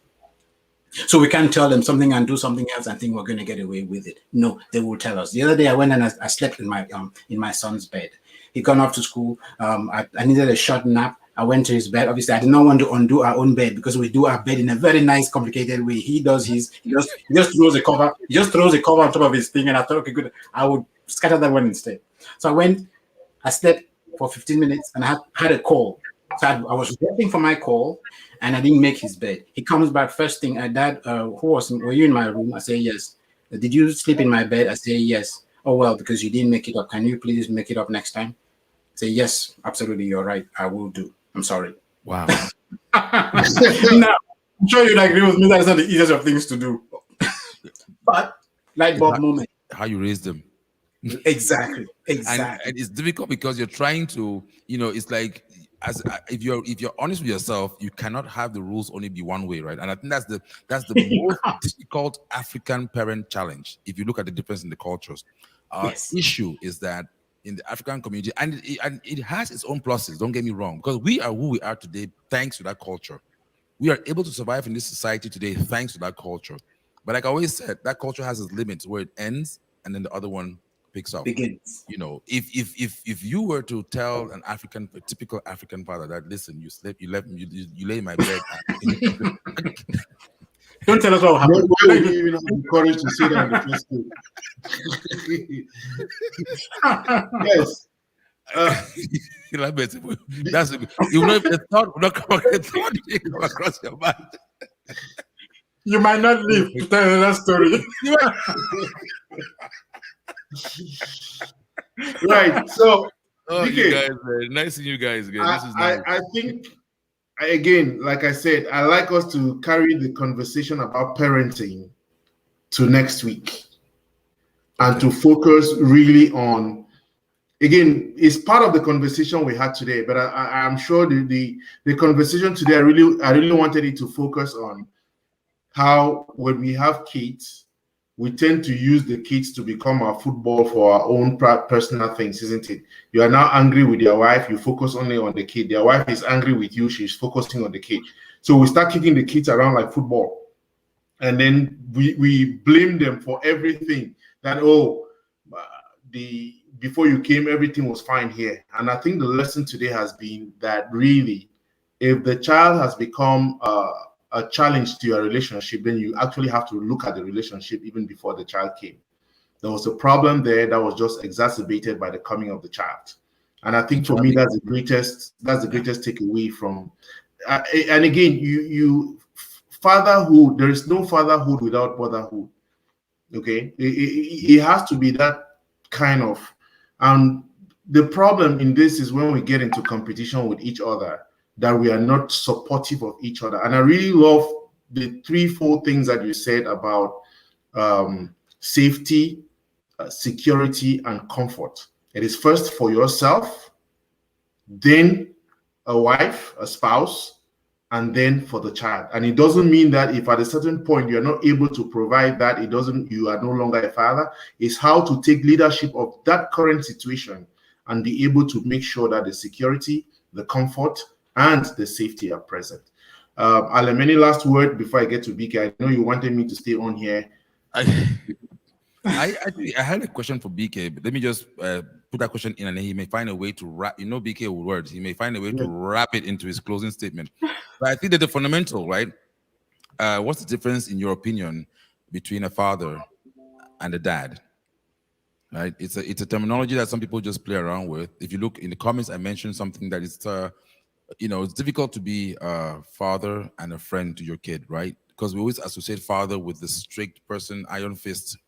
So we can't tell them something and do something else and think we're going to get away with it. No, they will tell us. The other day I went and I slept in my son's bed. He'd gone off to school. I needed a short nap. I went to his bed. Obviously, I did not want to undo our own bed because we do our bed in a very nice, complicated way. He does his. He just throws a cover. He just throws a cover on top of his thing, and I thought, okay, good. I would scatter that one instead. So I went. I slept for 15 minutes, and I had a call. So I was waiting for my call, and I didn't make his bed. He comes back first thing. Dad, were you in my room? I say yes. Did you sleep in my bed? I say yes. Oh well, because you didn't make it up. Can you please make it up next time? Say yes, absolutely, you're right. I will do. I'm sorry. Wow. Now, I'm sure you'd agree with me that it's not the easiest of things to do. But light bulb moment. How you raise them. Exactly. And it's difficult because you're trying to, it's like if you're honest with yourself, you cannot have the rules only be one way, right? And I think that's the most difficult African parent challenge. If you look at the difference in the cultures, yes. Issue is that in the African community, and it has its own pluses, don't get me wrong, because we are who we are today thanks to that culture. We are able to survive in this society today thanks to that culture. But like I always said, that culture has its limits where it ends and then the other one picks up. Begins. If you were to tell a typical African father that, listen, you slept, you left me, you lay in my bed. Don't tell us what happened. Why would you even have the courage to say that in the first place? Yes. That's you know if the thought would not come across your mind. You might not live to tell that story. Right. So, Oh, you BK, guys, nice seeing you guys again. This is nice. I think, again, like I said, I like us to carry the conversation about parenting to next week and Okay. to focus really on, again, it's part of the conversation we had today, but I'm sure the conversation today, I really wanted it to focus on how when we have kids, we tend to use the kids to become our football for our own personal things, isn't it? You are now angry with your wife, you focus only on the kid. Their wife is angry with you, she's focusing on the kid. So we start kicking the kids around like football. And then we blame them for everything that, oh, the before you came, everything was fine here. And I think the lesson today has been that really, if the child has become a challenge to your relationship, then you actually have to look at the relationship even before the child came. There was a problem there that was just exacerbated by the coming of the child. And I think for me, Actually, that's the yeah. greatest takeaway from. And again, you fatherhood. There is no fatherhood without motherhood. Okay, it has to be that kind of. And the problem in this is when we get into competition with each other, that we are not supportive of each other. And I really love the three, four things that you said about safety, security, and comfort. It is first for yourself, then a wife, a spouse, and then for the child. And it doesn't mean that if at a certain point you're not able to provide that, it doesn't, you are no longer a father. It's how to take leadership of that current situation and be able to make sure that the security, the comfort, and the safety are present. Alan, any last word before I get to BK? I know you wanted me to stay on here. I, I had a question for BK, but let me just put that question in, and then he may find a way to wrap. You know, BK with words, he may find a way to Yeah. wrap it into his closing statement. But I think that the fundamental, right? What's the difference, in your opinion, between a father and a dad? Right? It's a terminology that some people just play around with. If you look in the comments, I mentioned something that is, it's difficult to be a father and a friend to your kid, right? Because we always associate father with the strict person, iron fist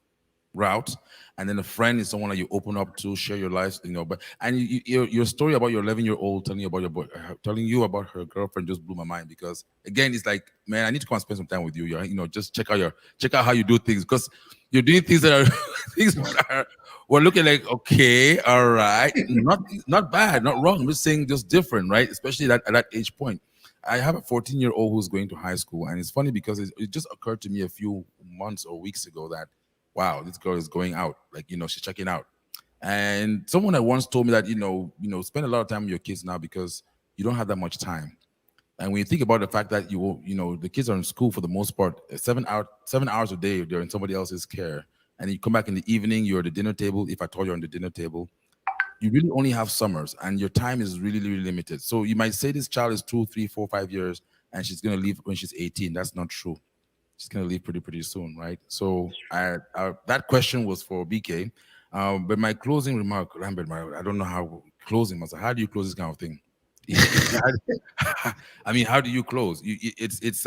route, and then a friend is someone that you open up to, share your life, but and your story about your 11-year-old telling you about your boy, telling you about her girlfriend just blew my mind, because again, it's like, man, I need to come and spend some time with you. Just check out how you do things, because you're doing things that are things that are, we're looking like, okay, all right, not bad, not wrong. I'm just saying, just different, right? Especially at that age point. I have a 14-year-old who's going to high school, and it's funny because it just occurred to me a few months or weeks ago that, wow, this girl is going out. Like, she's checking out. And someone that once told me that, spend a lot of time with your kids now because you don't have that much time. And when you think about the fact that the kids are in school for the most part, 7 hours a day, they're in somebody else's care. And you come back in the evening, you're at the dinner table. If I told you on the dinner table, you really only have summers and your time is really, really limited. So you might say this child is 2, 3, 4, 5 years and she's going to leave when she's 18. That's not true. She's gonna leave pretty soon, right? So that question was for BK, but my closing remark, Lambert, I don't know how closing. How do you close this kind of thing? I mean, how do you close? It's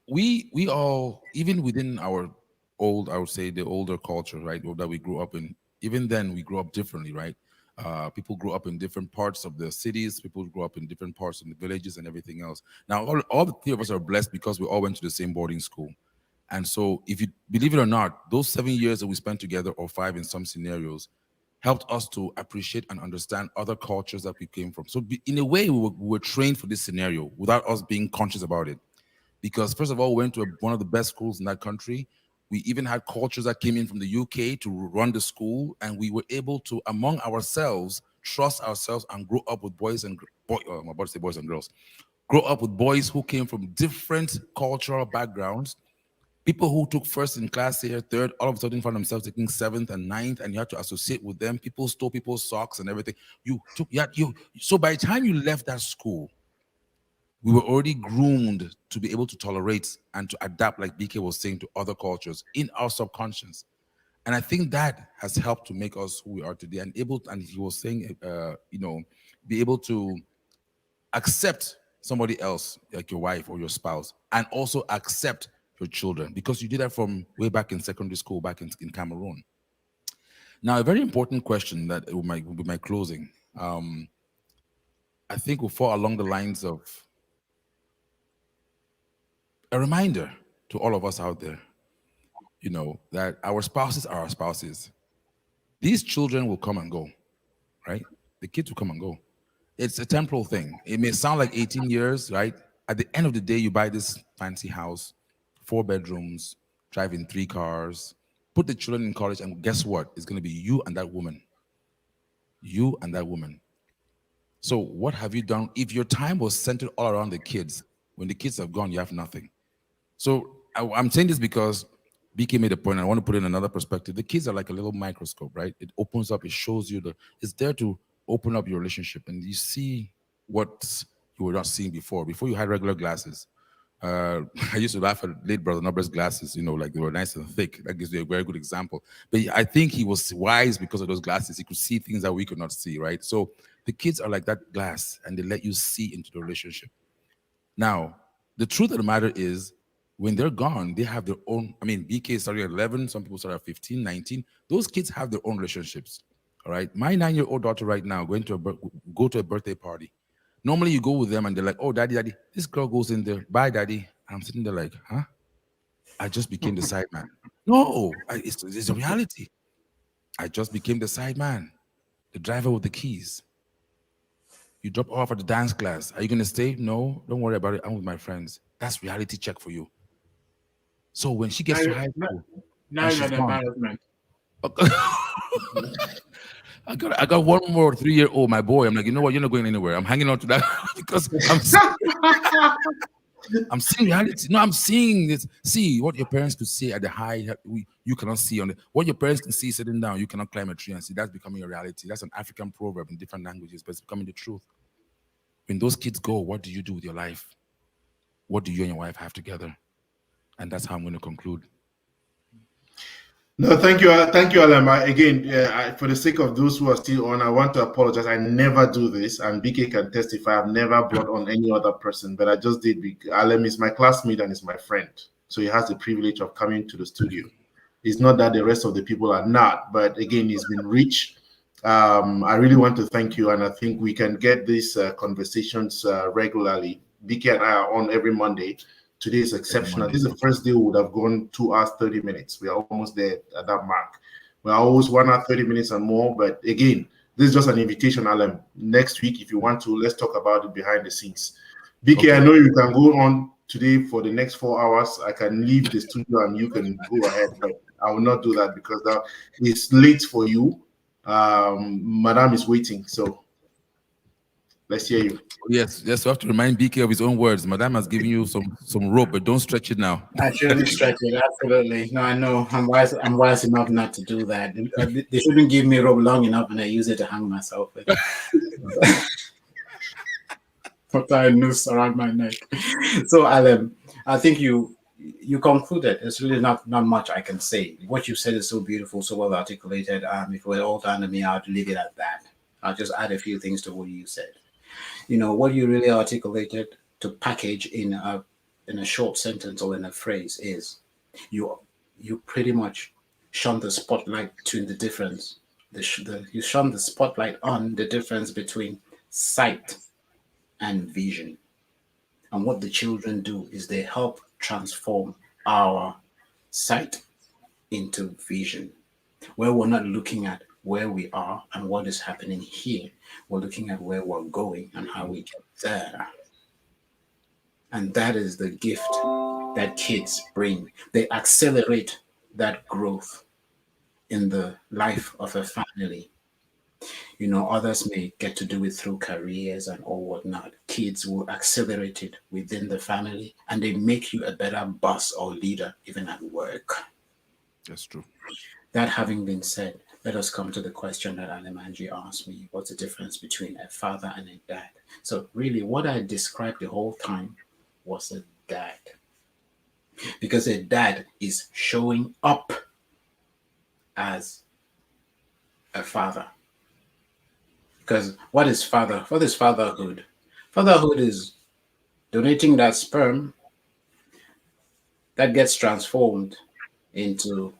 we all, even within our I would say the older culture, right, that we grew up in, even then we grew up differently, right? People grew up in different parts of the cities, people grew up in different parts of the villages and everything else. Now all the three of us are blessed because we all went to the same boarding school. And so, if you believe it or not, those 7 years that we spent together, or 5 in some scenarios, helped us to appreciate and understand other cultures that we came from. So in a way, we were trained for this scenario without us being conscious about it, because first of all, we went to one of the best schools in that country. We even had cultures that came in from the UK to run the school, and we were able to, among ourselves, trust ourselves and grow up with I'm about to say boys and girls, grow up with boys who came from different cultural backgrounds. People who took first in class here, third, all of a sudden found themselves taking seventh and ninth, and you had to associate with them. People stole people's socks and everything. So by the time you left that school, we were already groomed to be able to tolerate and to adapt, like BK was saying, to other cultures in our subconscious. And I think that has helped to make us who we are today, and he was saying, be able to accept somebody else, like your wife or your spouse, and also accept your children, because you did that from way back in secondary school, back in Cameroon. Now, a very important question that will be my closing. I think will fall along the lines of a reminder to all of us out there, that our spouses are our spouses. These children will come and go, right? The kids will come and go. It's a temporal thing. It may sound like 18 years, right? At the end of the day, you buy this fancy house, 4 bedrooms, drive in 3 cars, put the children in college, and guess what? It's going to be you and that woman. You and that woman. So what have you done? If your time was centered all around the kids, when the kids have gone, you have nothing. So I'm saying this because BK made a point, and I want to put it in another perspective. The kids are like a little microscope, right? It opens up, it shows you it's there to open up your relationship, and you see what you were not seeing before. Before you had regular glasses. I used to laugh at late brother Nobra's glasses, like they were nice and thick. That gives you a very good example. But I think he was wise because of those glasses. He could see things that we could not see, right? So the kids are like that glass, and they let you see into the relationship. Now, the truth of the matter is, when they're gone, they have their own. I mean, BK started at 11, some people start at 15, 19. Those kids have their own relationships. All right. My 9-year-old daughter right now go to a birthday party. Normally you go with them and they're like, oh, daddy, this girl goes in there. Bye, daddy. And I'm sitting there like, huh? I just became the side man. No, it's a reality. I just became the side man, the driver with the keys. You drop off at the dance class. Are you going to stay? No, don't worry about it. I'm with my friends. That's reality check for you. So when she gets to high school, now you're an embarrassment. I got one more 3-year-old, my boy. I'm like, you know what? You're not going anywhere. I'm hanging on to that because I'm seeing reality. No, I'm seeing this. See what your parents could see at the high, you cannot see on it. What your parents can see sitting down, you cannot climb a tree and see. That's becoming a reality. That's an African proverb in different languages, but it's becoming the truth. When those kids go, what do you do with your life? What do you and your wife have together? And that's how I'm going to conclude. No, thank you, Alam. Again, for the sake of those who are still on, I want to apologize. I never do this, and BK can testify. I've never brought on any other person, but I just did. Alam is my classmate and is my friend, so he has the privilege of coming to the studio. It's not that the rest of the people are not, but again, he's been rich. I really want to thank you, and I think we can get these conversations regularly. BK and I are on every Monday. Today is exceptional. This is the first day we would have gone 2 hours, 30 minutes. We are almost there at that mark. We are always 1 hour, 30 minutes and more. But again, this is just an invitation, Alan. Next week, if you want to, let's talk about it behind the scenes. BK, okay. I know you can go on today for the next 4 hours. I can leave the studio and you can go ahead. But I will not do that because that is late for you. Madame is waiting. So let's hear you. Yes, we have to remind BK of his own words. Madame has given you some rope, but don't stretch it now. I shouldn't stretch it, absolutely. No, I know. I'm wise enough not to do that. They shouldn't give me rope long enough and I use it to hang myself with. Or tie a noose around my neck. So, Alan, I think you concluded. There's really not much I can say. What you said is so beautiful, so well articulated. If it were all down to me, I'd leave it at that. I'll just add a few things to what you said. What you really articulated to package in a short sentence or in a phrase is you pretty much shone the spotlight between the difference. You shone the spotlight on the difference between sight and vision. And what the children do is they help transform our sight into vision, where we're not looking at where we are and what is happening here. We're looking at where we're going and how we get there. And that is the gift that kids bring. They accelerate that growth in the life of a family. Others may get to do it through careers and all whatnot. Kids will accelerate it within the family, and they make you a better boss or leader even at work. That's true. That having been said, let us come to the question that Alemanji asked me. What's the difference between a father and a dad? So really what I described the whole time was a dad. Because a dad is showing up as a father. Because what is fatherhood? Fatherhood is donating that sperm, that gets transformed into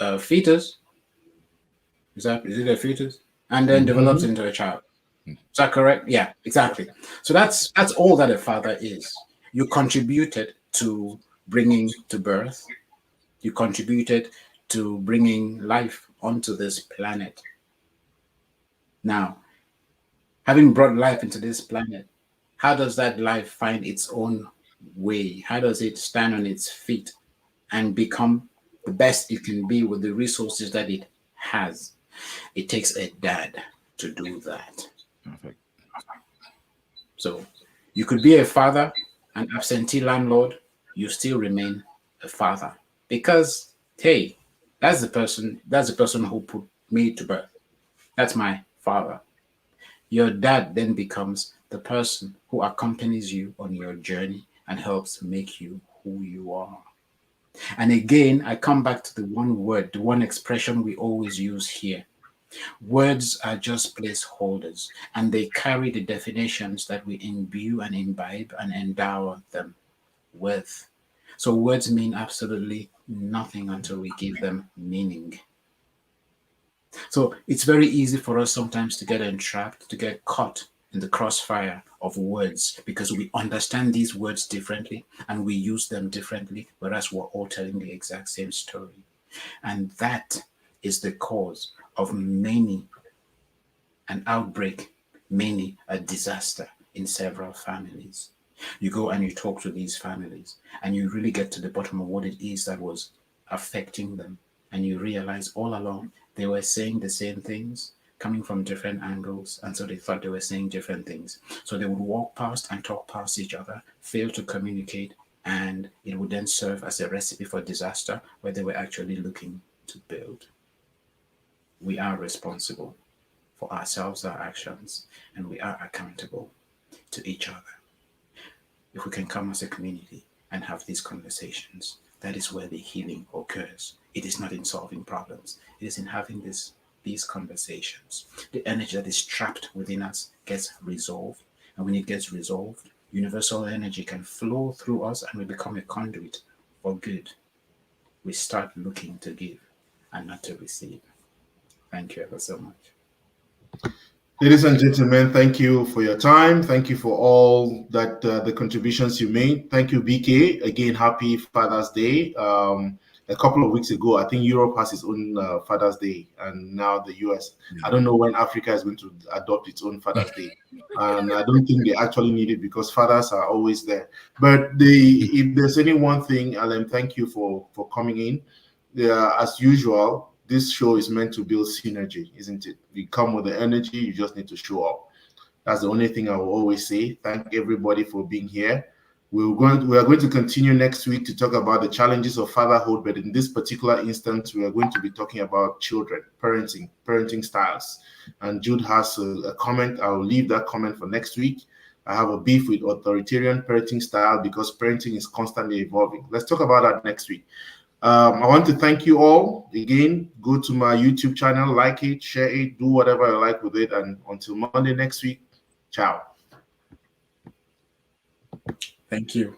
a fetus. Is it a fetus? And then develops Mhm. into a child. Is that correct? Yeah, exactly. So that's all that a father is. You contributed to bringing to birth. You contributed to bringing life onto this planet. Now, having brought life into this planet, how does that life find its own way? How does it stand on its feet and become the best it can be with the resources that it has? It takes a dad to do that. Perfect. So you could be a father, an absentee landlord, you still remain a father. Because hey, that's the person who put me to birth. That's my father. Your dad then becomes the person who accompanies you on your journey and helps make you who you are. And again, I come back to the one word, the one expression we always use here. Words are just placeholders, and they carry the definitions that we imbue and imbibe and endow them with. So words mean absolutely nothing until we give them meaning. So it's very easy for us sometimes to get entrapped, to get caught in the crossfire of words because we understand these words differently and we use them differently, whereas we're all telling the exact same story. And that is the cause of many an outbreak, many a disaster in several families. You go and you talk to these families and you really get to the bottom of what it is that was affecting them. And you realize all along they were saying the same things coming from different angles. And so they thought they were saying different things. So they would walk past and talk past each other, fail to communicate, and it would then serve as a recipe for disaster where they were actually looking to build. We are responsible for ourselves, our actions, and we are accountable to each other. If we can come as a community and have these conversations, that is where the healing occurs. It is not in solving problems, it is in having these conversations. The energy that is trapped within us gets resolved, and when it gets resolved, universal energy can flow through us and we become a conduit for good. We start looking to give and not to receive. Thank you ever so much. Ladies and gentlemen, thank you for your time. Thank you for all that the contributions you made. Thank you, BK. Again, happy Father's Day. A couple of weeks ago, I think Europe has its own Father's Day, and now the US. I don't know when Africa is going to adopt its own Father's Day, and I don't think they actually need it because fathers are always there. But if there's any one thing, Alan, thank you for coming in. Yeah, as usual, this show is meant to build synergy, isn't it? You come with the energy, you just need to show up. That's the only thing I will always say. Thank everybody for being here. We are going to continue next week to talk about the challenges of fatherhood, but in this particular instance, we are going to be talking about children, parenting styles. And Jude has a comment. I will leave that comment for next week. I have a beef with authoritarian parenting style because parenting is constantly evolving. Let's talk about that next week. I want to thank you all again. Go to my YouTube channel, like it, share it, do whatever you like with it. And until Monday next week, ciao. Thank you.